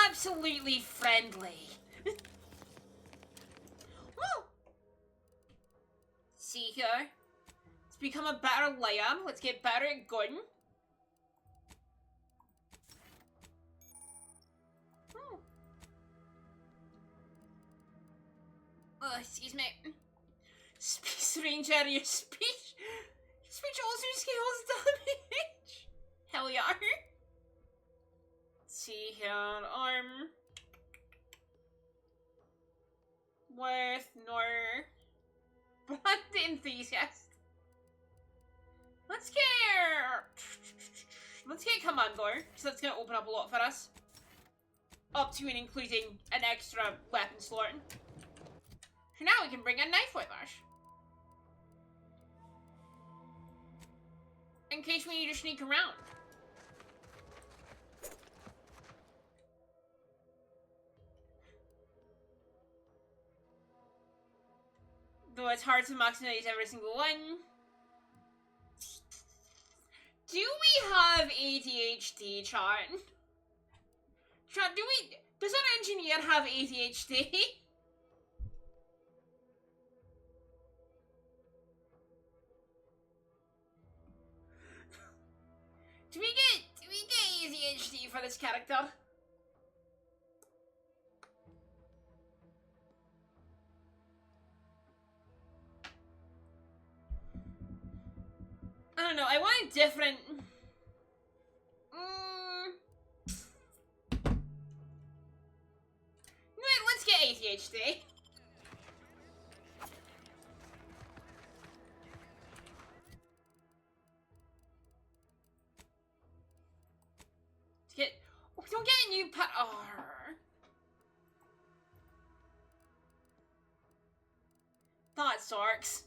S1: Absolutely friendly. Woo! See here. Let's become a better layer. Let's get better at gunning. Oh, excuse me. Space Ranger, your speech also scales damage. Hell yeah. Let's see here. Worth no. Brand enthusiast. Let's get Commando, because that's gonna open up a lot for us. Up to and including an extra weapon slot. So now we can bring a knife with us. In case we need to sneak around. Though it's hard to maximize every single one. Do we have ADHD, chat? Chat, does our engineer have ADHD? Do we get ADHD for this character? I don't know, I want a different... Let's get ADHD. We don't get a new pet. Oh. That sucks.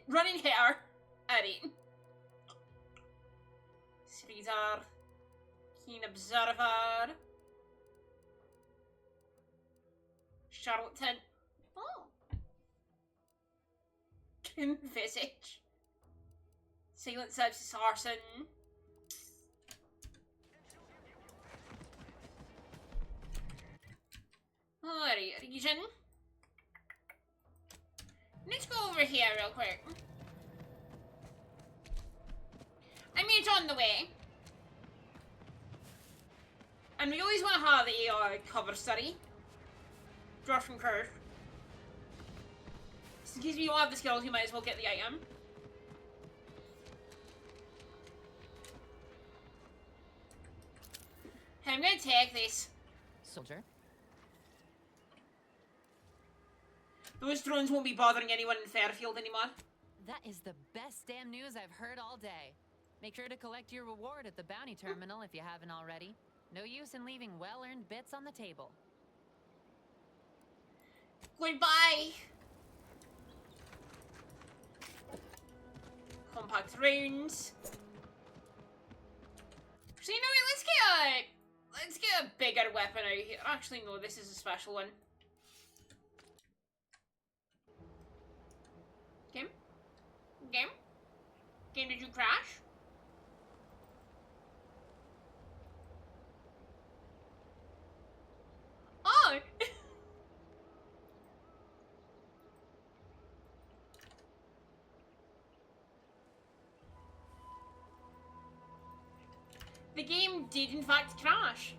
S1: Running hair. Alright. Sridhar. Keen observer. Charlatan. Oh. Visage. Silent Sepsis Arson. Alright, region. Let's go over here real quick. I mean, it's on the way. And we always want to have a cover study. Josh from Kurt. Just in case we don't have the skills, you might as well get the item. Hey, I'm gonna take this.
S19: Soldier.
S1: Those drones won't be bothering anyone in Fairfield anymore.
S24: That is the best damn news I've heard all day. Make sure to collect your reward at the bounty terminal if you haven't already. No use in leaving well-earned bits on the table.
S1: Goodbye. Compact rounds. So you know what? Let's get a bigger weapon out here. Actually, no, this is a special one. Game, did you crash? Oh! The game did in fact crash.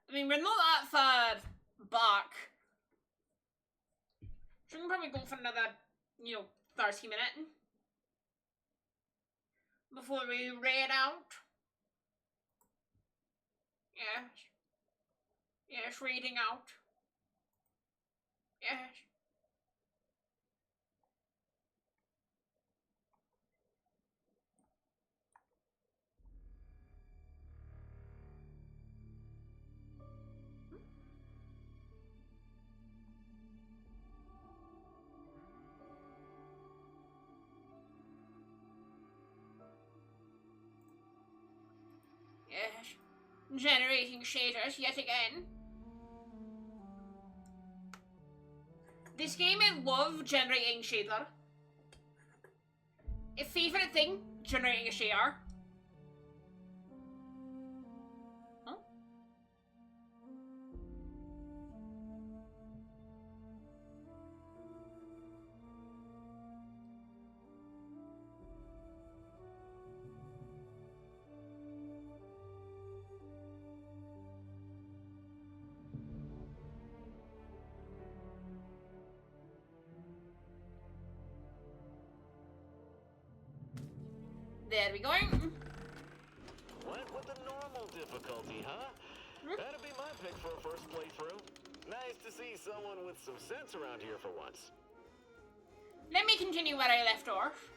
S1: I mean, we're not that far back. So we can probably go for another, 30 minutes before we raid out. Yes. Yes, raiding out. Yes. Yes. Generating shaders yet again. This game, I love generating shader. A favourite thing, generating a shader. Huh? There we go.
S7: Went with the normal difficulty, huh? That'd be my pick for a first playthrough. Nice to see someone with some sense around here for once.
S1: Let me continue where I left off.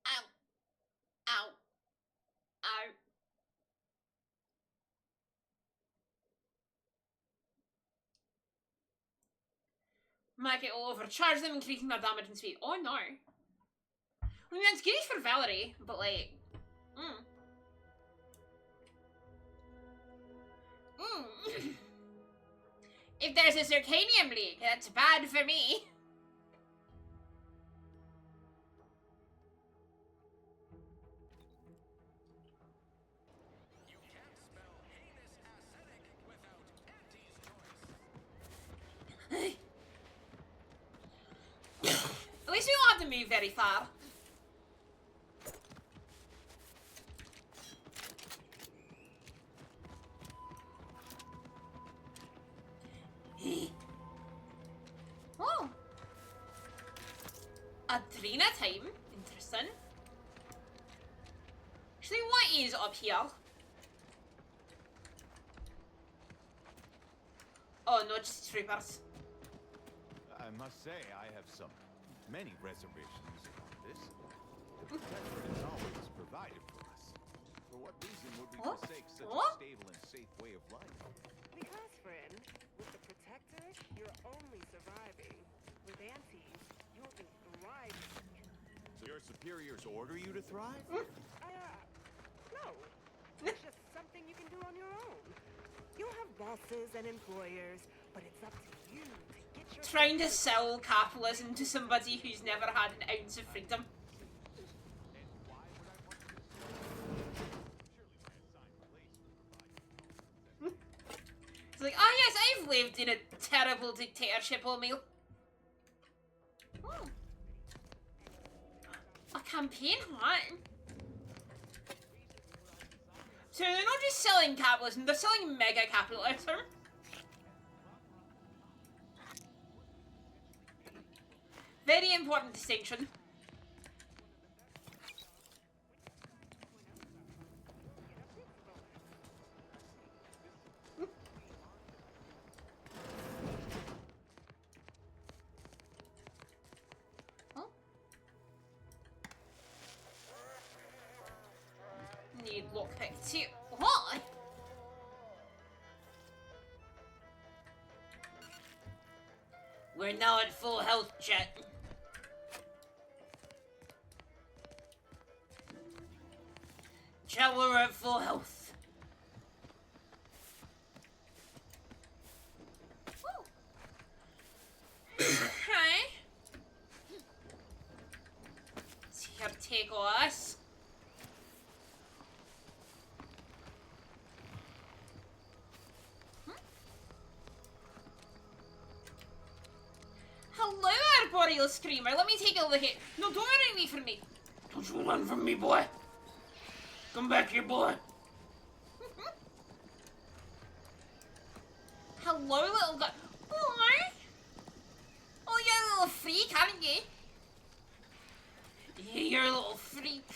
S1: Ow. Ow. Ow. Might get all overcharge them, increasing their damage and speed. Oh no. I mean, that's good for Valerie, but like... If there's a Zircanium leak, that's bad for me. At least we don't have to move very far. Oh. Adrena time. Interesting. Actually, what is up here? Oh no, just troopers.
S14: I must say, I have many reservations on this. The Protectorate has always provided for us. For what reason would we forsake such a stable and safe way of life?
S17: Because, friend, with the Protectorate, you're only surviving. With Auntie, you'll be thriving.
S14: So your superiors order you to thrive?
S17: No. It's just something you can do on your own. You'll have bosses and employers, but it's up to you to get your...
S1: Trying to sell capitalism to somebody who's never had an ounce of freedom. It's like, oh yes, I've lived in a terrible dictatorship all meal. Oh. A campaign hat? So they're not just selling capitalism, they're selling mega capitalism. Very important distinction. Need lockpick too. What? We're now at full health, chat. Chat, we're at full health. Okay. Let's see how to take us. Hello, Arboreal Screamer. Let me take a look at. No, don't run away from me. Don't you run from me, boy. Come back here, boy. Hello, little guy. Oh, oh, you're a little freak, aren't you? Yeah, you're a little freak.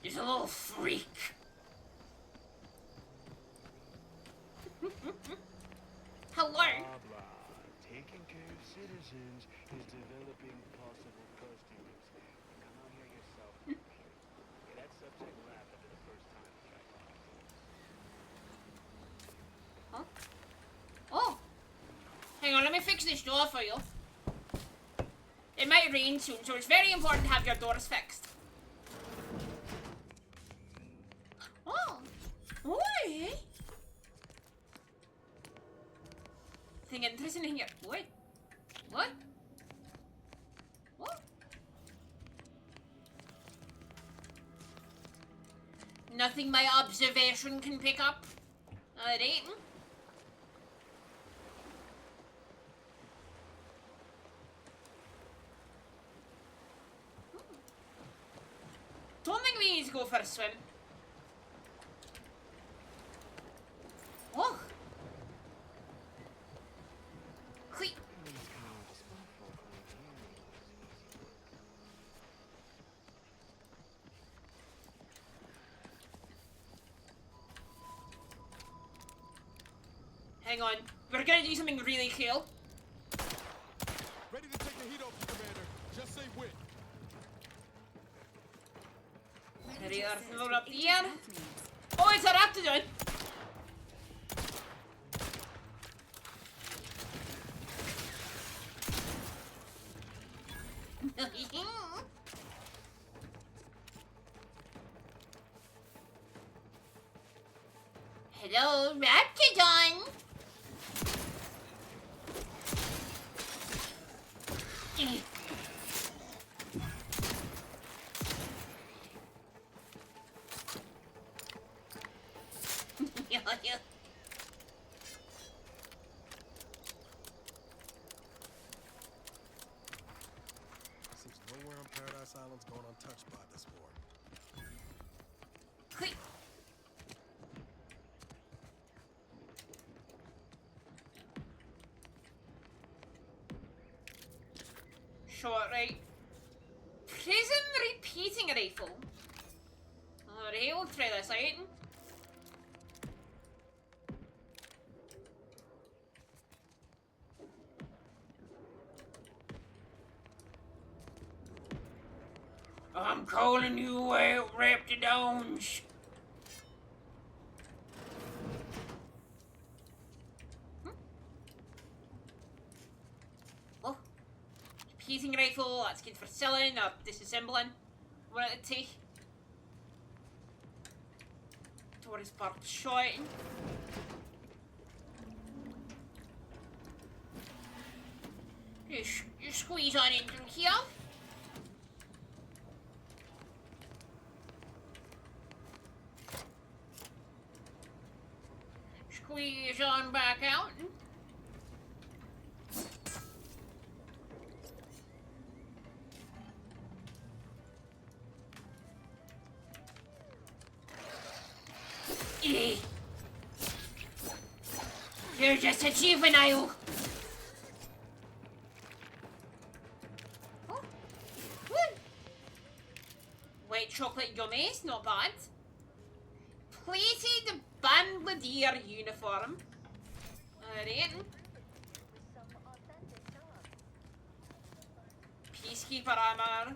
S1: You're a little freak. Hello.
S15: Blah, blah. Taking care of citizens is developing possible customers. Come on here yourself. Yeah, that subject laughed after the first time.
S1: Huh? Oh. Hang on, let me fix this door for you. It might rain soon, so it's very important to have your doors fixed. Oh. Oi. Thing interesting in here. What? What? What? Nothing my observation can pick up. Alright. Don't think we need to go for a swim. Oh. Quick. Hang on. We're gonna do something really cool.
S10: Ready to take the heat off, Commander. Just say when.
S1: Ready to throw it up here. Oh, it's a Raptidon. Hello, Raptidon.
S16: Seems nowhere on Paradise Island's gone untouched by this war.
S1: Quick. Short right. Prism repeating rifle. Alright, we'll try this out. I'm calling you out, Raptidons. Oh. Repeating rifle, that's good for selling or disassembling. What did it take? Towards part shot. You squeeze on in through here. Squeeze on back out. You're just a juvenile. Oh. White chocolate gummies, not bad. Plated Bandolier uniform. Alright. Peacekeeper armor.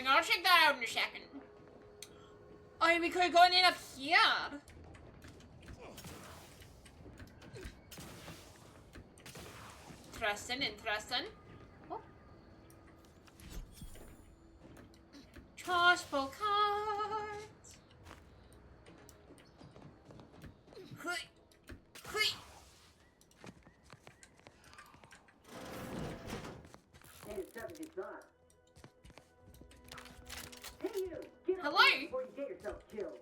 S1: I'll check that out in a second. Oh, we could have gone in up here. Interesting, interesting. Oh. Transport cards.
S6: Hey you! Get
S1: Hello?
S6: up here before you get yourself killed.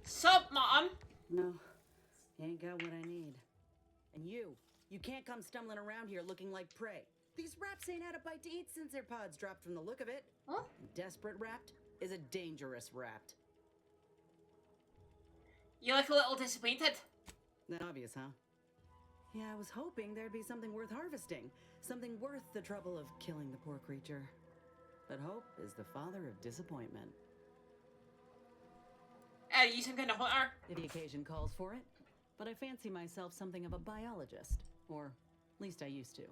S1: Sup, Mom?
S18: No, you ain't got what I need. And you can't come stumbling around here looking like prey. These raps ain't had a bite to eat since their pods dropped from the look of it.
S1: Huh?
S18: Desperate rapt is a dangerous rapt.
S1: You look a little disappointed.
S18: That obvious, huh? Yeah, I was hoping there'd be something worth harvesting. Something worth the trouble of killing the poor creature. But hope is the father of disappointment.
S1: You some kind of hunter?
S18: If the occasion calls for it. But I fancy myself something of a biologist. Or, at least I used to.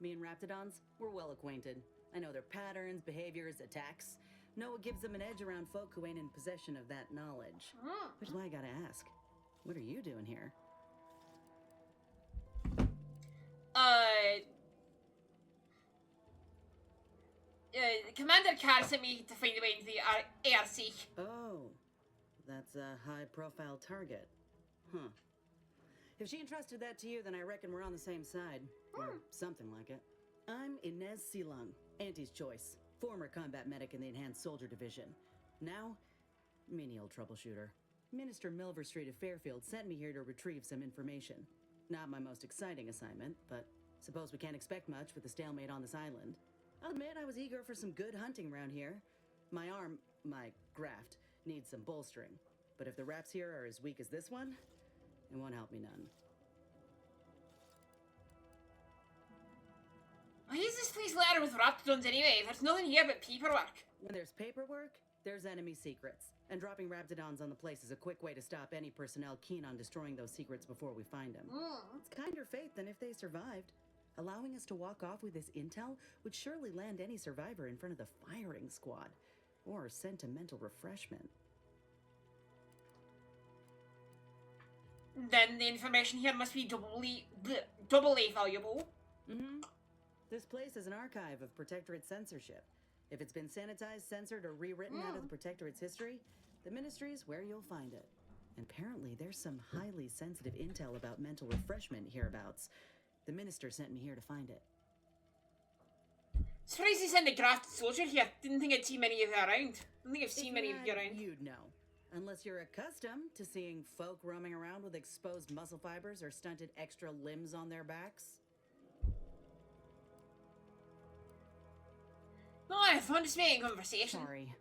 S18: Me and Raptidons, we're well acquainted. I know their patterns, behaviors, attacks. Know what gives them an edge around folk who ain't in possession of that knowledge. Which is why I gotta ask, what are you doing here?
S1: Commander Carr sent me to find a way into the ARC.
S18: Oh, that's a high-profile target. Huh. If she entrusted that to you, then I reckon we're on the same side. Or something like it. I'm Inez Silung, Auntie's choice. Former combat medic in the Enhanced Soldier Division. Now, menial troubleshooter. Minister Milver Street of Fairfield sent me here to retrieve some information. Not my most exciting assignment, but suppose we can't expect much with the stalemate on this island. I'll admit I was eager for some good hunting around here. My arm, my graft, needs some bolstering. But if the raps here are as weak as this one, it won't help me none.
S1: Why is this place littered with Raptidons anyway? There's nothing here but paperwork.
S18: When there's paperwork, there's enemy secrets. And dropping Raptidons on the place is a quick way to stop any personnel keen on destroying those secrets before we find them. It's kinder fate than if they survived. Allowing us to walk off with this intel would surely land any survivor in front of the firing squad. Or sentimental refreshment.
S1: Then the information here must be doubly valuable.
S18: Mm-hmm. This place is an archive of Protectorate censorship. If it's been sanitized, censored, or rewritten out of the Protectorate's history, the Ministry's where you'll find it. And apparently there's some highly sensitive intel about mental refreshment hereabouts. The Minister sent me here to find it.
S1: Surprised he sent a grafted soldier here. Didn't think I'd see many of you around. Don't think I've seen many of you around.
S18: You'd know. Unless you're accustomed to seeing folk roaming around with exposed muscle fibers or stunted extra limbs on their backs.
S1: No, I found this main conversation.
S18: Sorry.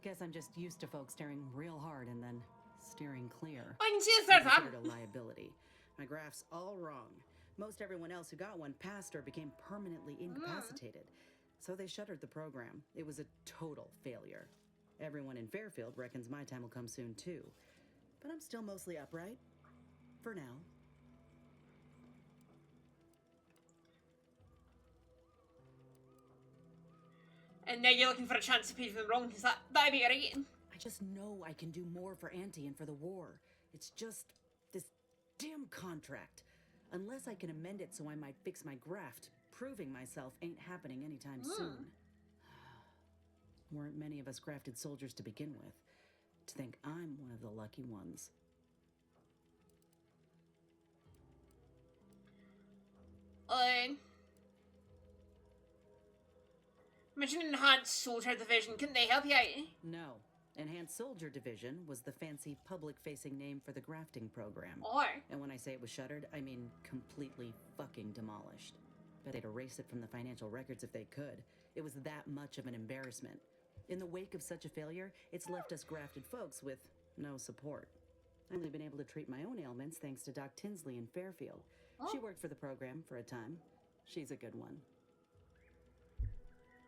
S18: Guess I'm just used to folks staring real hard and then steering clear.
S1: I can see it's not
S18: considered a liability. My graph's all wrong. Most everyone else who got one passed or became permanently incapacitated. So they shuttered the program. It was a total failure. Everyone in Fairfield reckons my time will come soon too. But I'm still mostly upright. For now.
S1: And now you're looking for a chance to prove them wrong, because that'd be right.
S18: I just know I can do more for Auntie and for the war. It's just this damn contract. Unless I can amend it so I might fix my graft, proving myself ain't happening anytime soon. Weren't many of us grafted soldiers to begin with. To think I'm one of the lucky ones.
S1: Mention Enhanced Soldier Division, couldn't they help you out?
S18: No. Enhanced Soldier Division was the fancy public-facing name for the grafting program. And when I say it was shuttered, I mean completely fucking demolished. Bet they'd erase it from the financial records if they could. It was that much of an embarrassment. In the wake of such a failure, it's left us grafted folks with no support. I've only been able to treat my own ailments thanks to Doc Tinsley in Fairfield. She worked for the program for a time. She's a good one.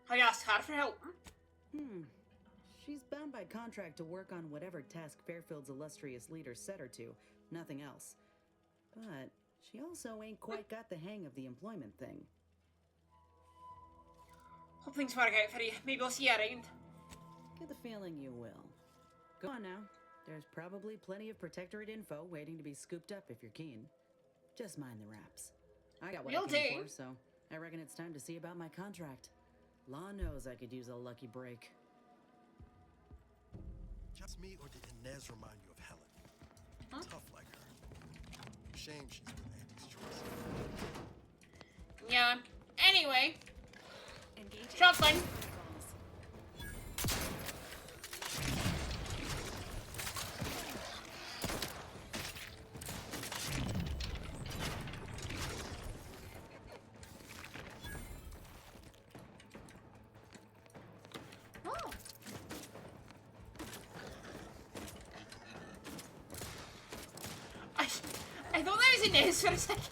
S1: I asked her for help.
S18: She's bound by contract to work on whatever task Fairfield's illustrious leader set her to, nothing else. But She also ain't quite got the hang of the employment thing.
S1: Hope things work out for you. Maybe I'll see you around.
S18: Get the feeling you will. Go on now. There's probably plenty of Protectorate info waiting to be scooped up if you're keen. Just mind the raps. I got what I came for, so I reckon it's time to see about my contract. Law knows I could use a lucky break.
S16: Just me, or did Inez remind you of Helen? Tough like her. Shame she's with Andy's choice.
S1: Yeah. Anyway. Shotgun. I thought that was Inez for a second.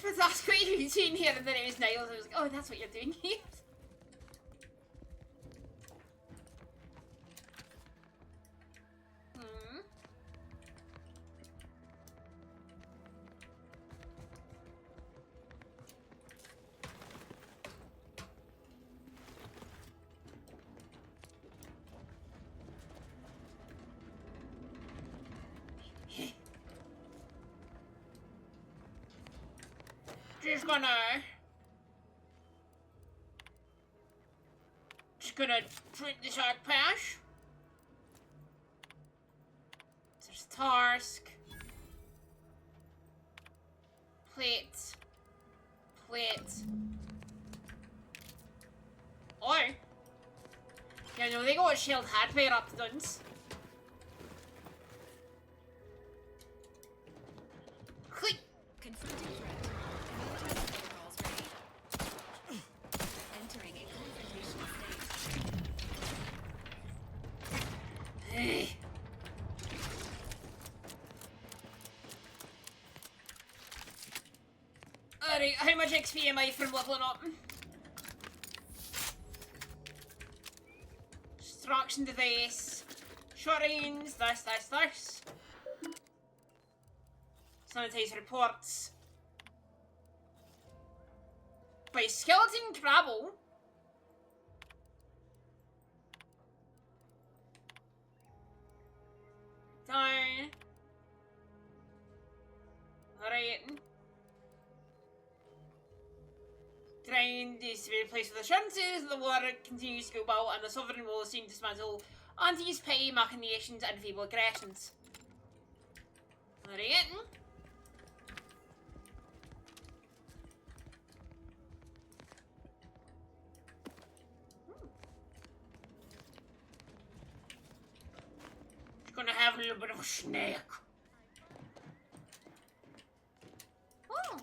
S1: But that's what you were doing here, and then it was Niles. I was like, oh, that's what you're doing here. Just gonna drink this hard pass. There's Tarsk. Plate. Oh. Yeah, no, they got a shield hardware up to duns.
S24: Confronting threat. Emergency protocols ready. Entering a confrontational state.
S1: Alright, how much XP am I from leveling up? Distraction device. Short range, this. Sanitize reports. By skeleton crabble. Down. Alright. Grind is to be replaced with assurances. The war continues to go well, and the sovereign will soon dismantle Auntie's petty machinations and feeble aggressions. Alright. Gonna have a little bit of a snack. Oh.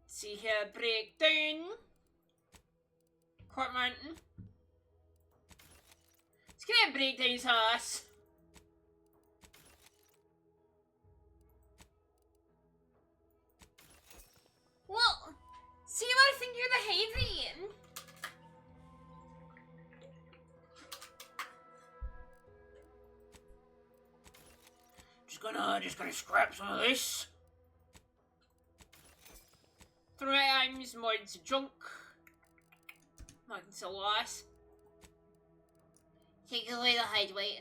S1: See here, breakdown. Court Mountain. Let's get a breakdown's house. Well, see what I think you're the Hadrian. Just gonna scrap some of this. Throw items, mods, junk. I can sell loss. Take away the hideaway.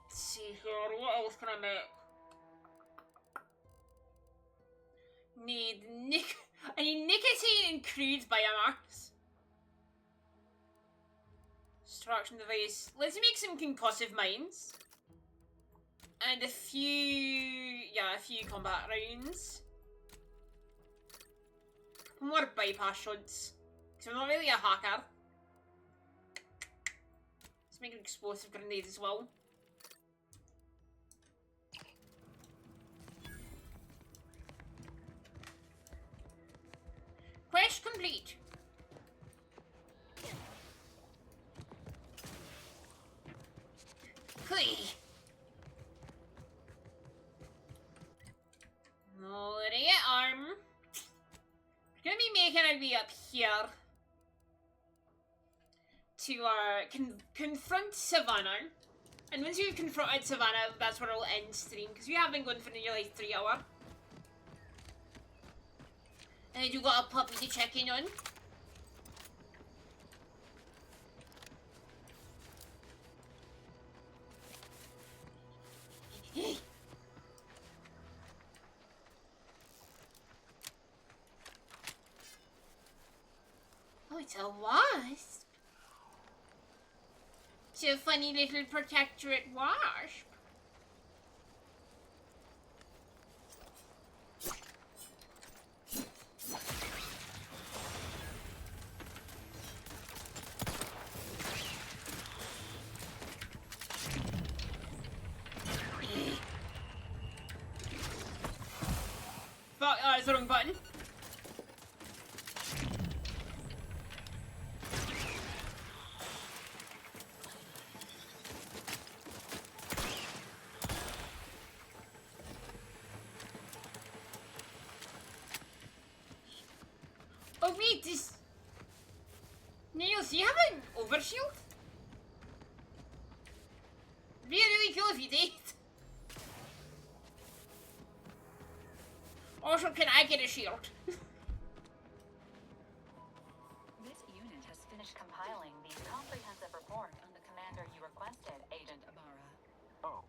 S1: Let's see here, what else can I make? I need nicotine and crude biomass. Distraction device. Let's make some concussive mines. And a few combat rounds. More bypass shots. Because I'm not really a hacker. Let's make an explosive grenade as well. complete. Hey. Loading it arm. We're gonna be making our way up here to confront Savannah. And once you've confronted Savannah, that's where it'll end stream, because we have been going for nearly like 3 hours. And then you got a puppy to check in on. Oh, it's a wasp. It's a funny little protectorate wasp. Fuck, oh, it's the wrong button. Oh wait, this... Niels, do you have an overshield? It'd be really cool if you did. Also, can I get a shield?
S12: This unit has finished compiling the comprehensive report on the commander you requested, Agent Ibarra.
S16: Oh,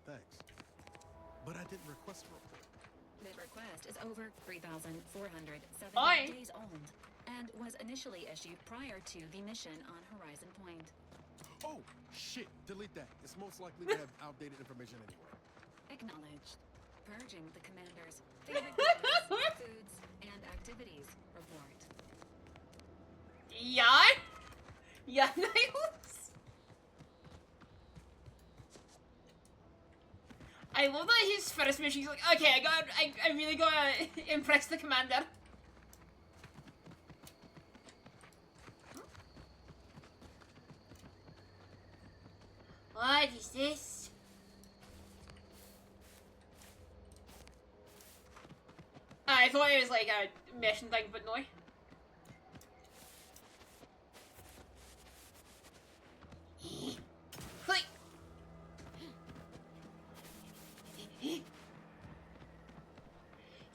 S16: thanks. But I didn't request a report.
S12: The request is over 3,470 days old and was initially issued prior to the mission on Horizon Point.
S16: Oh, shit. Delete that. It's most likely to have outdated information anyway.
S12: Acknowledged. Purging the commander's favorite colors, foods, and activities report.
S1: Yeah? Yeah, Niles? I love that his first mission, he's like, okay, I really gotta impress the commander. What is this? I thought it was like a mission thing, but no.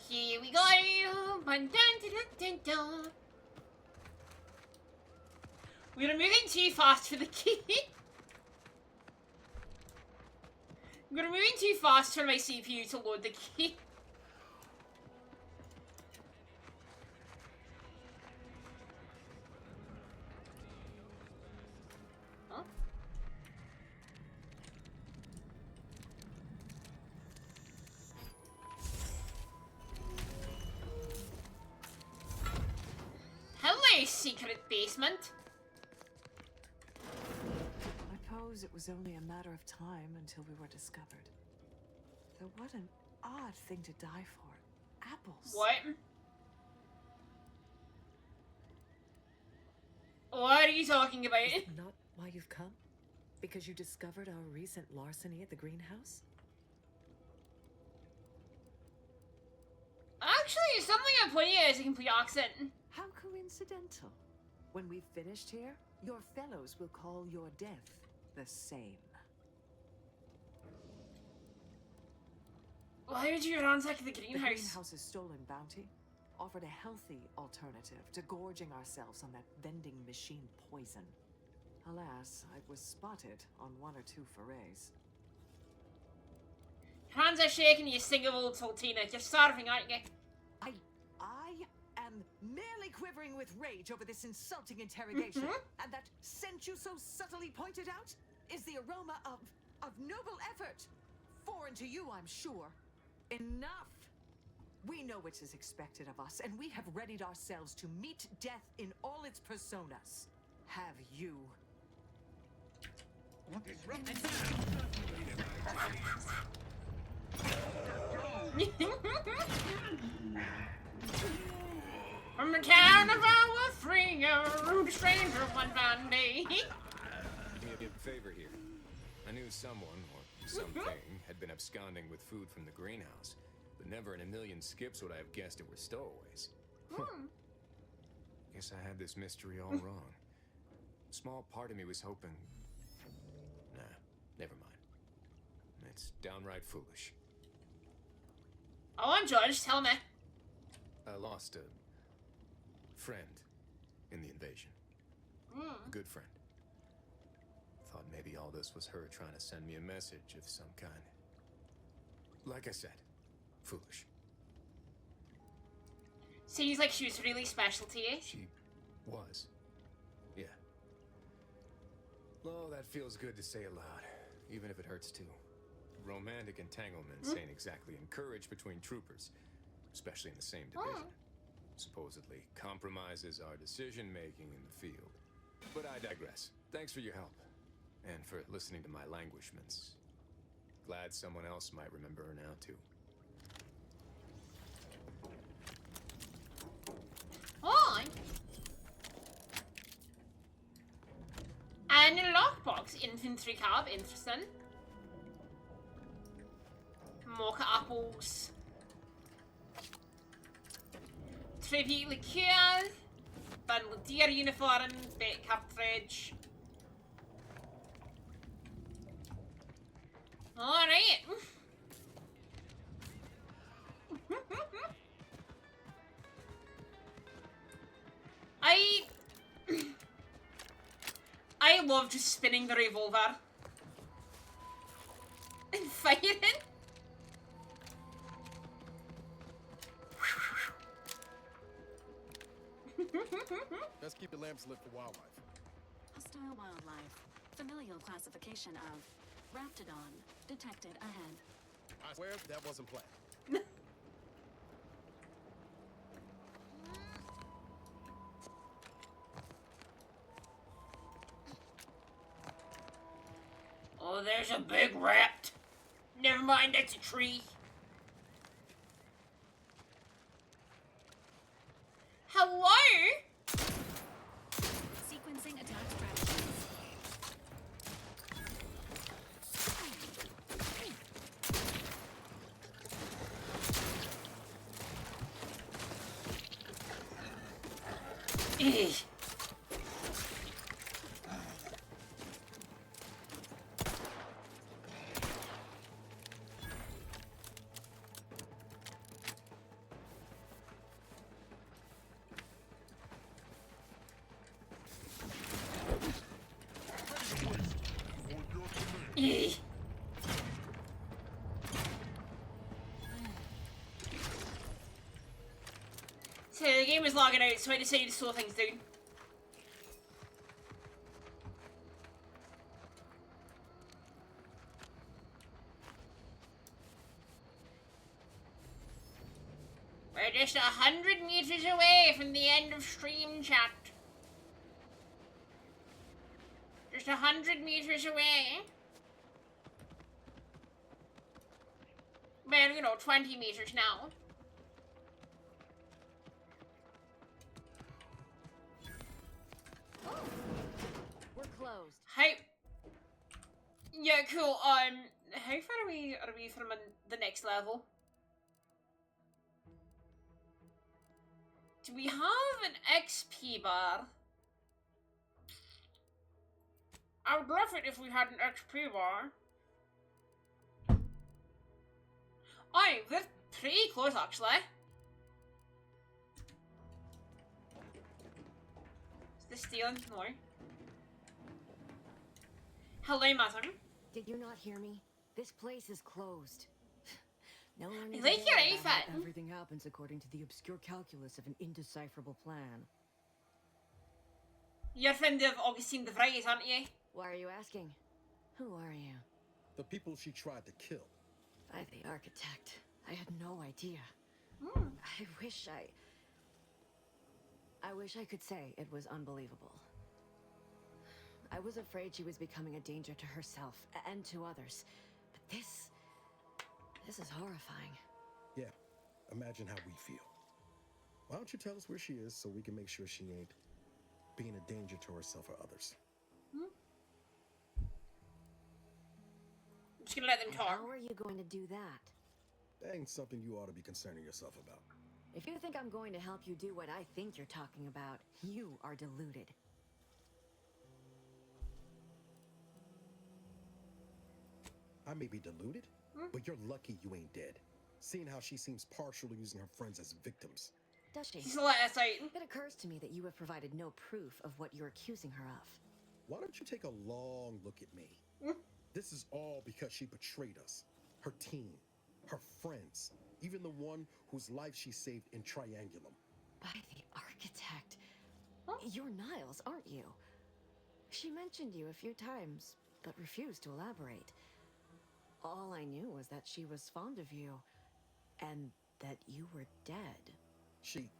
S1: Here we go. Dun, dun, dun, dun, dun. We're moving too fast for the key. We're moving too fast for my CPU to load the key. Huh? Hello, secret basement.
S4: I suppose it was only a matter of time until we were discovered. Though what an odd thing to die for. Apples.
S1: What? What are you talking about?
S4: Not why you've come? Because you discovered our recent larceny at the greenhouse?
S1: Actually, something I'm pointing at is a complete accent.
S4: How coincidental. When we've finished here, your fellows will call your death the same.
S1: Why would you ransack the
S4: The
S1: greenhouse?
S4: greenhouse's stolen bounty offered a healthy alternative to gorging ourselves on that vending machine poison. Alas, I was spotted on 1 or 2 forays.
S1: Hands are shaking, you single old Sultina. You're starving, aren't you?
S4: I am merely quivering with rage over this insulting interrogation. And that scent you so subtly pointed out is the aroma of noble effort. Foreign to you, I'm sure. Enough! We know what is expected of us, and we have readied ourselves to meet death in all its personas. Have you?
S10: What is wrong?
S1: From the town of our free, a rude stranger one fine day.
S5: Do me a favor here. I knew someone, or something, had been absconding with food from the greenhouse, but never in a million skips would I have guessed it were stowaways. Guess I had this mystery all wrong. A small part of me was hoping... Nah, never mind. It's downright foolish.
S1: Oh, I'm George, tell me.
S5: I lost a friend in the invasion. A good friend. Thought maybe all this was her trying to send me a message of some kind. Like I said, foolish.
S1: Seems like she was really special to you.
S5: She was. Yeah. Oh, that feels good to say aloud, even if it hurts too. Romantic entanglements ain't exactly encouraged between troopers, especially in the same division. Supposedly compromises our decision-making in the field. But I digress. Thanks for your help, and for listening to my languishments. Glad someone else might remember her now, too.
S1: Hi. And a lockbox, infantry cab, interesting. Mocha apples. Tribute liqueur. Bandolier uniform, bait cartridge. Alright. I love just spinning the revolver and firing.
S9: Let's keep the lamps lit for wildlife.
S24: Hostile wildlife. Familial classification of Raptidon. Detected ahead.
S9: I swear that wasn't planned.
S1: Oh, there's a big rat. Never mind, that's a tree. Hello?
S24: Sequencing attack strategies.
S1: Eesh. Eesh. So the game was logging out, so I decided to slow things down. We're just 100 meters away from the end of stream chat. Just 100 meters away. Well, you know, 20 meters now.
S24: We're closed.
S1: Hey. Yeah, cool. How far are we from the next level? Do we have an XP bar? I would love it if we had an XP bar. Oh, we're pretty close actually. Is this stealing? No. Hello, madam.
S8: Did you not hear me? This place is closed. No one needs
S1: like
S8: to
S1: your
S8: worry about
S1: outfit.
S8: how everything happens according to the obscure calculus of an indecipherable plan.
S1: You're a friend of Augustine de Vries, aren't you?
S8: Why are you asking? Who are you?
S9: The people she tried to kill.
S8: By the architect. I had no idea. I wish I could say it was unbelievable. I was afraid she was becoming a danger to herself and to others. But this is horrifying.
S9: Yeah, imagine how we feel. Why don't you tell us where she is so we can make sure she ain't being a danger to herself or others?
S1: I'm just gonna let them talk.
S8: How are you going to do that?
S9: That ain't something you ought to be concerning yourself about.
S8: If you think I'm going to help you do what I think you're talking about, you are deluded.
S9: I may be deluded, but you're lucky you ain't dead. Seeing how she seems partial to using her friends as victims.
S8: Does she?
S1: She's a lot of sight.
S8: It occurs to me that you have provided no proof of what you're accusing her of.
S9: Why don't you take a long look at me? This is all because she betrayed us. Her team, her friends, even the one whose life she saved in Triangulum.
S8: By the architect. You're Niles, aren't you? She mentioned you a few times, but refused to elaborate. All I knew was that she was fond of you, and that you were dead.
S9: She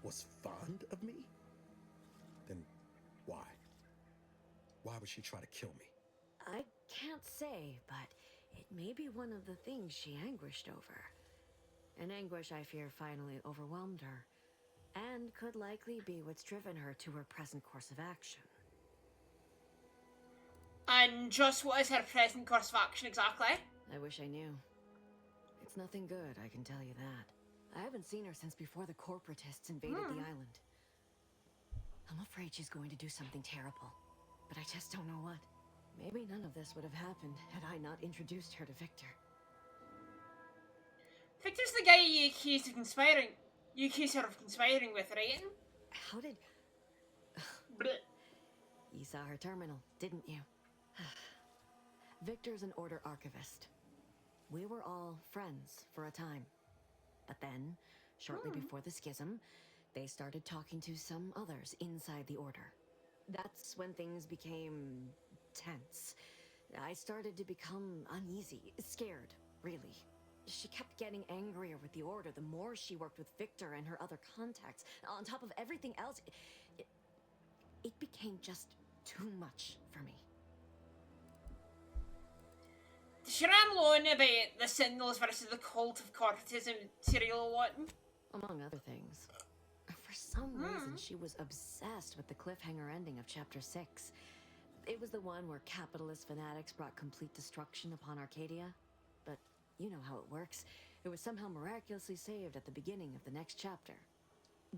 S9: was fond of me? Then why? Why would she try to kill me?
S8: I can't say, but it may be one of the things she anguished over. An anguish I fear finally overwhelmed her, and could likely be what's driven her to her present course of action.
S1: And just what is her present course of action exactly?
S8: I wish I knew. It's nothing good, I can tell you that. I haven't seen her since before the corporatists invaded the island. I'm afraid she's going to do something terrible, but I just don't know what. Maybe none of this would have happened had I not introduced her to Victor.
S1: Victor's the guy you accused of conspiring. You accused her of conspiring with, right?
S8: How did... You saw her terminal, didn't you? Victor's an Order archivist. We were all friends for a time. But then, shortly before the schism, they started talking to some others inside the Order. That's when things became tense. I started to become uneasy, scared, really. She kept getting angrier with the Order the more she worked with Victor and her other contacts. On top of everything else, it became just too much for me.
S1: Did she ramble on about the Sentinels versus the cult of corporatism serial one?
S8: Among other things. For some reason, she was obsessed with the cliffhanger ending of Chapter 6. It was the one where capitalist fanatics brought complete destruction upon Arcadia. But you know how it works. It was somehow miraculously saved at the beginning of the next chapter.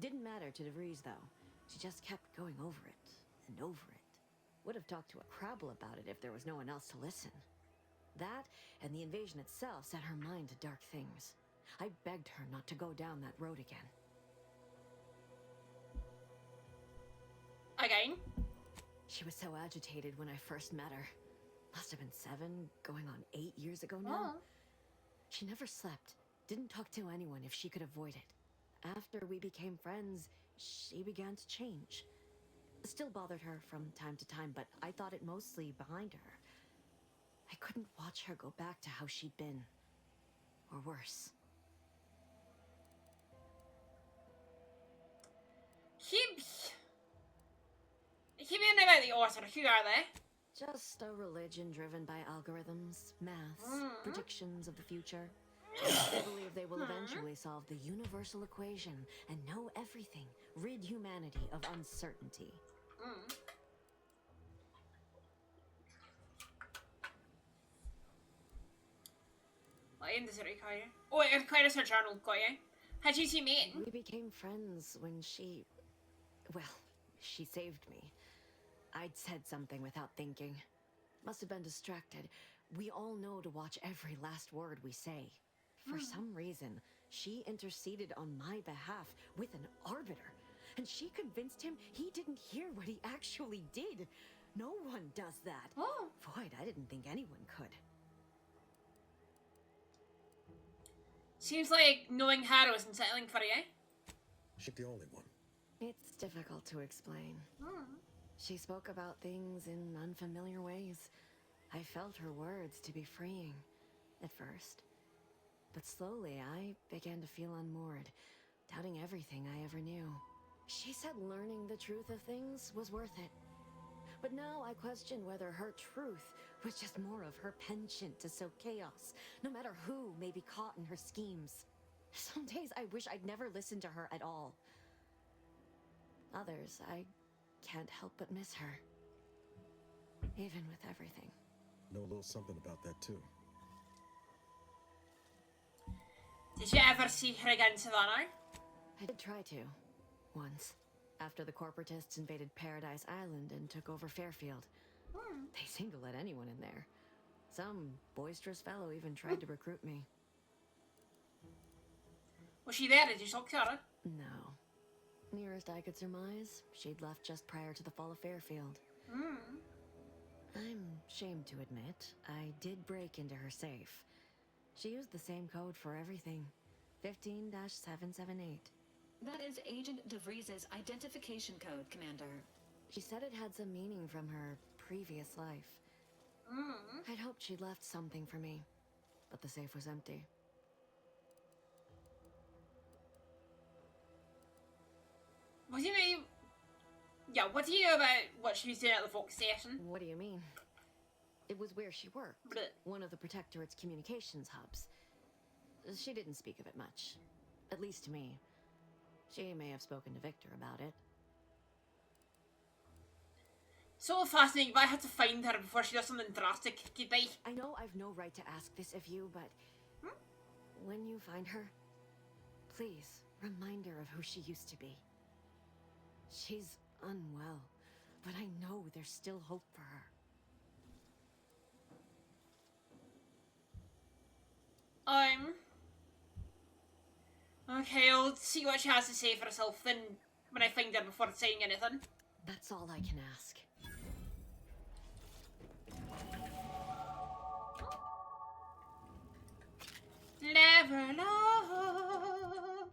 S8: Didn't matter to DeVries, though. She just kept going over it and over it. Would have talked to a Crabble about it if there was no one else to listen. That, and the invasion itself, set her mind to dark things. I begged her not to go down that road again.
S1: Again?
S8: She was so agitated when I first met her. Must have been 7, going on 8 years ago now. She never slept, didn't talk to anyone if she could avoid it. After we became friends, she began to change. Still bothered her from time to time, but I thought it mostly behind her. I couldn't watch her go back to how she'd been. Or worse.
S1: Keep in about the Order. Who are they?
S8: Just a religion driven by algorithms, maths, predictions of the future. They believe they will eventually solve the universal equation and know everything, rid humanity of uncertainty.
S1: What end does it require? Oh, it requires her journal, got you? How'd you two meet?
S8: We became friends when she... Well, she saved me. I'd said something without thinking. Must have been distracted. We all know to watch every last word we say. For some reason, she interceded on my behalf with an arbiter. And she convinced him he didn't hear what he actually did. No one does that. Void, I didn't think anyone could.
S1: Seems like knowing her was unsettling for you.
S9: She's the only one.
S8: It's difficult to explain. She spoke about things in unfamiliar ways. I felt her words to be freeing, at first. But slowly, I began to feel unmoored, doubting everything I ever knew. She said learning the truth of things was worth it. But now I question whether her truth was just more of her penchant to sow chaos, no matter who may be caught in her schemes. Some days I wish I'd never listened to her at all. Others, I can't help but miss her. Even with everything.
S9: Know a little something about that too.
S1: Did you ever see her again, Savannah?
S8: I did try to. Once. After the corporatists invaded Paradise Island and took over Fairfield. They seemed to let anyone in there. Some boisterous fellow even tried to recruit me.
S1: Was she there? Did you talk to her?
S8: No. Nearest I could surmise, she'd left just prior to the fall of Fairfield. I'm ashamed to admit, I did break into her safe. She used the same code for everything. 15-778.
S24: That is Agent DeVries's identification code, Commander.
S8: She said it had some meaning from her previous life. I'd hoped she'd left something for me, but the safe was empty.
S1: What do you mean? Yeah, what do you know about what she was doing at the Vox station?
S8: What do you mean? It was where she worked.
S1: Blech.
S8: One of the Protectorate's communications hubs. She didn't speak of it much. At least to me. She may have spoken to Victor about it.
S1: So fascinating, but I had to find her before she does something drastic. Goodbye.
S8: I know I've no right to ask this of you, but when you find her, please remind her of who she used to be. She's unwell, but I know there's still hope for her.
S1: Okay, I'll see what she has to say for herself then when I find her before saying anything.
S8: That's all I can ask.
S1: Level up.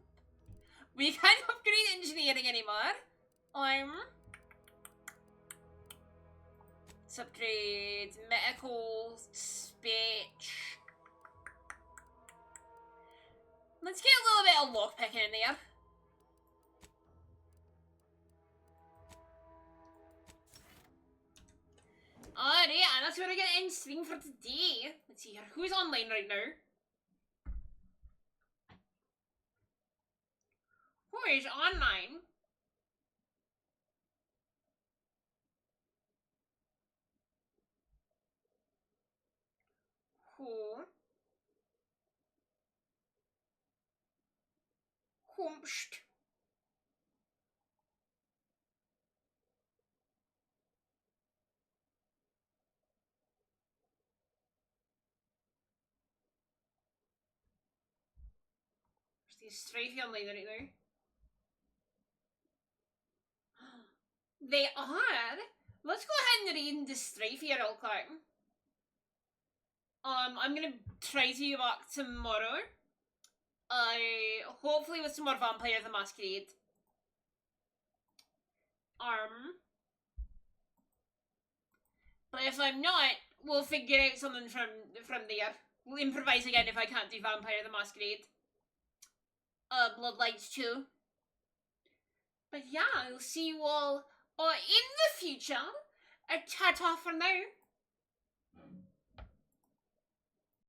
S1: We can't upgrade engineering anymore. Let's upgrade medical, speech. Let's get a little bit of lockpicking in there. Alright, and that's where we're gonna end stream for today. Let's see here. Who's online right now? Who is online? Who? Whomst? Is Strafey online right now? They are. Let's go ahead and read the Strafey real quick. I'm gonna try to be back tomorrow. Hopefully with some more Vampire the Masquerade. But if I'm not, we'll figure out something from there. We'll improvise again if I can't do Vampire the Masquerade. Bloodlines 2. But yeah, I'll see you all in the future. Ta-ta for now.